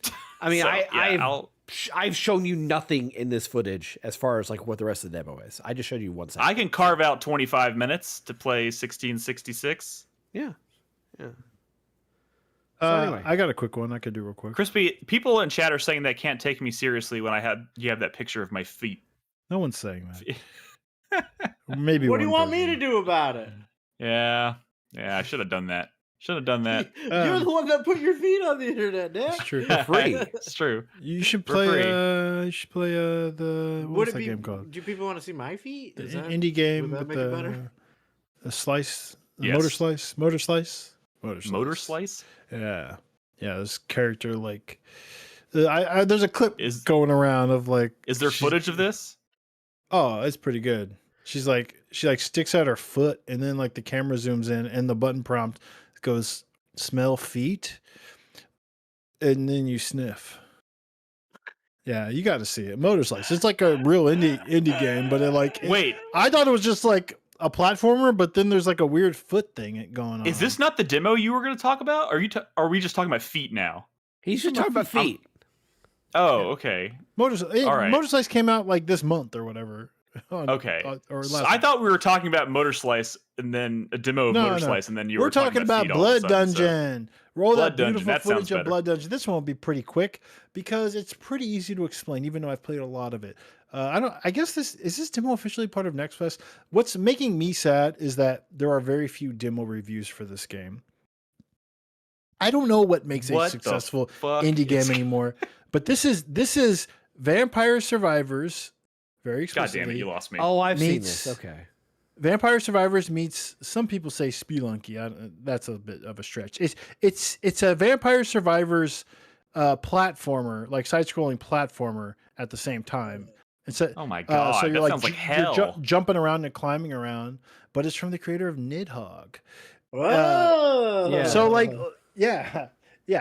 I mean, So, yeah, I've shown you nothing in this footage as far as like what the rest of the demo is. I just showed you one second. I can carve out 25 minutes to play 1666. Yeah. Anyway. I got a quick one I could do real quick. Crispy, people in chat are saying they can't take me seriously when you have that picture of my feet. No one's saying that. Maybe. What do you one want me to person. do about it? Yeah, I should have done that. You're the one that put your feet on the internet, Nick. It's true. Free. It's true. You should For play. free. You should play Would what's it that be? game called? Do people want to see my feet? Is The that indie game would that with make it better? the slice, the Yes. motor slice. Motor slice? Yeah, this character like. There's a clip Is- going around of like. Is there she's- footage of this? Oh, it's pretty good. She sticks out her foot, and then like the camera zooms in, and the button prompt goes smell feet, and then you sniff. Yeah, you got to see it. Motor Slice. It's like a real indie game, but Wait, I thought it was just like a platformer, but then there's like a weird foot thing going on. is this not the demo you were going to talk about? Are we just talking about feet now? He's just talking about feet. Oh, okay. All right. Motor Slice came out like this month or whatever. Okay. Or So last I thought we were talking about Motor Slice and then a demo of Motor Slice, and then you We're were talking about feet all of a Blood sudden, so- Dungeon. Roll Blood that Dungeon, beautiful that sounds footage of better. Blood Dungeon. This one will be pretty quick because it's pretty easy to explain, even though I've played a lot of it. I guess this demo officially part of Next Fest? What's making me sad is that there are very few demo reviews for this game. I don't know what makes a What the successful fuck indie is- game anymore, but this is Vampire Survivors. Very God explicitly. damn it, you lost me. Oh, I've seen Meets- this. Okay. Vampire Survivors meets, some people say Spelunky. That's a bit of a stretch. It's a Vampire Survivors platformer, like side-scrolling platformer at the same time. It's a, Oh my god, so you're that like sounds like you're hell. jumping around and climbing around, but it's from the creator of Nidhogg. Whoa. yeah. So like yeah,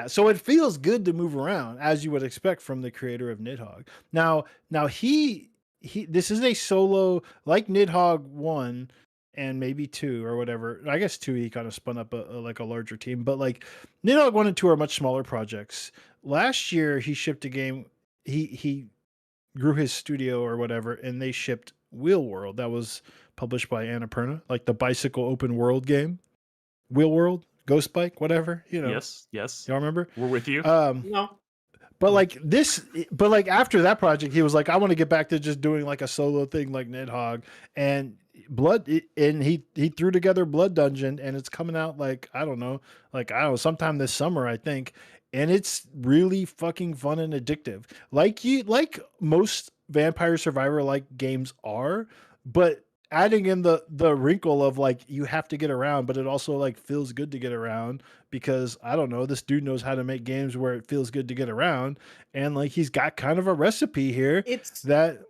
so it feels good to move around as you would expect from the creator of Nidhogg. Now he this is a solo, like Nidhogg 1 and maybe 2 or whatever. I guess 2 he kind of spun up a larger team, but like Nidhogg 1 and 2 are much smaller projects. Last year he shipped a game, he grew his studio or whatever, and they shipped Wheel World that was published by Annapurna, like the bicycle open world game. Wheel World, Ghost Bike, whatever, Yes. Y'all remember? We're with you. No. But like after that project, he was like, I want to get back to just doing like a solo thing like Nidhogg, and he threw together Blood Dungeon, and it's coming out like I don't know, sometime this summer, I think, and it's really fucking fun and addictive, like most Vampire Survivor like games are, but adding in the wrinkle of like you have to get around, but it also like feels good to get around because I don't know, this dude knows how to make games where it feels good to get around, and like he's got kind of a recipe here that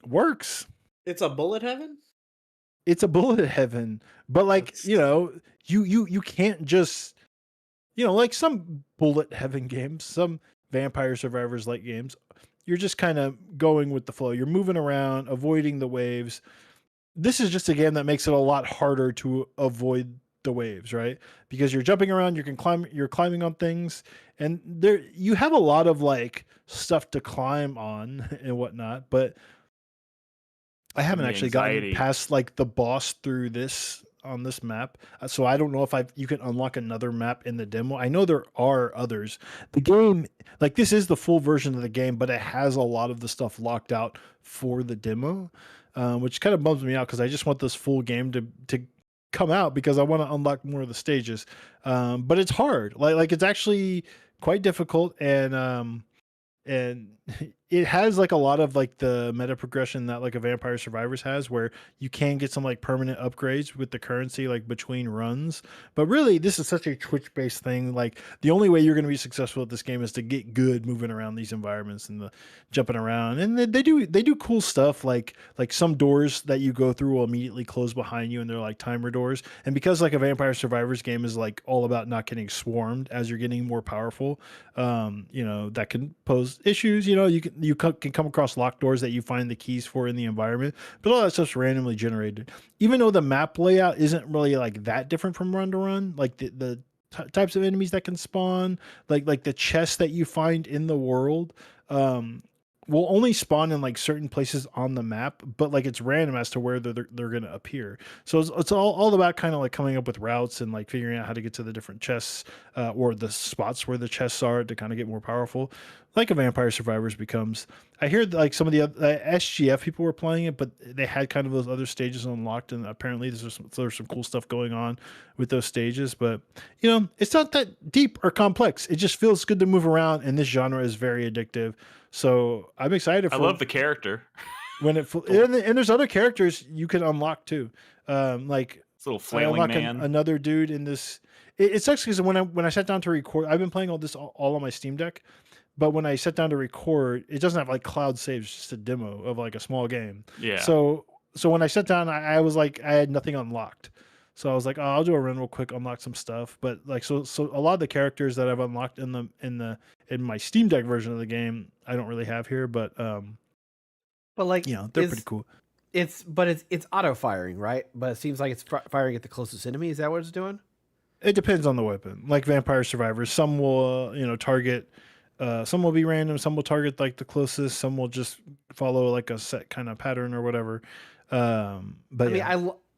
works. It's a bullet heaven. It's a bullet heaven, but like you can't just like some bullet heaven games, some Vampire Survivors like games, you're just kind of going with the flow. You're moving around, avoiding the waves. This is just a game that makes it a lot harder to avoid the waves, right? Because you're jumping around, you're climbing on things, and there you have a lot of like stuff to climb on and whatnot. But I haven't actually gotten past like the boss through this on this map, so I don't know if you can unlock another map in the demo. I know there are others. The game, like this is the full version of the game, but it has a lot of the stuff locked out for the demo. Which kind of bums me out because I just want this full game to come out because I want to unlock more of the stages. But it's hard. Like it's actually quite difficult, and it has like a lot of like the meta progression that like a Vampire Survivors has, where you can get some like permanent upgrades with the currency like between runs. But really, this is such a Twitch based thing. Like the only way you're going to be successful at this game is to get good moving around these environments and the jumping around. And they do cool stuff like some doors that you go through will immediately close behind you, and they're like timer doors. And because like a Vampire Survivors game is like all about not getting swarmed as you're getting more powerful, that can pose issues. You can come across locked doors that you find the keys for in the environment, but all that stuff's randomly generated. Even though the map layout isn't really like that different from run to run, like the types of enemies that can spawn, like the chests that you find in the world, will only spawn in like certain places on the map, but like it's random as to where they're going to appear. So it's all about kind of like coming up with routes and like figuring out how to get to the different chests, or the spots where the chests are to kind of get more powerful, like a Vampire Survivors becomes. I hear like some of the SGF people were playing it, but they had kind of those other stages unlocked, and apparently there's some cool stuff going on with those stages. But it's not that deep or complex. It just feels good to move around, and this genre is very addictive. So I'm excited. I love the character. When and there's other characters you can unlock too. Like this little flailing man. Another dude in this. It sucks because when I sat down to record, I've been playing all this all on my Steam Deck. But when I sat down to record, it doesn't have like cloud saves, it's just a demo of like a small game. Yeah. So when I sat down, I was like, I had nothing unlocked. So I was like, oh, I'll do a run real quick, unlock some stuff. But like, so a lot of the characters that I've unlocked in my Steam Deck version of the game, I don't really have here. But like, they're pretty cool. It's auto firing, right? But it seems like it's firing at the closest enemy. Is that what it's doing? It depends on the weapon. Like Vampire Survivors, some will target. Some will be random, some will target like the closest, some will just follow like a set kind of pattern or whatever. But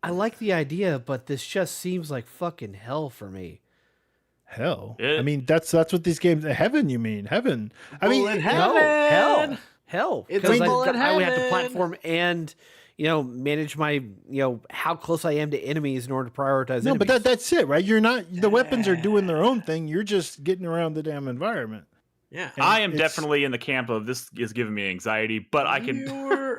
I like the idea, but this just seems like fucking hell for me. Hell? I mean, that's what these games. Heaven, you mean? Heaven? I mean, no, hell. It's I would have to platform and manage my how close I am to enemies in order to prioritize. No, enemies. but that's it, right? You're not. The weapons are doing their own thing. You're just getting around the damn environment. Yeah, I am definitely in the camp of this is giving me anxiety, but I can.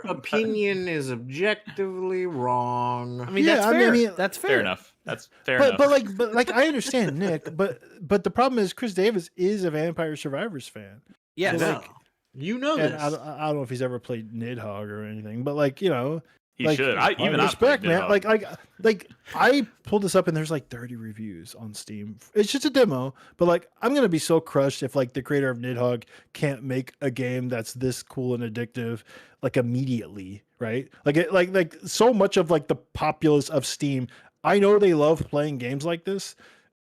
Your opinion is objectively wrong. I mean, Yeah, that's I fair. mean- That's fair. Fair enough. That's fair enough. But like I understand Nick, but the problem is Chris Davis is a Vampire Survivors fan. Yes. So, No. like, You know and this. I don't know if he's ever played Nidhogg or anything, but like, you know, he like, should. I respect, played man. Nidhogg. Like I pulled this up and there's like 30 reviews on Steam. It's just a demo, but like I'm gonna be so crushed if like the creator of Nidhogg can't make a game that's this cool and addictive like immediately, right? Like so much of like the populace of Steam, I know they love playing games like this.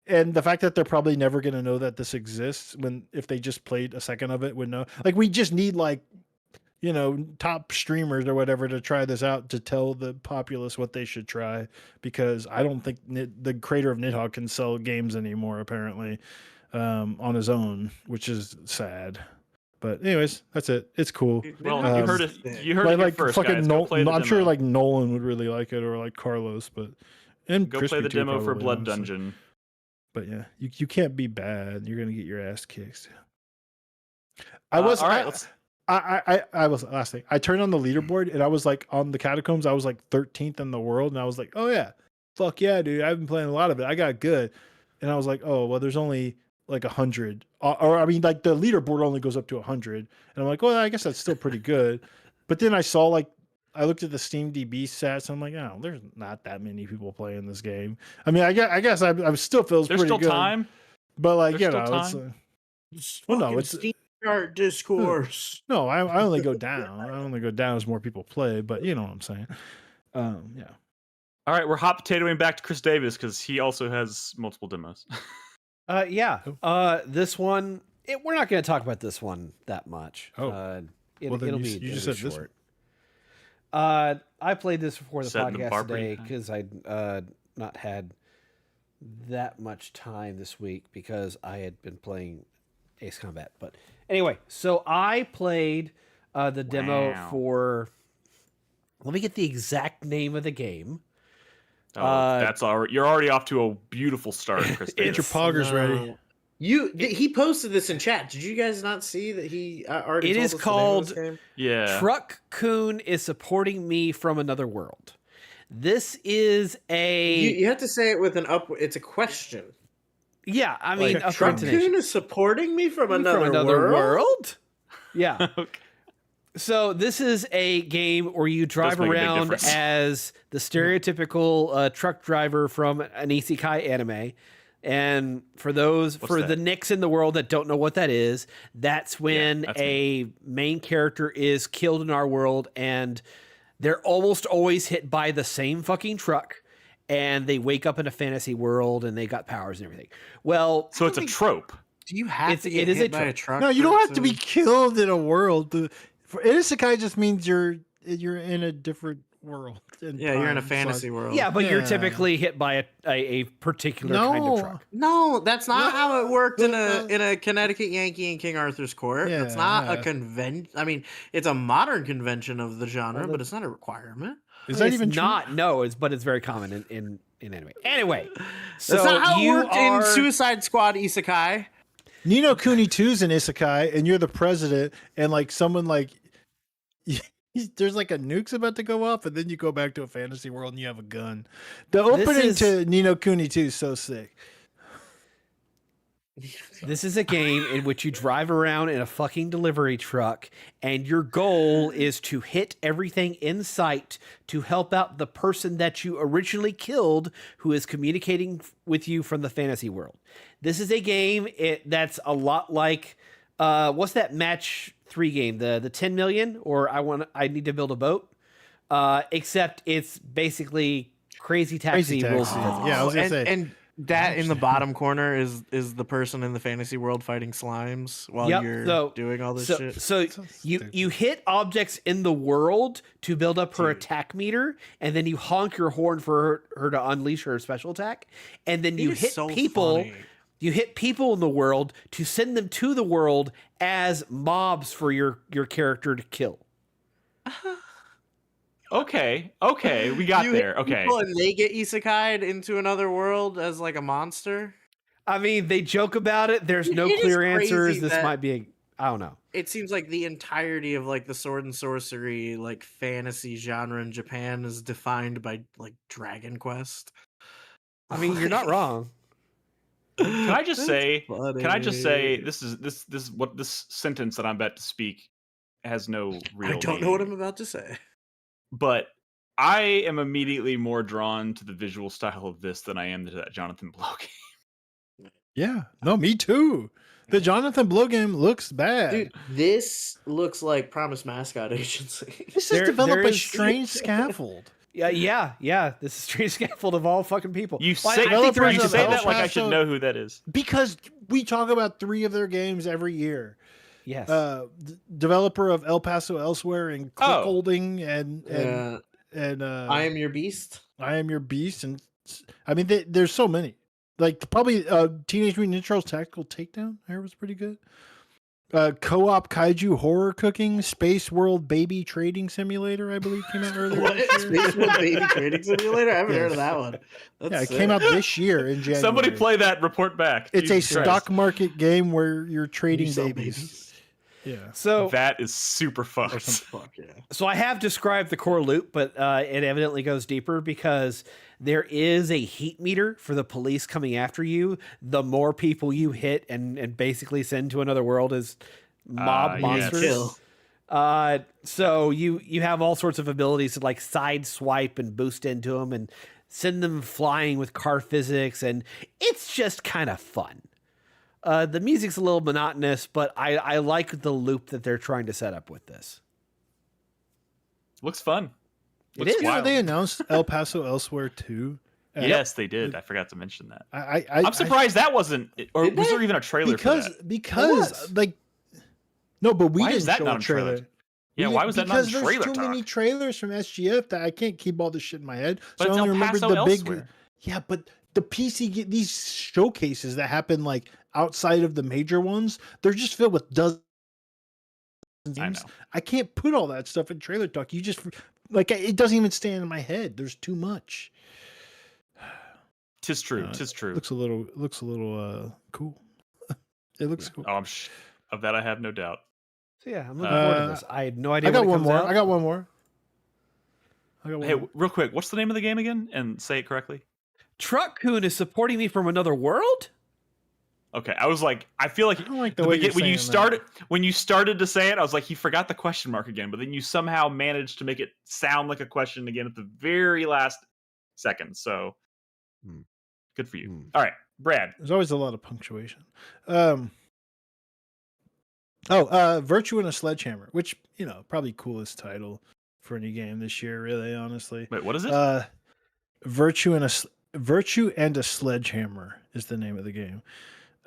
And the fact that they're probably never going to know that this exists when if they just played a second of it would know. Like we just need like, you know, top streamers or whatever to try this out to tell the populace what they should try, because I don't think the creator of Nidhogg can sell games anymore apparently on his own, which is sad. But anyways, that's it. It's cool. Well, you heard it. You heard it here Like first, fucking guys. Go play the I'm sure demo. like Nolan would really like it, or like Carlos, but and Go Crispy play the too, demo for probably, Blood honestly. Dungeon. But yeah, you can't be bad. You're gonna get your ass kicked. I All was right. Let's. I was last thing. I turned on the leaderboard and I was like on the catacombs. I was like 13th in the world, and I was like, oh yeah, fuck yeah, dude. I've been playing a lot of it. I got good, and I was like, oh well, there's only like 100, or I mean, like the leaderboard only goes up to 100, and I'm like, well, I guess that's still pretty good. But then I saw like. I looked at the Steam DB stats. And I'm like, oh, there's not that many people playing this game. I mean, I guess I still feels There's pretty still good. time. But like, There's you know, still it's time. well, no, Fucking it's Steam chart discourse. no. I only go down. I only go down as more people play. But you know what I'm saying? Yeah. All right, we're hot potatoing back to Chris Davis because he also has multiple demos. Yeah. This one, we're not going to talk about this one that much. Oh. Well, then it'll you be s- you it'll just be said this short. I played this before the Setting the podcast bar pretty today high. because I'd not had that much time this week because I had been playing Ace Combat. But anyway, so I played the demo Wow. for. Let me get the exact name of the game. That's already. You're already off to a beautiful start, Chris Get your Davis. poggers ready. He posted this in chat. Did you guys not see that he already? It told is us the name of this called game? Yeah. Truck Coon is supporting me from another world. This is a You have to say it with an up. It's a question. yeah. I mean, Like, a Truck intonation. Coon is supporting me from another, world. world. Yeah. Okay. So this is a game where you drive make a big around difference. as the stereotypical truck driver from an isekai anime. And for those What's for that? the nicks in the world that don't know what that is, that's when that's a main character is killed in our world and they're almost always hit by the same fucking truck and they wake up in a fantasy world and they got powers and everything. Well, So it's a trope. Do you have It's- to get it is hit a by truck. a truck? No, you don't have to be person? killed in a world. For isekai just means you're in a different world. Yeah, you're in a fantasy world. yeah, but you're Yeah. typically hit by a particular kind of truck. No, that's not how it worked in No. a Connecticut Yankee in King Arthur's court. That's not a Yeah. convention. I mean, it's a modern convention of the genre, but it's not a requirement. Is that It's even true? not? No, but it's very common in anime. Anyway, so That's not how it you worked are in Suicide Squad Isekai. Nino Kuni 2's an isekai, and you're the president, and like someone like there's like a nuke's about to go off, and then you go back to a fantasy world and you have a gun. The This opening is- to Nino Kuni 2 is so sick. This is a game in which you drive around in a fucking delivery truck, and your goal is to hit everything in sight to help out the person that you originally killed who is communicating with you from the fantasy world. This is a game that's a lot like what's that match 3 game? The 10 million or I need to build a boat. Except it's basically Crazy Taxi. Crazy rules Taxi. of physics. Yeah, I was gonna and, say. and that in the bottom corner is the person in the fantasy world fighting slimes while Yep, you're so- doing all this so, shit. So So you stupid. you hit objects in the world to build up her attack meter, and then you honk your horn for her to unleash her special attack, and then It you is hit so people. funny. You hit people in the world to send them to the world as mobs for your character to kill. Okay, we got You hit there. Okay. people and they get isekai'd into another world as like a monster. I mean, they joke about it. There's no It is clear crazy answers. This that- might be I don't know. it seems like the entirety of like the sword and sorcery like fantasy genre in Japan is defined by like Dragon Quest. I mean, you're not wrong. Can I just That's say? Can I just say funny. this sentence that I'm about to speak has no real. I don't know what meaning, I'm about to say. but I am immediately more drawn to the visual style of this than I am to that Jonathan Blow game. Yeah, no, me too. The Jonathan Blow game looks bad. Dude, this looks like Promise Mascot Agency. This There- is developed there by is- Strange Scaffold. Yeah. This is Strange Scaffold of all fucking people. You Well, say, I think there developers you is of say El that like I Paso- should know who that is. Because we talk about 3 of their games every year. Yes. Developer of El Paso Elsewhere and Click Oh. Holding and I Am Your Beast. I Am Your Beast, and I mean there's so many. Like probably Teenage Mutant Ninja Turtles Tactical Takedown. I heard was pretty good. Co-op Kaiju Horror Cooking Space World Baby Trading Simulator, I believe, came out earlier What? this year. Space World Baby Trading Simulator? I haven't heard of that one. That's Yeah, it sick. came out this year in January. Somebody play that. And report back. It's Jesus a Christ. stock market game where you're trading You sell babies. Yeah. so That is super Or fucked. something. Fuck yeah. So I have described the core loop, but it evidently goes deeper because there is a heat meter for the police coming after you. The more people you hit and basically send to another world as mob Yes. monsters. Kill. So you have all sorts of abilities to like side swipe and boost into them and send them flying with car physics, and it's just kind of fun. The music's a little monotonous, but I like the loop that they're trying to set up with this. Looks fun. It Looks is. You know, wild. they announced El Paso Elsewhere too. Yes, they did. I forgot to mention that. I'm surprised that wasn't. Or Did was they? there even a trailer because for that? because like no, but we Why didn't is that show not a in trailer. trailer? Yeah, We- why was that not in because trailer there's too many talk? trailers from SGF that I can't keep all this shit in my head. But So it's I only El remember Paso the Elsewhere. big. Yeah, but the these showcases that happen like outside of the major ones, they're just filled with dozens. of I games. know. I can't put all that stuff in trailer talk. You just like it doesn't even stand in my head. There's too much. Tis true. Uh, Tis true. Looks a little cool. It looks cool. Oh, of that I have no doubt. So yeah, I'm looking forward to this. I had no idea. I got when it one comes more. out. I got one more. Hey, real quick, what's the name of the game again? And say it correctly. Truck-kun is supporting me from another world. Okay, I was like, I feel like I don't like the way you're when you saying that. started to say it, I was like, he forgot the question mark again. But then you somehow managed to make it sound like a question again at the very last second. So good for you. All right, Brad. There's always a lot of punctuation. Virtue and a Sledgehammer, which probably coolest title for any game this year. Really, honestly. Wait, what is it? Virtue and a Sledgehammer is the name of the game.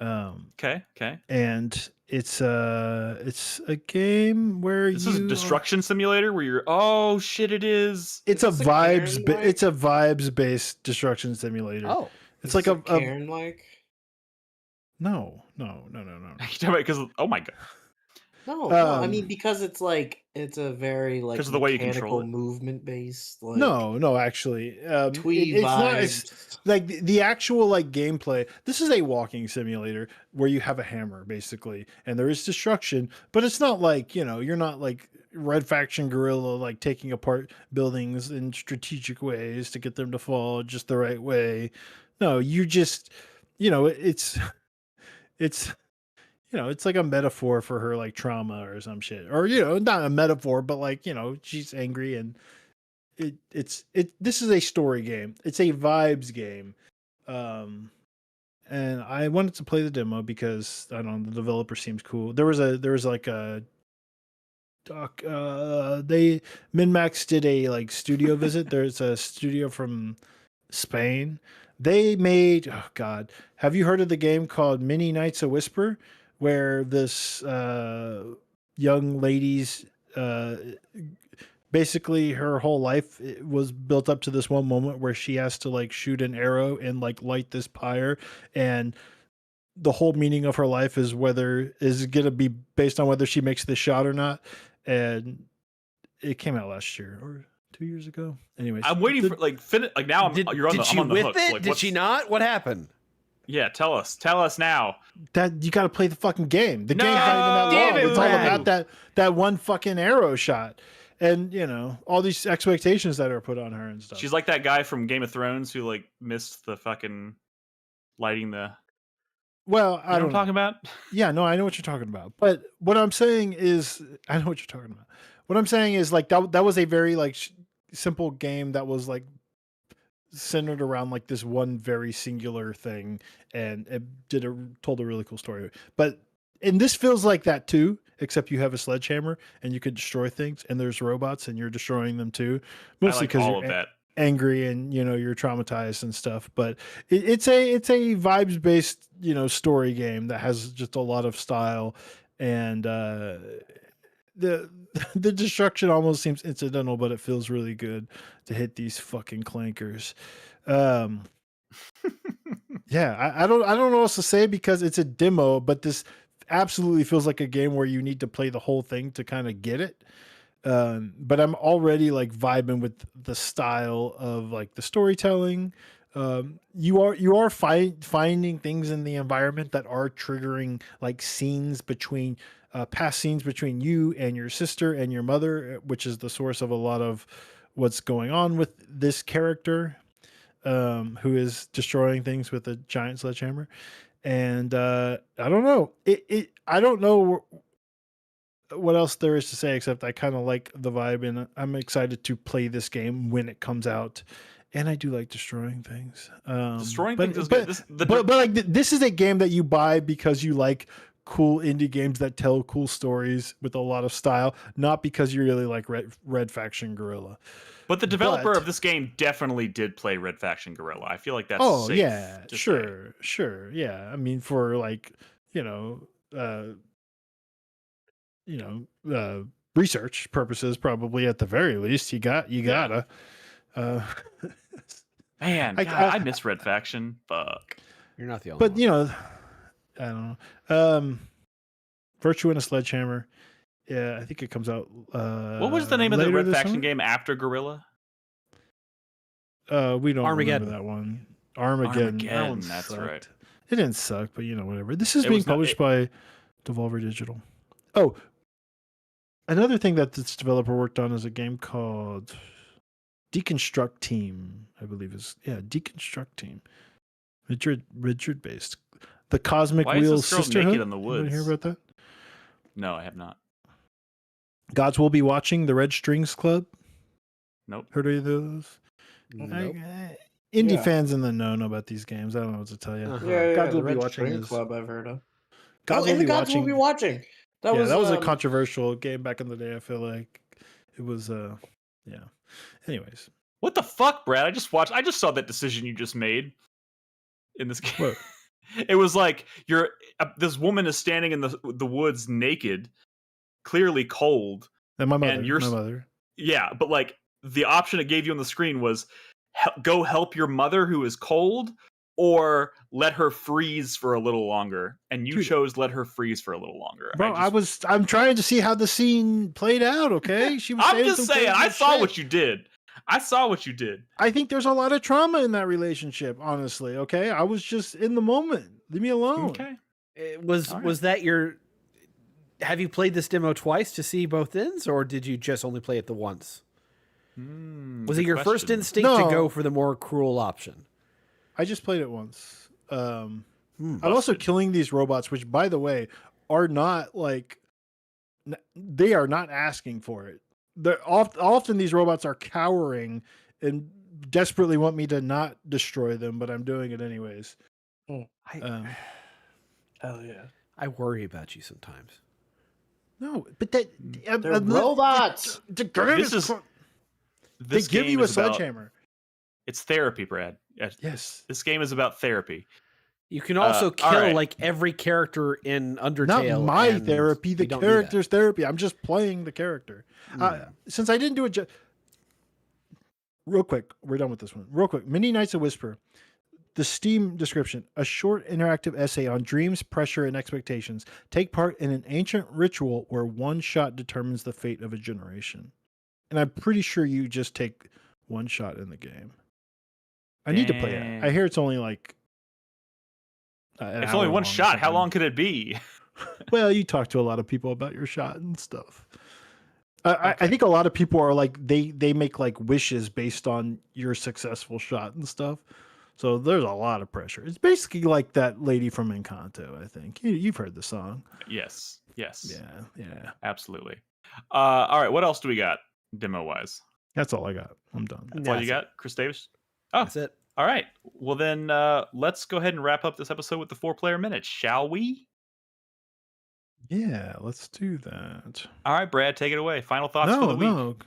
Okay. And it's a game where This is a destruction simulator where you're. Oh shit! It is. It's a this a vibes. Karen-like? It's a vibes based destruction simulator. Oh, it's like a Karen like. no. Because oh my god. No, I Um, mean because it's a very like 'Cause of the way you control mechanical it. movement based. Like, No, actually, twee it's not. vibes. It's like the actual like gameplay. This is a walking simulator where you have a hammer basically, and there is destruction, but it's not like you're not like Red Faction Guerrilla like taking apart buildings in strategic ways to get them to fall just the right way. No, you just it's it's like a metaphor for her like trauma or some shit, or not a metaphor, but like she's angry and this is a story game. It's a vibes game, and I wanted to play the demo because I don't know, the developer seems cool. There was like a doc. MinMax did a like studio visit. There's a studio from Spain. They made have you heard of the game called Mini Knights of Whisper, where this young lady's basically her whole life was built up to this one moment where she has to like shoot an arrow and like light this pyre, and the whole meaning of her life is gonna be based on whether she makes this shot or not. And it came out last year or 2 years ago. Anyways, I'm waiting for like finish. Like now, did you're on did the. she I'm on the whip hook. it? Like, Did she not? What happened? Yeah, tell us now. That you got to play the fucking game. The No! game's not even that Damn long. it, It's all Brad. about that one fucking arrow shot, and all these expectations that are put on her and stuff. She's like that guy from Game of Thrones who like missed the fucking lighting the. Well, You know what I'm talking about? Yeah, no, I know what you're talking about. But what I'm saying is, I know what you're talking about. What I'm saying is, like, that was a very like simple game that was like centered around like this one very singular thing, and it told a really cool story. And this feels like that too, except you have a sledgehammer and you can destroy things, and there's robots and you're destroying them too. Mostly I like because all you're of that. angry and you're traumatized and stuff. But it's a vibes based story game that has just a lot of style, and the the destruction almost seems incidental, but it feels really good to hit these fucking clankers. Yeah, I don't know what else to say because it's a demo, but this absolutely feels like a game where you need to play the whole thing to kind of get it. But I'm already like vibing with the style of like the storytelling. You are finding things in the environment that are triggering like scenes between past scenes between you and your sister and your mother, which is the source of a lot of what's going on with this character, who is destroying things with a giant sledgehammer. And I don't know. I don't know what else there is to say except I kind of like the vibe, and I'm excited to play this game when it comes out. And I do like destroying things. Destroying things is good. But like this is a game that you buy because you like cool indie games that tell cool stories with a lot of style, not because you really like Red Faction Guerrilla. But the developer of this game definitely did play Red Faction Guerrilla. I feel like that's safe yeah, to sure, yeah. I mean, for like research purposes, probably at the very least, you gotta. Man, I miss Red Faction. Fuck. You're not the only one. But I don't know. Virtue and a Sledgehammer. Yeah, I think it comes out. What was the name of the Red Faction game after Guerrilla? We don't Armageddon. remember that one. Armageddon. That one that's sucked. right. It didn't suck, but whatever. This is being published by Devolver Digital. Oh, another thing that this developer worked on is a game called Deconstruct Team, I believe Deconstruct Team. Richard based. The Cosmic Wheel Sisterhood. Naked in the Woods? You hear about that? No, I have not. Gods Will Be Watching, the Red Strings Club. Nope. Heard any of those? Nope. Indie fans in the know about these games. I don't know what to tell you. Gods Will Be Watching Club I've heard of. Gods Will Be Watching. That was a controversial game back in the day. I feel like it was. Yeah. Anyways, what the fuck, Brad? I just saw that decision you just made in this game. What? It was like this woman is standing in the woods naked, clearly cold. And my mother. Yeah, but like the option it gave you on the screen was go help your mother who is cold, or let her freeze for a little longer, and you chose let her freeze for a little longer. Bro, I'm trying to see how the scene played out. Okay, she was. I'm just saying, I saw what you did. I think there's a lot of trauma in that relationship. Honestly, okay, I was just in the moment. Leave me alone. Okay. Was that your? Have you played this demo twice to see both ends, or did you just only play it the once? Was it your first instinct to go for the more cruel option? I just played it once. I'm also killing these robots, which, by the way, are not like they are not asking for it. They're often these robots are cowering and desperately want me to not destroy them, but I'm doing it anyways. Hell yeah! I worry about you sometimes. No, but they're robots. They give you a sledgehammer. It's therapy, Brad. Yes. This game is about therapy. You can also kill like every character in Undertale. Not my therapy, the character's therapy. I'm just playing the character. Since I didn't do it, real quick, we're done with this one. Real quick, Mini Knights of Whisper. The Steam description: a short interactive essay on dreams, pressure, and expectations. Take part in an ancient ritual where one shot determines the fate of a generation. And I'm pretty sure you just take one shot in the game. I need to play it. I hear it's only like It's only one shot. How long could it be? Well, you talk to a lot of people about your shot and stuff. I think a lot of people are like they make like wishes based on your successful shot and stuff. So there's a lot of pressure. It's basically like that lady from Encanto. I think you've heard the song. Yes. Yeah. Absolutely. All right. What else do we got demo wise? That's all I got. I'm done. That's all you got, Chris Davis? Oh, That's it. All right. Well, then let's go ahead and wrap up this episode with the 4-player minute, shall we? Yeah, let's do that. All right, Brad, take it away. Final thoughts for the week.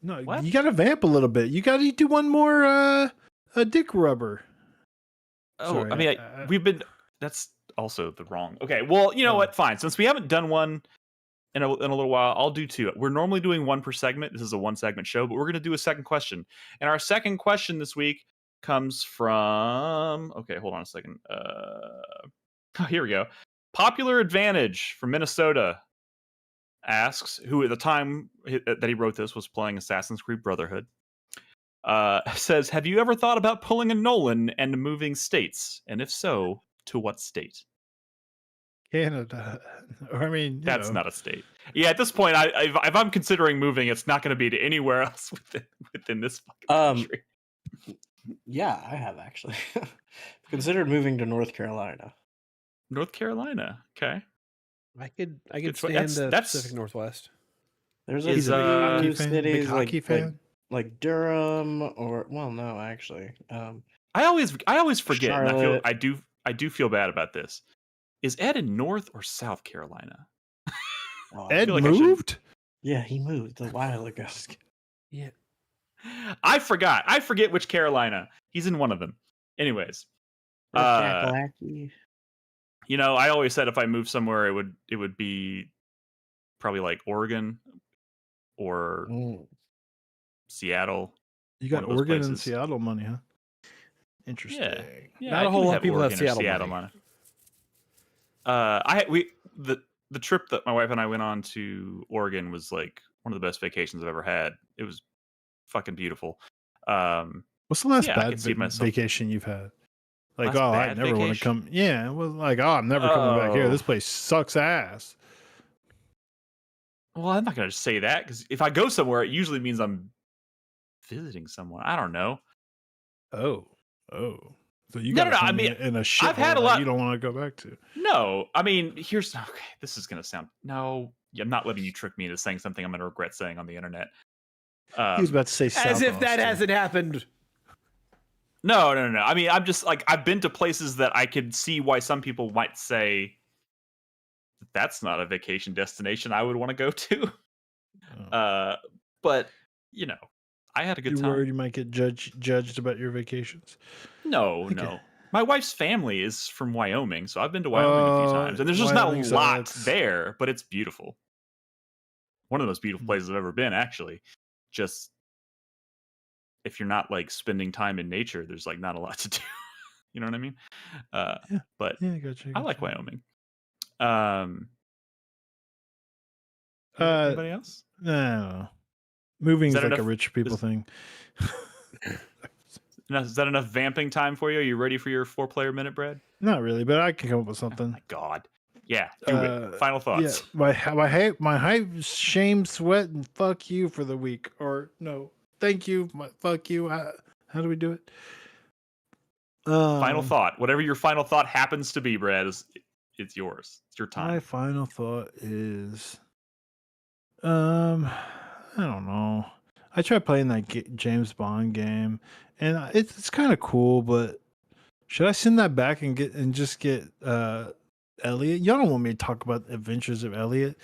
No, What? you got to vamp a little bit. You got to do one more a dick rubber. Oh, Sorry, I mean, we've been. That's also the wrong. Okay, well, you know what? Fine. Since we haven't done one in a little while, I'll do two. We're normally doing one per segment. This is a 1-segment show, but we're going to do a second question. And our second question this week comes from. Okay, hold on a second. Here we go. Popular Advantage from Minnesota asks, who at the time that he wrote this was playing Assassin's Creed Brotherhood, says, have you ever thought about pulling a Nolan and moving states? And if so, to what state? Canada. Or I mean, that's not a state. Yeah, at this point, if I'm considering moving, it's not going to be to anywhere else within this fucking country. Yeah, I have actually considered moving to North Carolina. North Carolina, okay. I could stand that's the Pacific Northwest. There's He's a big cities hockey fan? like Durham or no, actually. I always forget, Charlotte. and I do feel bad about this. Is Ed in North or South Carolina? Ed moved? Yeah, he moved a while ago. Yeah. I forget which Carolina. He's in one of them. Anyways. You know, I always said if I moved somewhere, it would be probably like Oregon or Seattle. You got Oregon and Seattle money, huh? Interesting. Yeah. Not a whole lot of people have Seattle money. The trip that my wife and I went on to Oregon was like one of the best vacations I've ever had. It was fucking beautiful. What's the last bad vacation you've had? Like, I never want to come. Yeah, it was like, I'm never coming back here. This place sucks ass. Well, I'm not going to say that because if I go somewhere, it usually means I'm visiting someone. I don't know. Oh. So you got I mean, in a shit I've had a lot you don't want to go back to. No, I mean, this is going to sound. No, I'm not letting you trick me into saying something I'm going to regret saying on the internet. He was about to say South as if that Austin. hasn't happened. No. I mean, I'm just like, I've been to places that I could see why some people might say that's not a vacation destination I would want to go to. But you know, I had a good time. You worried you might get judged about your vacations? No. My wife's family is from Wyoming, so I've been to Wyoming a few times, and there's just not a lot there, but it's beautiful. One of the most beautiful places I've ever been, actually. Just if you're not like spending time in nature, there's like not a lot to do. You know what I mean? But yeah, gotcha. I like Wyoming. Anybody else? No. Moving is like a rich people thing. Is that enough vamping time for you? Are you ready for your 4-player minute, Brad? Not really, but I can come up with something. Oh my God. Yeah, do it. Final thoughts. Yeah, my hype, shame, sweat, and fuck you for the week. Or no, thank you, fuck you. How do we do it? Final thought. Whatever your final thought happens to be, Brad, it's yours. It's your time. My final thought is, I don't know. I tried playing that James Bond game, and it's kind of cool. But should I send that back and just get Elliot? Y'all don't want me to talk about Adventures of Elliot.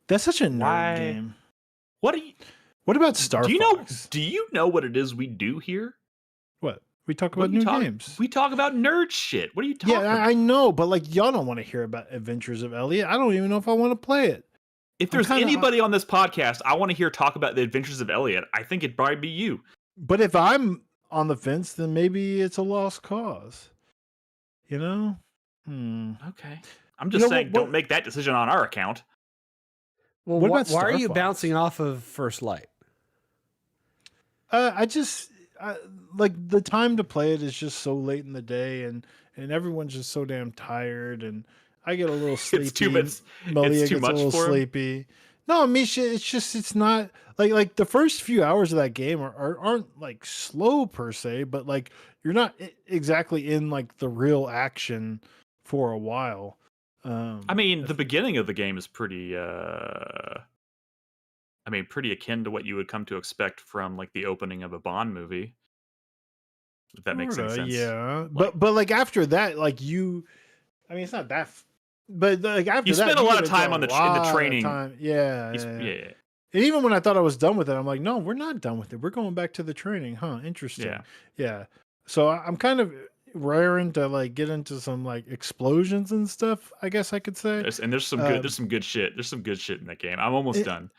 That's such a nerd game. What about Star Fox? Do you know what it is we do here? What? We talk about new games. We talk about nerd shit. What are you talking about? Yeah, I know, but like y'all don't want to hear about Adventures of Elliot. I don't even know if I want to play it. If there's anybody on this podcast I want to hear talk about the Adventures of Elliot, I think it'd probably be you. But if I'm on the fence, then maybe it's a lost cause. You know? Okay. I'm just saying, don't make that decision on our account. Well, why are you bouncing off of First Light? Like the time to play it is just so late in the day, and and everyone's just so damn tired, and I get a little sleepy. It's too much. Malia It's too gets a much little for him. sleepy. No, Misha, it's not like the first few hours of that game aren't like slow per se, but like you're not exactly in like the real action for a while. I mean, the beginning of the game is pretty. Pretty akin to what you would come to expect from like the opening of a Bond movie. If that makes any Sorta, sense. yeah. Like, But like after that, like it's not that. But like after you that, spend a you lot get of time into in the lot of training. time. Yeah, you yeah, sp- yeah. yeah, And even when I thought I was done with it, I'm like, no, we're not done with it. We're going back to the training. Huh? Interesting. yeah. Yeah. So I'm kind of raring to like get into some like explosions and stuff, I guess I could say. There's some good shit. There's some good shit in that game. I'm almost done.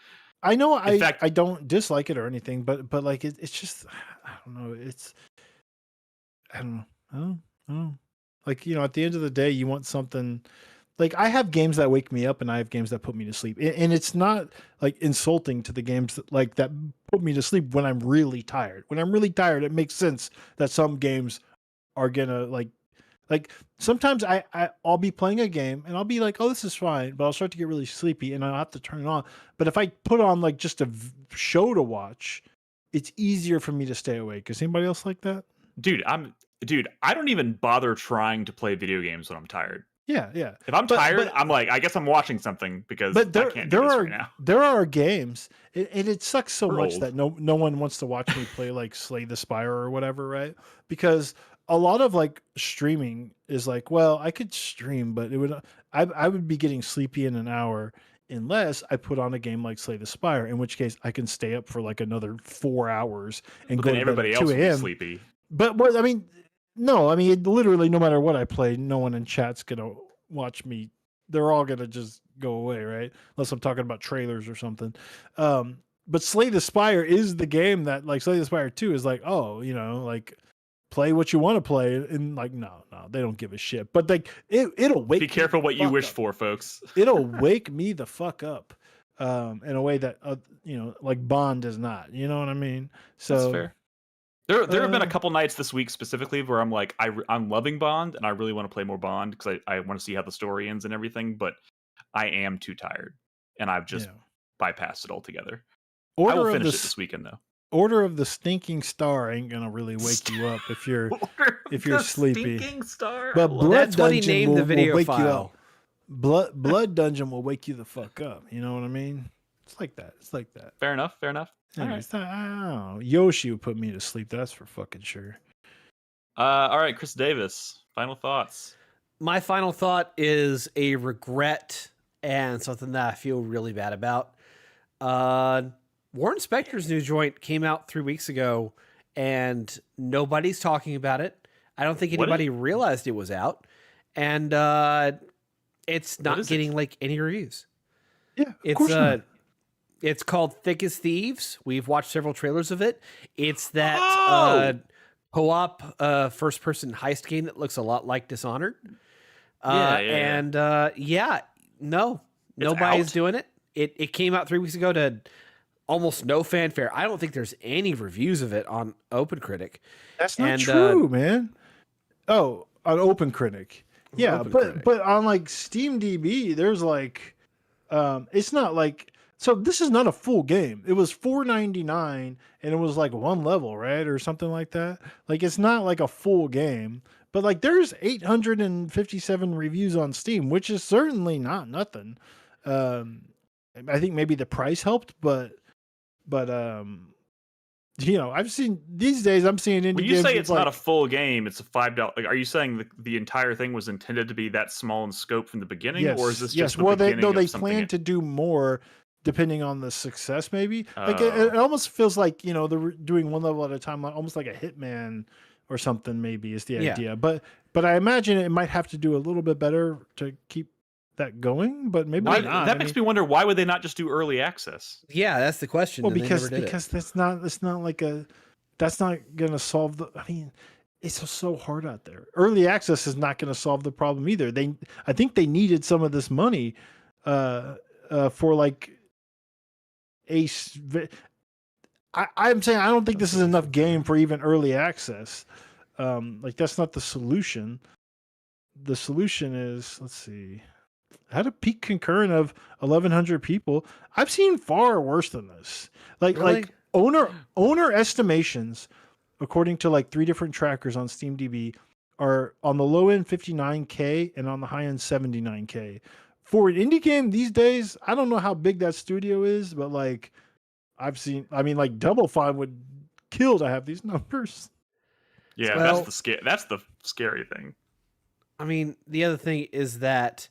I know In fact, I don't dislike it or anything, but like it's just I don't know. I don't know. I don't know. Like, at the end of the day, you want something like I have games that wake me up and I have games that put me to sleep. And it's not like insulting to the games that put me to sleep when I'm really tired. When I'm really tired, it makes sense that some games are gonna like sometimes I'll be playing a game and I'll be like, oh, this is fine, but I'll start to get really sleepy and I'll have to turn it on. But if I put on like just a show to watch, it's easier for me to stay awake. Is anybody else like that? Dude, I don't even bother trying to play video games when I'm tired. Yeah, yeah. If I'm tired, I'm like, I guess I'm watching something because I can't do this right now. There are games, and it sucks so We're much old. that no one wants to watch me play like Slay the Spire or whatever, right? Because a lot of like streaming is like, well, I could stream, but I would be getting sleepy in an hour unless I put on a game like Slay the Spire, in which case I can stay up for like another 4 hours and But go then to bed everybody at else 2 will be a.m. sleepy. But what I mean, no, I mean literally, no matter what I play, no one in chat's gonna watch me. They're all gonna just go away, right? Unless I'm talking about trailers or something. But Slay the Spire is the game that like Slay the Spire 2 is like, oh, like play what you want to play, and like no, they don't give a shit. But like it'll wake. Be careful what you wish up. for, folks. It'll wake me the fuck up, in a way that like Bond does not. You know what I mean? So that's fair. There have been a couple nights this week specifically where I'm like, I'm loving Bond and I really want to play more Bond because I want to see how the story ends and everything, but I am too tired and I've just bypassed it altogether. I will finish it this weekend though. Order of the Stinking Star ain't gonna really wake you up if you're sleepy. Stinking Star. But Blood That's what he Dungeon named the video wake you file. up. Blood Dungeon will wake you the fuck up. You know what I mean? It's like that. Fair enough. Anyways, I don't know. Yoshi would put me to sleep. That's for fucking sure. All right, Chris Davis. Final thoughts. My final thought is a regret and something that I feel really bad about. Warren Spector's new joint came out 3 weeks ago, and nobody's talking about it. I don't think anybody realized it was out, and it's not getting like any reviews. Yeah, of course not. It's called Thick as Thieves. We've watched several trailers of it. It's that co-op first-person heist game that looks a lot like Dishonored. Nobody's doing it. It came out 3 weeks ago to almost no fanfare. I don't think there's any reviews of it on OpenCritic. That's not true, man. Oh, on OpenCritic. Yeah, but on like SteamDB, there's like, it's not like. So this is not a full game. It was $4.99 and it was like one level, right? Or something like that. Like it's not like a full game, but like there's 857 reviews on Steam, which is certainly not nothing. I think maybe the price helped, but I've seen these days. I'm seeing indie when you games say it's not a full game, it's a $5. Like, are you saying the entire thing was intended to be that small in scope from the beginning, or is this just the beginning of something? Plan to do more depending on the success. Maybe like it almost feels like they're doing one level at a time, almost like a Hitman or something. Maybe is the idea, but I imagine it might have to do a little bit better to keep that going, but maybe not. That makes me wonder, why would they not just do early access? Yeah, that's the question. Well, because that's not gonna solve the. I mean, it's so hard out there. Early access is not gonna solve the problem either. I think they needed some of this money, for like I'm saying I don't think this is enough game for even early access. Like that's not the solution. the solution is, let's see, had a peak concurrent of 1,100 people. I've seen far worse than this. Like Really? owner estimations, according to like 3 different trackers on SteamDB, are on the low end 59K and on the high end 79K. For an indie game these days, I don't know how big that studio is, but like I've seen, I mean, like Double Fine would kill to have these numbers. Yeah, Well- that's the scary thing. I mean, the other thing is that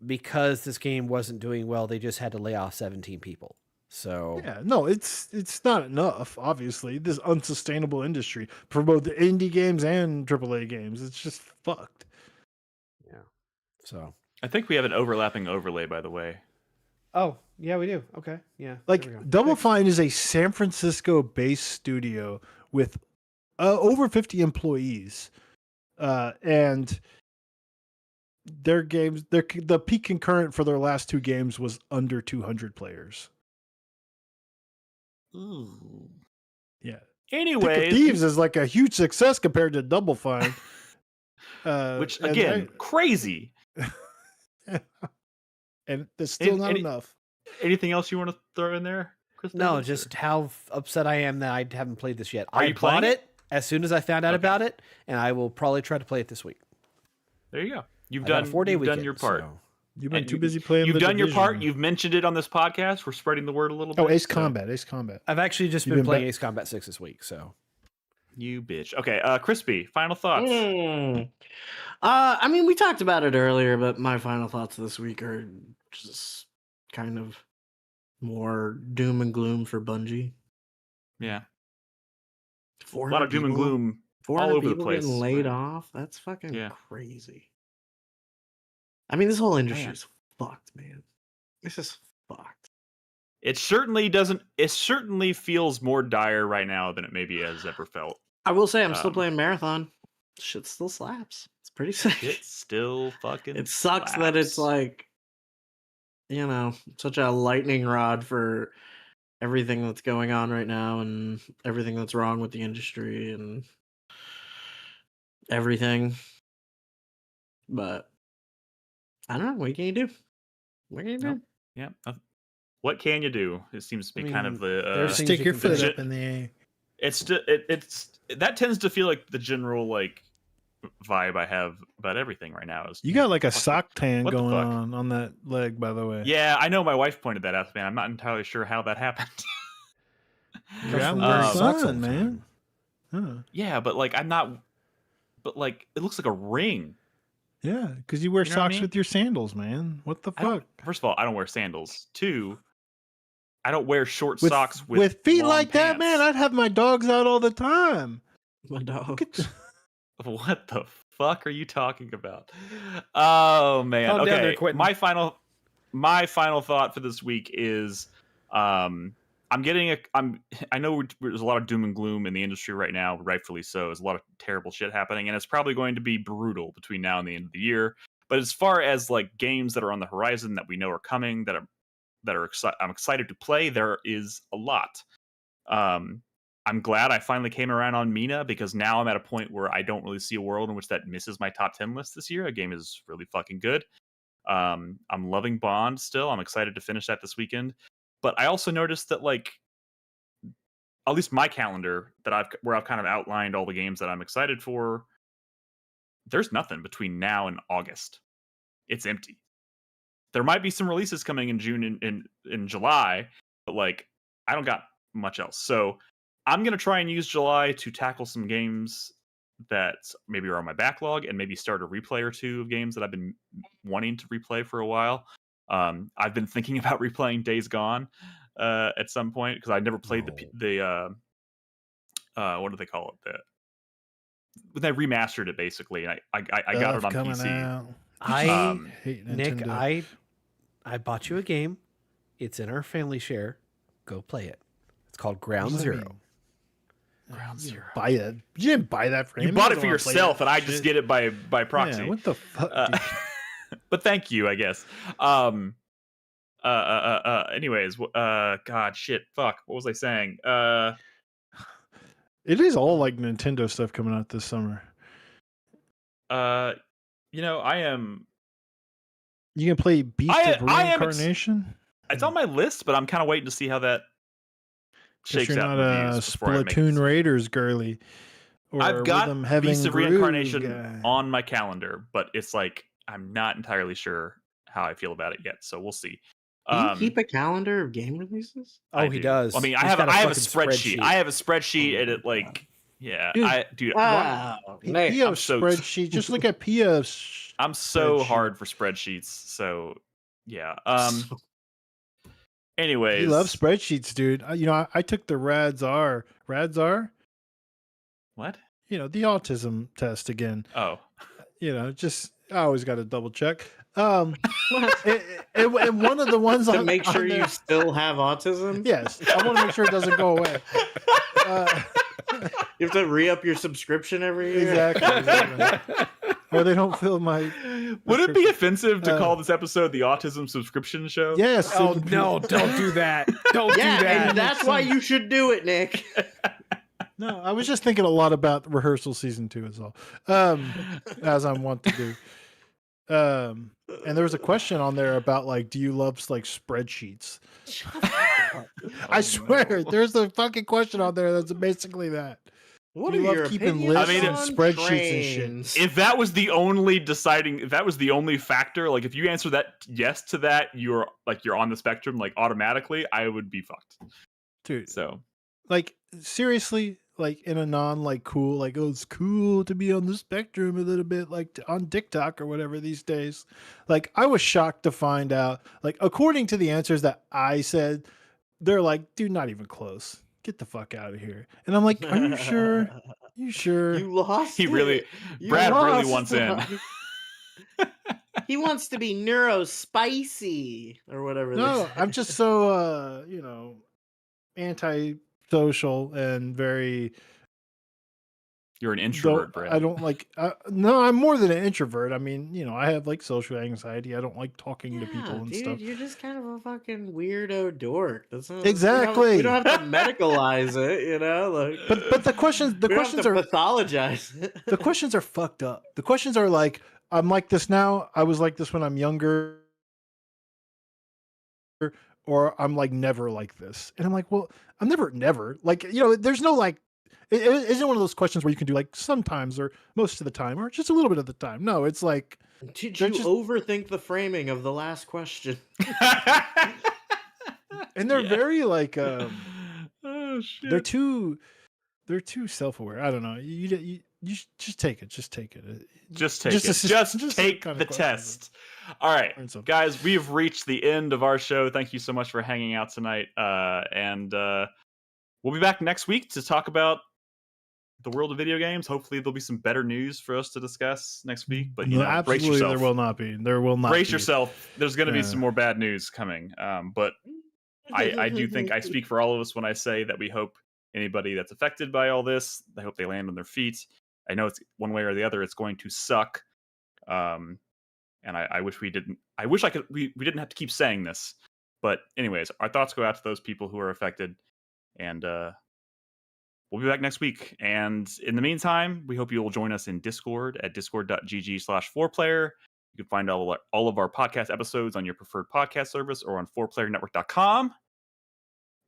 because this game wasn't doing well, they just had to lay off 17 people. So Yeah, no, it's not enough. Obviously, this unsustainable industry for both the indie games and AAA games, it's just fucked. so I think we have an overlapping overlay, by the way. oh yeah, we do. Okay, yeah. Like there we go. Double Fixed. Fine is a San Francisco-based studio with over 50 employees, and their games, the peak concurrent for their last 2 games was under 200 players. Yeah. Thick of Anyways, Thieves is like a huge success compared to Double Fine. which and again, crazy. and it's still not enough. Anything else you want to throw in there, Chris? No, Davis, just or- how upset I am that I haven't played this yet. Are I you bought playing it as soon as I found out Okay. about it, and I will probably try to play it this week. there you go. You've I got done a 4-day you've weekend, done your part. so- You've been And too busy playing. You've The done your part. Division. You've mentioned it on this podcast. We're spreading the word a little bit. Oh, Ace so- Combat. Ace Combat. I've actually just You've been been playing ba- Ace Combat 6 this week, so You bitch. Okay, Crispy. Final thoughts. I mean, we talked about it earlier, but my final thoughts this week are just kind of more doom and gloom for Bungie. Yeah, 400 a lot of doom and people- gloom 400 all over the people place. getting laid but- off. That's fucking Yeah. crazy. I mean, this whole industry Man. is fucked, man. This is fucked. It certainly doesn't. It certainly feels more dire right now than it maybe has ever felt. I will say, I'm still Um, playing Marathon. Shit still slaps. It's pretty sick. It still fucking. It sucks that it's slaps. like, you know, such a lightning rod for everything that's going on right now and everything that's wrong with the industry and everything. But I don't know. What can you do? What can you do? Nope. Yeah. What can you do? It seems to I be kind of mean, the. there's things Stick you your can foot do. up in the air. It's that tends to feel like the general like vibe I have about everything right now. Is You got like a what the- sock tan what the going fuck? on that leg, by the way. Yeah, I know my wife pointed that out to me. I'm not entirely sure how that happened. You got from wearing wearing socks all the sun, man. time. Huh. Yeah, but like I'm not. But like it looks like a ring. Yeah, because you wear You know what I socks mean? with your sandals, man. What the I don't- fuck? First of all, I don't wear sandals. 2, I don't wear short With, socks with feet long like that, man, pants. I'd have my dogs out all the time. My dog. Look at the- What the fuck are you talking about? Oh man. Calm down Okay. there, Quentin. my final thought for this week is I know there's a lot of doom and gloom in the industry right now, rightfully so. There's a lot of terrible shit happening, and it's probably going to be brutal between now and the end of the year. But as far as like games that are on the horizon that we know are coming, that I'm excited to play, there is a lot. I'm glad I finally came around on Mina because now I'm at a point where I don't really see a world in which that misses my top 10 list this year. A game is really fucking good. I'm loving Bond still. I'm excited to finish that this weekend. But I also noticed that like at least my calendar where I've kind of outlined all the games that I'm excited for, there's nothing between now and August. It's empty. There might be some releases coming in June and in July, but like I don't got much else. So I'm gonna try and use July to tackle some games that maybe are on my backlog and maybe start a replay or 2 of games that I've been wanting to replay for a while. I've been thinking about replaying Days Gone at some point because I never played the what do they call it? They remastered it basically, and I got it on Stuff coming PC. out. I Hate Nick, Nintendo. I bought you a game. It's in our family share. Go play it. It's called Ground Zero. Ground Zero. Buy it. You didn't buy that for him. You bought it doesn't for wanna play yourself, that and I shit. just get it by proxy. Yeah, what the fuck? dude? But thank you, I guess. Anyways, God, shit, fuck. What was I saying? It is all like Nintendo stuff coming out this summer. You know, I am. You can play Beast I of am Reincarnation. It's on my list, but I'm kind of waiting to see how that Guess shakes you're out not in a reviews before I make a Splatoon decision. Raiders girly, or I've got Rhythm Beast Heaven of Groove Reincarnation guy. on my calendar, but it's like I'm not entirely sure how I feel about it yet. So we'll see. Do you keep a calendar of game releases? Oh, I he do. does. I mean, He's got I have a fucking spreadsheet. I have a spreadsheet, and it like, yeah, Dude, I'm wow, Nate, Pio I'm so- spreadsheet. Just look at Pio's. I'm so spreadsheet. hard for spreadsheets. So yeah. So- Anyways, He loves spreadsheets, dude. You know, I took the RADS-R. RADS-R? what? You know, the autism test again. Oh, You know, just I always got to double check. And one of the ones to on, make sure on you there, still have autism. yes, I want to make sure it doesn't go away. You have to re-up your subscription every year. Exactly. Or they don't fill my. would it be offensive to call this episode the Autism Subscription Show? Yes. Oh no! Don't do that! Don't Yeah, do that! and that's why you should do it, Nick. No, I was just thinking a lot about rehearsal season 2 as well, as I want to do. And there was a question on there about like, do you love like spreadsheets? I swear, there's a fucking question on there that's basically that. What Do are you love your keeping opinions lists and on spreadsheets and shit? trains? If that was the only if that was the only factor, like if you answer that yes to that, you're on the spectrum, like automatically, I would be fucked. Dude, So like seriously, like in a non like cool, like, oh, it's cool to be on the spectrum a little bit, like on TikTok or whatever these days. Like I was shocked to find out, like according to the answers that I said, they're like, dude, not even close. Get the fuck out of here. And I'm like, are you sure? You sure? You lost. he really, it. You Brad really lost. wants in. He wants to be neurospicy or whatever. they No, say. I'm just so you know, anti-social and very. You're an introvert, Brad. I don't like. No, I'm more than an introvert. I mean, you know, I have like social anxiety. I don't like talking to people and dude, stuff. You're just kind of a fucking weirdo dork. That's not, Exactly. We don't have to medicalize it, you know. Like, But the questions we don't have to are pathologize it. the questions are fucked up. The questions are like, I'm like this now. I was like this when I'm younger, or I'm like never like this. And I'm like, well, I'm never. Like, you know, there's no like. It isn't one of those questions where you can do like sometimes or most of the time or just a little bit of the time. No, it's like. Did they're you just- overthink the framing of the last question? And they're Yeah. very like. Oh shit. They're too self-aware. I don't know. You just take it. Just take it. Just take Just it. a- Just just take kind of the question. test. All right, Learn something. guys, we've reached the end of our show. Thank you so much for hanging out tonight. And we'll be back next week to talk about the world of video games. Hopefully, there'll be some better news for us to discuss next week. But you No, know, brace absolutely, yourself. there will not be. There will not. Brace be. yourself. There's going to be Yeah. some more bad news coming. But I do think I speak for all of us when I say that we hope anybody that's affected by all this, I hope they land on their feet. I know it's one way or the other, it's going to suck. And I wish we didn't. I wish I could. We didn't have to keep saying this. But anyways, our thoughts go out to those people who are affected, and we'll be back next week. And in the meantime, we hope you will join us in Discord at discord.gg/4player. You can find all of our podcast episodes on your preferred podcast service or on 4playernetwork.com.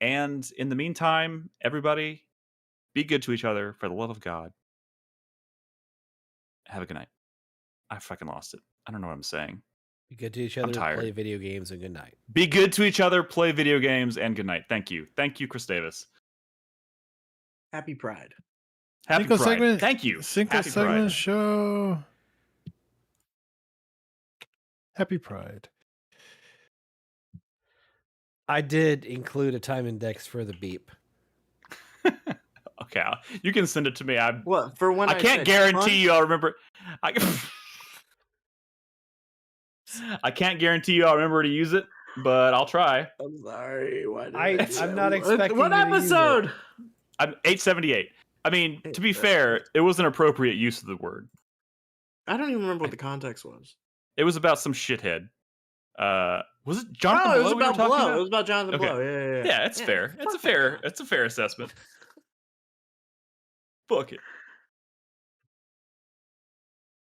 And in the meantime, everybody, be good to each other for the love of God. Have a good night. I fucking lost it. I don't know what I'm saying. Be good to each I'm other. tired. Play video games and good night. Be good to each other, play video games, and good night. Thank you. Thank you, Chris Davis. Happy Pride. Happy Single Pride. segment. Thank you. Single Happy segment Pride. show. Happy Pride. I did include a time index for the beep. Okay, you can send it to me. What for when I can't said guarantee cunt? you I'll remember. I can't guarantee you I'll remember to use it, but I'll try. I'm sorry. Why did I'm not expecting What you to use it. episode? I'm 878. I mean, to be fair, it was an appropriate use of the word. I don't even remember what the context was. It was about some shithead. Was it Jonathan Oh, it Blow was we were about talking Blow. about? It was about Jonathan Okay. Blow. Yeah. Yeah, it's fair. It's a fair. It's a fair assessment. Fuck it.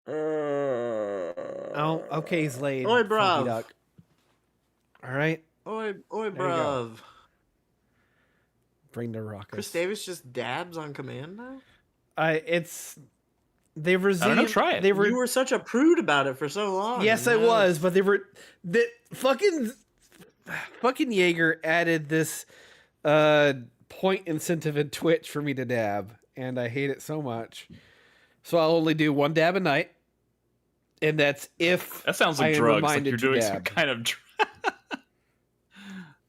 Oh, okay, he's laid. Oi, Funky bruv. duck. All right, Oi, There you go. bruv. bring the rockets. Chris Davis just dabs on command now? They resumed. I don't know. Try it. They were. You were such a prude about it for so long. Yes, and I now was, but they were. The fucking Jaeger added this point incentive in Twitch for me to dab, and I hate it so much. So I'll only do one dab a night, and that's if That sounds I like am drugs. Like reminded you're to doing some dab. kind of.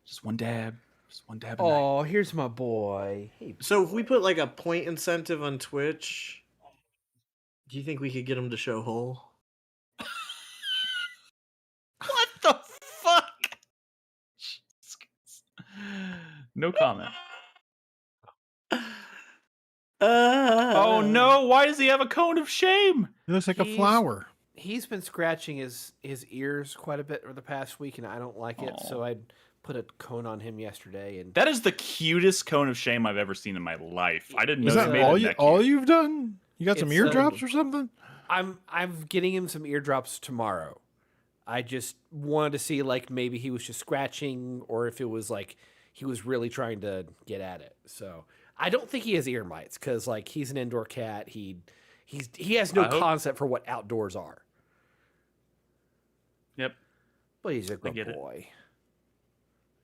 Just one dab. Just one dab. A night. Oh, here's my boy. Hey, So if we put like a point incentive on Twitch, do you think we could get him to show hole? What the fuck? Jesus Christ. No comment. Oh no! Why does he have a cone of shame? It looks like a He's- flower. he's been scratching his ears quite a bit over the past week, and I don't like it. Aw. So I put a cone on him yesterday, and That is the cutest cone of shame I've ever seen in my life. I didn't know Is they that made all them you that all cute. you've done? You got some It's, eardrops or something? I'm getting him some eardrops tomorrow. I just wanted to see like maybe he was just scratching or if it was like he was really trying to get at it. So I don't think he has ear mites because like he's an indoor cat. He has no I hope- concept for what outdoors are. Yep. But he's a good get it. boy.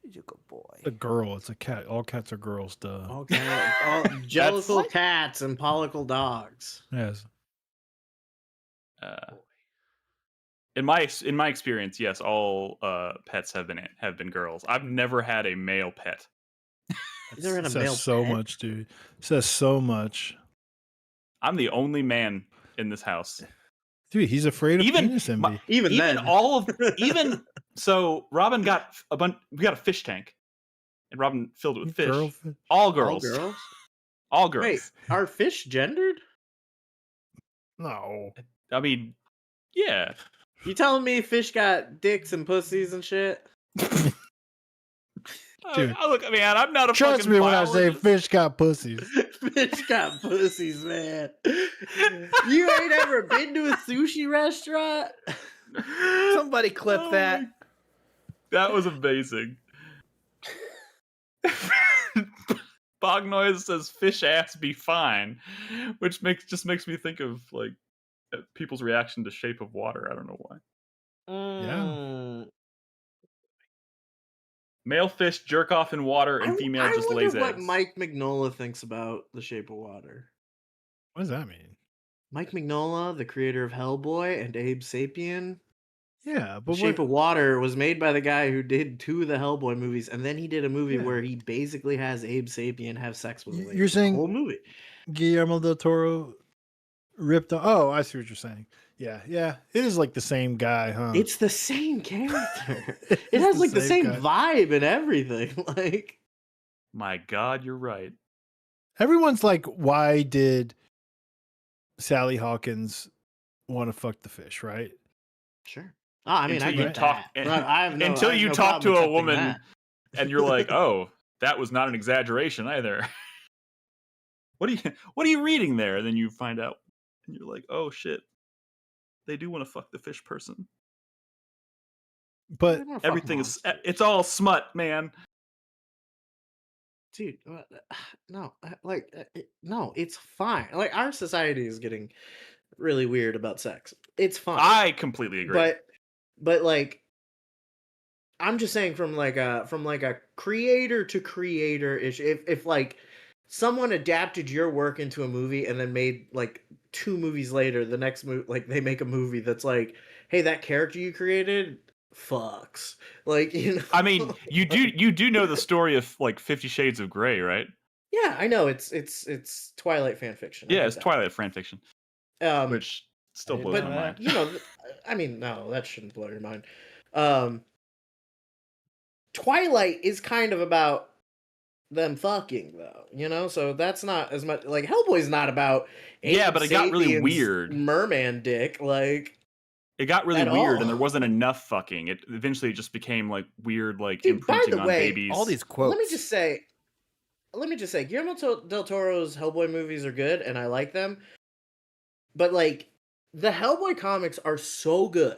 He's a good boy. A girl. It's a cat. All cats are girls, duh. Okay. All jellicle cats and pollicle dogs. Yes. In my experience, yes, all pets have been girls. I've never had a male pet. You never had a It male says so pet? much, dude. It says so much. I'm the only man in this house. Dude, he's afraid of Even penis envy. my- Even Even then. all of even so, Robin got a bunch. We got a fish tank, and Robin filled it with fish. Girl- All All girls. girls? All girls. Wait, are fish gendered? No. I mean, yeah. You telling me fish got dicks and pussies and shit? Dude. Look, man, I'm not a Trust fucking me when I say biologist. fish got pussies. Fish got pussies, man. You ain't ever been to a sushi restaurant? Somebody clip Oh that. my- That was amazing. Bog Noise says fish ass be fine, which makes me think of like people's reaction to Shape of Water. I don't know why. Mm. Male fish jerk off in water and female I just wonder lays what eggs. Mike Mignola thinks about The Shape of Water. What does that mean? Mike Mignola, the creator of Hellboy and Abe Sapien. Yeah, The but Shape what, of Water was made by the guy who did 2 of the Hellboy movies, and then he did a movie Yeah. where he basically has Abe Sapien have sex with a lady. You're saying- the whole movie. Guillermo del Toro ripped off. Oh, I see what you're saying. Yeah, yeah. It is like the same guy, huh? It's the same character. It's It has like the same guy. vibe and everything. Like, My God, you're right. Everyone's like, why did Sally Hawkins want to fuck the fish, right? sure. Oh, I mean, Until I you get talk- that. I have no, until I have you no talk problem to a accepting woman that. And you're like, oh, that was not an exaggeration either. What are you reading there? And then you find out, and you're like, oh shit, they do want to fuck the fish person. But I wanna fuck Everything is, monsters. it's all smut, man. Dude, no, no, it's fine. Like, our society is getting really weird about sex. It's fine. I completely agree. But like, I'm just saying from like a creator to creator issue. If like someone adapted your work into a movie and then made like 2 movies later, the next movie, like they make a movie that's like, hey, that character you created fucks. Like, you know. I mean, you do know the story of like 50 Shades of Grey, right? Yeah, I know it's Twilight fan fiction. I Yeah, get it's that. Twilight fan fiction, which still I blows didn't my know mind. that. You know, I mean, no, that shouldn't blow your mind. Twilight is kind of about them fucking, though, you know? So that's not as much, like, Hellboy's not about Yeah, Abe but it got really Sapien's weird. merman dick, like, It got really at weird, all. and there wasn't enough fucking. It eventually just became like weird, like Dude, by imprinting the on way, babies. All these quotes. let me just say, Guillermo del Toro's Hellboy movies are good, and I like them, but, like, the Hellboy comics are so good.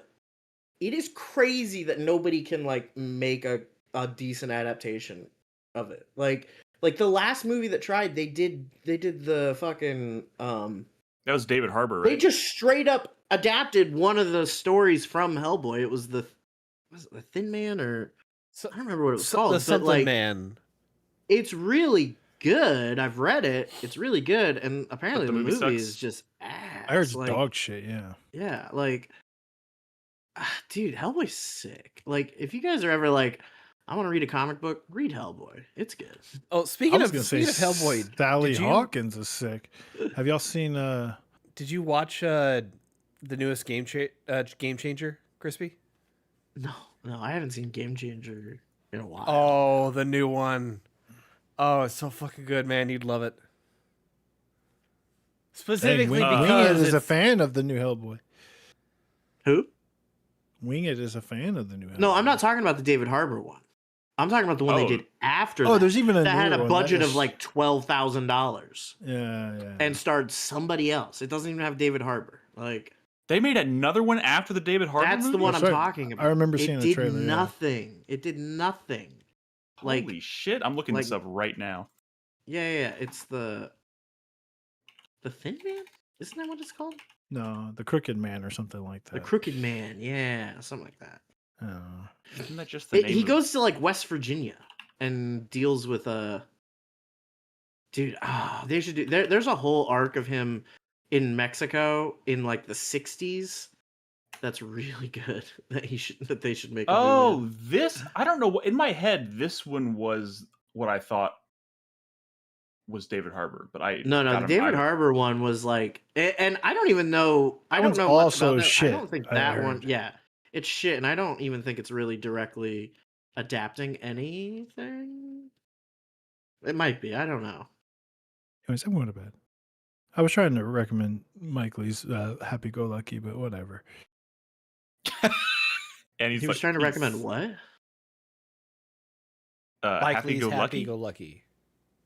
It is crazy that nobody can like make a decent adaptation of it. Like the last movie that tried, they did the fucking That was David Harbour, they right? just straight up adapted one of the stories from Hellboy. It was the Thin Man, or So, I don't remember what it was the called, but something like man. it's really good. I've read it. It's really good, and apparently the the movie movie sucks? is just ass. I heard it's like, dog shit. Yeah. yeah, like, dude, Hellboy's sick. Like, if you guys are ever like, I want to read a comic book, read Hellboy. It's good. Oh, I speaking was of gonna say Hellboy, Sally did you- Hawkins is sick. Have y'all seen? did you watch the newest Game Changer, Crispy? No, I haven't seen Game Changer in a while. Oh, the new one. Oh, it's so fucking good, man. You'd love it. Dang, Specifically Wing because It is a it's- fan of the new Hellboy. Who? Wing It is a fan of the new Hellboy. No, I'm not talking about the David Harbour one. I'm talking about the one they Oh. did after. Oh, that, there's even a that had newer a one. budget That of is- like $12,000 Yeah. and starred somebody else. It doesn't even have David Harbour. Like, They made another one after the David Harbour that's the movie? one That's I'm right. talking about. I remember seeing it the did trailer, yeah. nothing. It did nothing. Like, Holy shit! I'm looking this like- up right now. yeah. It's the Thin Man. Isn't that what it's called? No, the Crooked Man or something like that. The Crooked Man. Yeah, something like that. Oh. Isn't that just the name? He of- goes to like West Virginia and deals with a dude. They should do. There's a whole arc of him in Mexico in like the '60s. That's really good. That they should make. A movie Oh, of. this I don't know. In my head, this one was what I thought was David Harbour, but I No, got the him- David I- Harbour one was like, and I don't even know. I That don't one's know much also about that. shit, I don't think I that heard. one. Yeah, it's shit, and I don't even think it's really directly adapting anything. It might be. I don't know. Anyways, I'm going to bed. I was trying to recommend Mike Lee's Happy Go Lucky, but whatever. and he's He was like, trying to he's, recommend what? Mike Happy Lee's Go Happy Lucky. Go Lucky.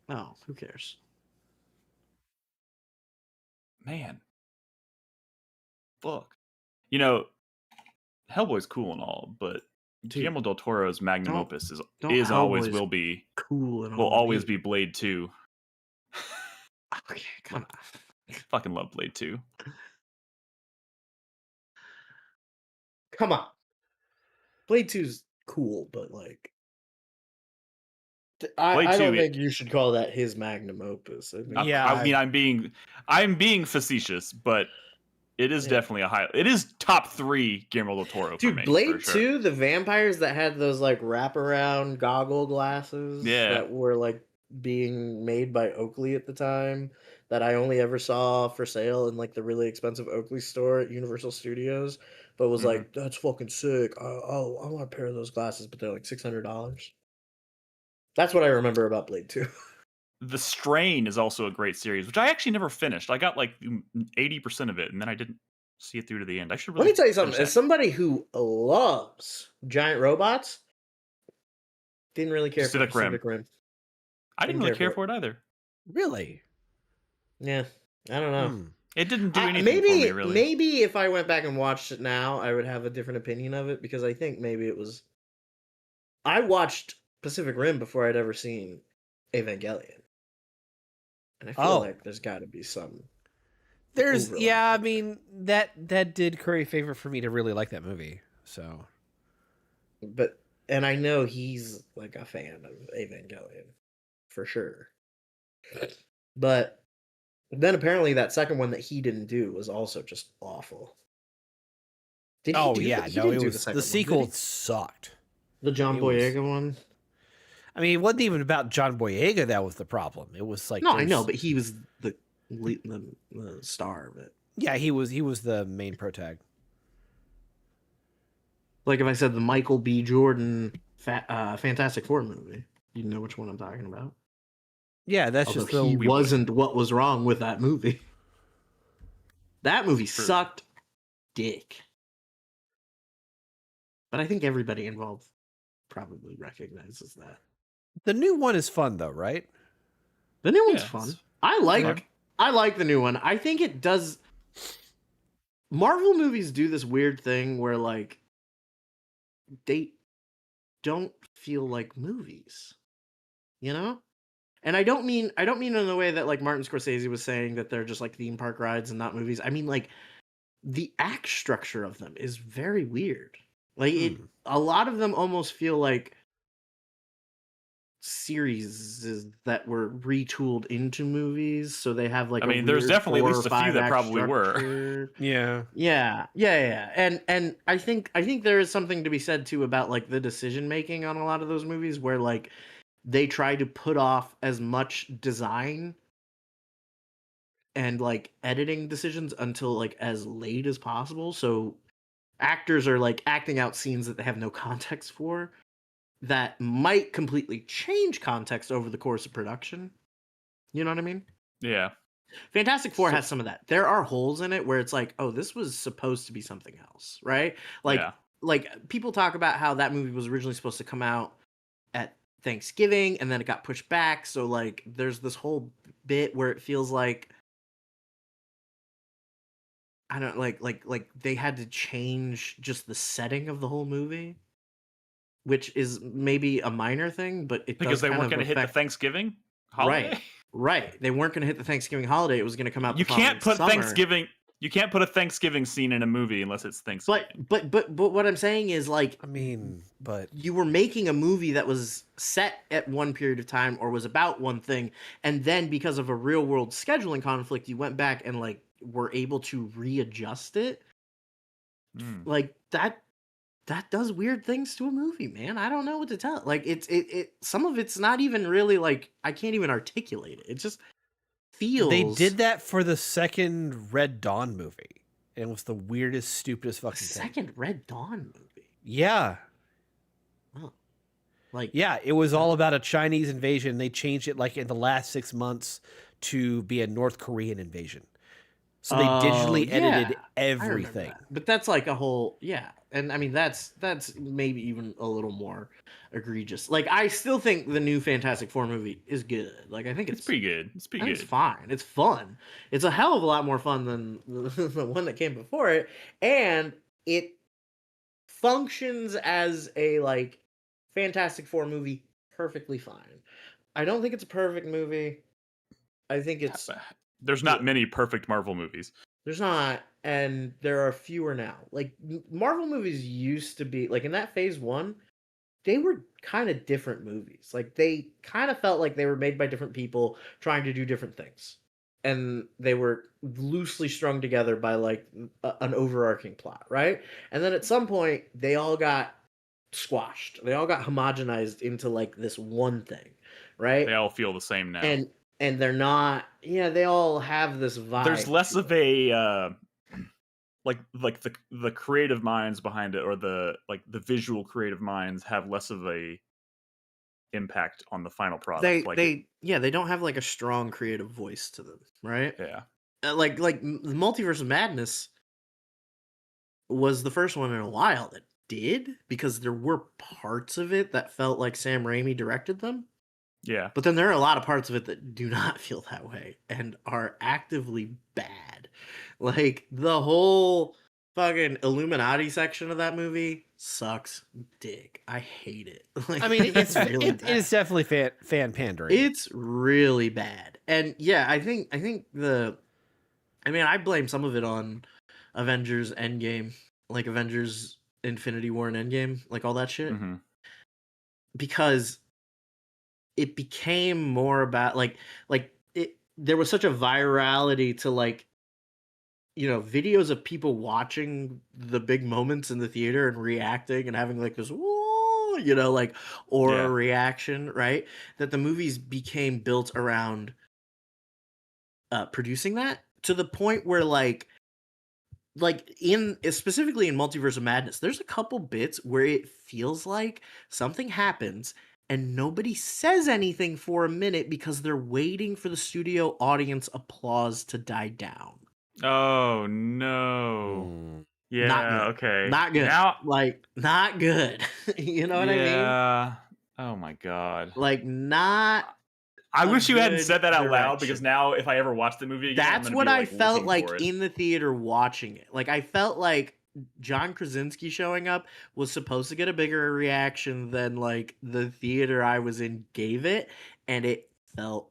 Oh, who cares? Man, fuck. You know, Hellboy's cool and all, but Dude, Guillermo del Toro's magnum don't- opus don't is always Hellboy's will be Cool and will all. always be Blade 2. Okay, come on. Fucking love Blade 2. Come on. Blade 2's cool, but like, Blade I don't 2, think you should call that his magnum opus. I think- Yeah, I mean, I'm being facetious, but it is Yeah. definitely a high. It is top 3 Guillermo del Toro for Dude, me. Blade for sure. 2, the vampires that had those like wraparound goggle glasses Yeah. that were like being made by Oakley at the time, that I only ever saw for sale in like the really expensive Oakley store at Universal Studios, but was Mhm. like, that's fucking sick. I want a pair of those glasses, but they're like $600. That's what I remember about Blade 2. The Strain is also a great series, which I actually never finished. I got like 80% of it, and then I didn't see it through to the end. I should Let really me tell you something. finish As that. somebody who loves giant robots, didn't really care Pacific for Rim. Pacific Rim. I didn't really care for it either. Really? Yeah, I don't know. Hmm. It didn't do anything maybe, for me, really. maybe if I went back and watched it now, I would have a different opinion of it, because I think maybe it was. I watched Pacific Rim before I'd ever seen Evangelion, and I feel Oh. like there's got to be some. There's overlap yeah, I there. mean that did curry favor for me to really like that movie. So And I know he's like a fan of Evangelion, for sure. But then apparently that second one that he didn't do was also just awful. Did he oh do yeah, the, he no, didn't it do was second the one, did sequel he? sucked. The John it was- Boyega one. I mean, it wasn't even about John Boyega that was the problem. It was like No, I know, there's- but he was the star of it. yeah, he was the main protag. Like if I said the Michael B. Jordan Fantastic Four movie, you know which one I'm talking about. Yeah, that's Although just the he wasn't what was wrong with that movie. That movie True. sucked dick. But I think everybody involved probably recognizes that. the new one is fun though, right? The new one's Yeah, fun. it's I fun. like the new one. I think it does Marvel movies do this weird thing where like they don't feel like movies, you know? And I don't mean in the way that like Martin Scorsese was saying that they're just like theme park rides and not movies. I mean like the act structure of them is very weird. Like a lot of them almost feel like series that were retooled into movies, so they have like I a mean, there's weird definitely at 4 least or a few 5 that act probably were. structure. Yeah. Yeah. And I think there is something to be said too about like the decision making on a lot of those movies where like they try to put off as much design and like editing decisions until like as late as possible. So actors are like acting out scenes that they have no context for that might completely change context over the course of production. You know what I mean? Yeah. Fantastic Four has some of that. There are holes in it where it's like, oh, this was supposed to be something else, right? Like, Yeah. like people talk about how that movie was originally supposed to come out at Thanksgiving and then it got pushed back. So like, there's this whole bit where it feels like I don't like they had to change just the setting of the whole movie, which is maybe a minor thing, but it Because does they kind weren't of going to hit the affect. Thanksgiving holiday. Right. They weren't going to hit the Thanksgiving holiday. It was going to come out. You The following can't put summer. Thanksgiving. You can't put a Thanksgiving scene in a movie unless it's Thanksgiving. But what I'm saying is like, I mean, but you were making a movie that was set at one period of time or was about one thing, and then because of a real world scheduling conflict, you went back and like were able to readjust it. Like that does weird things to a movie, man. I don't know what to tell. Like it some of it's not even really like I can't even articulate it. It just feels they did that for the second Red Dawn movie. And it was the weirdest, stupidest fucking thing. Second Red Dawn movie. Yeah. Oh. Like yeah, it was all about a Chinese invasion. They changed it like in the last 6 months to be a North Korean invasion. So they digitally edited everything. But that's like a whole and I mean that's maybe even a little more egregious. Like I still think the new Fantastic Four movie is good. Like I think it's pretty good. It's pretty good. It's fine. It's fun. It's a hell of a lot more fun than the one that came before it, and it functions as a like Fantastic Four movie perfectly fine. I don't think it's a perfect movie. I think it's there's not many perfect Marvel movies. There's not, and there are fewer now. Like Marvel movies used to be like in that phase 1, they were kind of different movies. Like they kind of felt like they were made by different people trying to do different things. And they were loosely strung together by like an overarching plot, right? And then at some point they all got squashed. They all got homogenized into like this one thing, right? They all feel the same now. And they're not. Yeah, they all have this vibe. There's less of a like the creative minds behind it, or the visual creative minds have less of a impact on the final product. They don't have like a strong creative voice to them, right? Yeah. Like the Multiverse of Madness was the first one in a while that did, because there were parts of it that felt like Sam Raimi directed them. Yeah. But then there are a lot of parts of it that do not feel that way and are actively bad. Like the whole fucking Illuminati section of that movie sucks dick. I hate it. Like, I mean, it's really it is definitely fan pandering. It's really bad. And yeah, I think I blame some of it on Avengers Endgame, like Avengers Infinity War and Endgame, like all that shit. Mm-hmm. Because it became more about like there was such a virality to like, you know, videos of people watching the big moments in the theater and reacting and having like this, whoa, you know, like aura reaction, right? That the movies became built around producing that, to the point where like specifically in Multiverse of Madness, there's a couple bits where it feels like something happens and nobody says anything for a minute because they're waiting for the studio audience applause to die down. Oh no. Yeah, Not good. okay. Not good. Now, like not good. You know what I mean? Yeah. Oh my god. Like not I a wish you hadn't good said that out loud, direction. because now if I ever watch the movie again, I'm That's gonna what be, I like, felt looking like for it. in the theater watching it. Like I felt like John Krasinski showing up was supposed to get a bigger reaction than like the theater I was in gave it, and it felt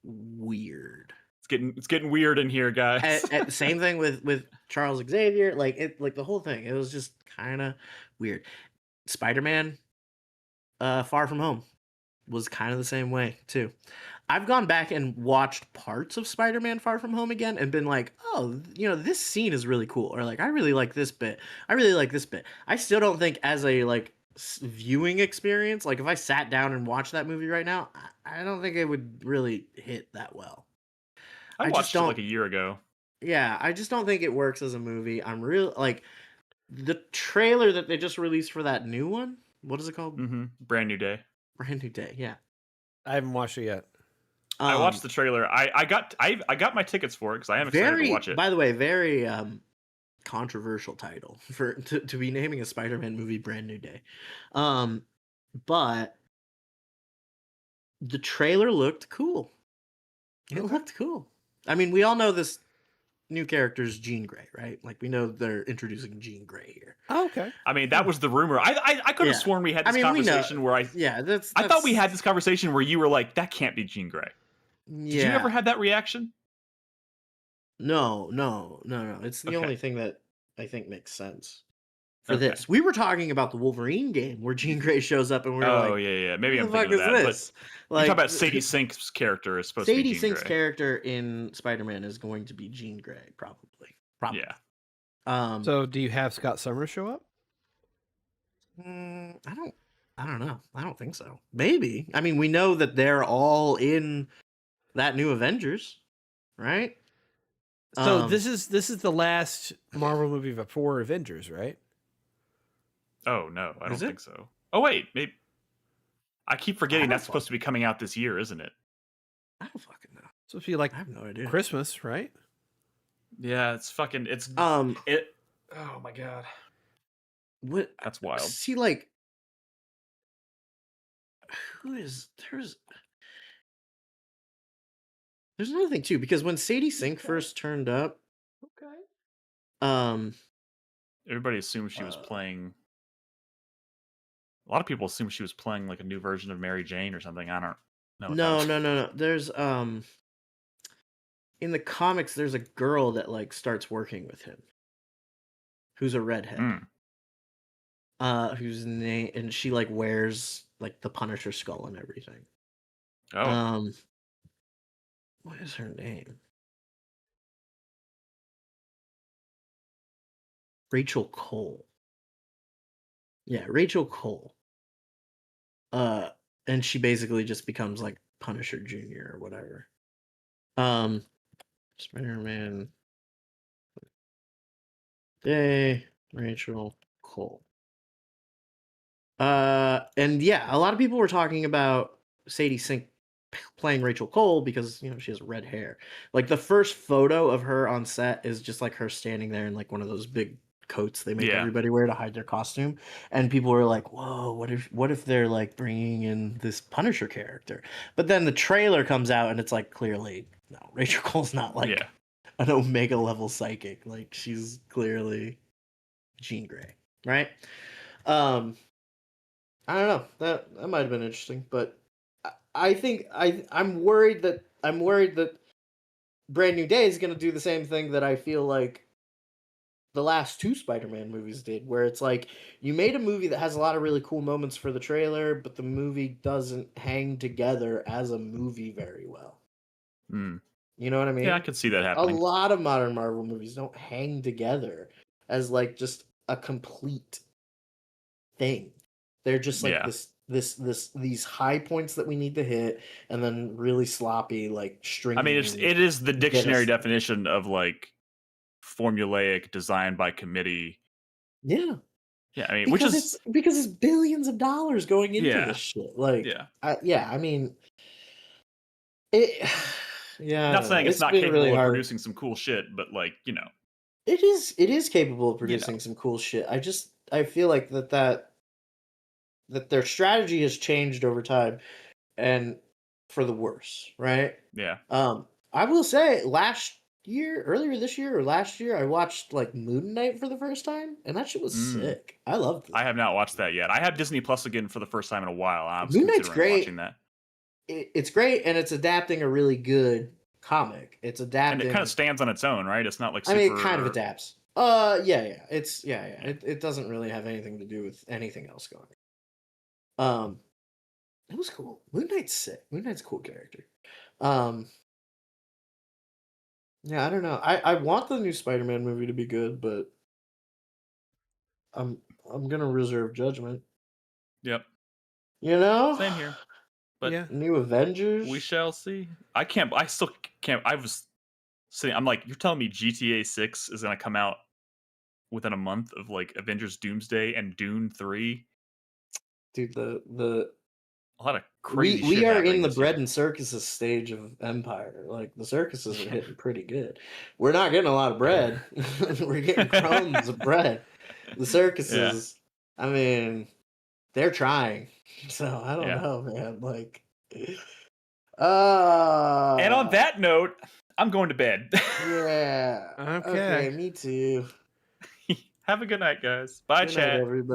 weird. It's getting weird in here, guys. Same thing with Charles Xavier, like the whole thing. It was just kind of weird. Spider-Man, Far From Home, was kind of the same way too. I've gone back and watched parts of Spider-Man Far From Home again and been like, oh, this scene is really cool, or like I really like this bit. I really like this bit. I still don't think as a like viewing experience, like if I sat down and watched that movie right now, I don't think it would really hit that well. I just watched it don't. like a year ago. Yeah, I just don't think it works as a movie. I'm real like the trailer that they just released for that new one. What is it called? Brand New Day. Brand New Day. Yeah. I haven't watched it yet. I watched the trailer. I got my tickets for it because I am excited to watch it. By the way, very controversial title for to be naming a Spider-Man movie Brand New Day. But the trailer looked cool. It looked cool. I mean, we all know this new character is Jean Grey, right? Like we know they're introducing Jean Grey here. Oh, okay. I mean, that was the rumor. I could have sworn we had this conversation where I thought we had this conversation where you were like, that can't be Jean Grey. Did you ever have that reaction? No. It's the only thing that I think makes sense for this. We were talking about the Wolverine game where Jean Grey shows up and we're like, yeah. Maybe I'm "What the fuck thinking of is that. this?" But you're talking about Sadie Sink's character is supposed to be Jean Sink's Grey. character in Spider-Man is going to be Jean Grey, probably. Yeah. So do you have Scott Summers show up? I don't know. I don't think so. Maybe. I mean, we know that they're all in that new Avengers, right? So this is the last Marvel movie before Avengers, right? Oh no, I don't think so. Oh wait, maybe. I keep forgetting that's supposed to be coming out this year, isn't it? I don't fucking know. It's supposed to be like I have no idea. Christmas, right? Yeah, it's fucking. It's it. Oh my god. What? That's wild. See, like, there's another thing too, because when Sadie Sink first turned up, everybody assumed she was playing. A lot of people assume she was playing like a new version of Mary Jane or something. I don't know. No. There's in the comics, there's a girl that like starts working with him, who's a redhead. Whose name, and she like wears like the Punisher skull and everything. What is her name? Rachel Cole. Yeah, Rachel Cole. And she basically just becomes like Punisher Jr. or whatever. Spider-Man Day, Rachel Cole. And yeah, a lot of people were talking about Sadie Sink playing Rachel Cole because she has red hair. Like the first photo of her on set is just like her standing there in like one of those big coats they make everybody wear to hide their costume, and people were like, whoa, what if they're like bringing in this Punisher character? But then the trailer comes out and it's like, clearly no, Rachel Cole's not like an Omega level psychic. Like she's clearly Jean Grey, right? I don't know, that might have been interesting, but I think I'm worried that Brand New Day is going to do the same thing that I feel like the last two Spider-Man movies did, where it's like you made a movie that has a lot of really cool moments for the trailer, but the movie doesn't hang together as a movie very well. You know what I mean? Yeah, I could see that happening. A lot of modern Marvel movies don't hang together as like just a complete thing. They're just like these high points that we need to hit, and then really sloppy like string. I mean, it is the dictionary definition of like formulaic, designed by committee. Yeah. I mean, because it's billions of dollars going into this shit. Like, I mean, it. Yeah, not saying it's not capable really of hard. Producing some cool shit, but like it is capable of producing some cool shit. I feel like that their strategy has changed over time, and for the worse, right? Yeah. I will say earlier this year or last year, I watched like Moon Knight for the first time, and that shit was sick. I loved it. I have not watched that yet. I have Disney Plus again for the first time in a while. I was Moon Knight's considering great. watching that. It's great, and it's adapting a really good comic. It's adapting, And it kind of stands on its own, right? It's not like I super... mean, it kind of adapts. Yeah. It doesn't really have anything to do with anything else going on. It was cool. Moon Knight's sick. Moon Knight's a cool character. Yeah, I don't know. I want the new Spider-Man movie to be good, but I'm gonna reserve judgment. Yep. You know? Same here. But Yeah. New Avengers. we shall see. I still can't. I was saying, I'm like, you're telling me GTA 6 is gonna come out within a month of like Avengers Doomsday and Dune 3? Dude, the A lot of crazy we shit are happening in the this bread year. and circuses stage of Empire. Like the circuses are hitting pretty good. We're not getting a lot of bread. We're getting crumbs of bread. The circuses, I mean, they're trying. So I don't know, man. Like, And on that note, I'm going to bed. yeah. Okay. Me too. Have a good night, guys. Bye, Good night, chat. everybody.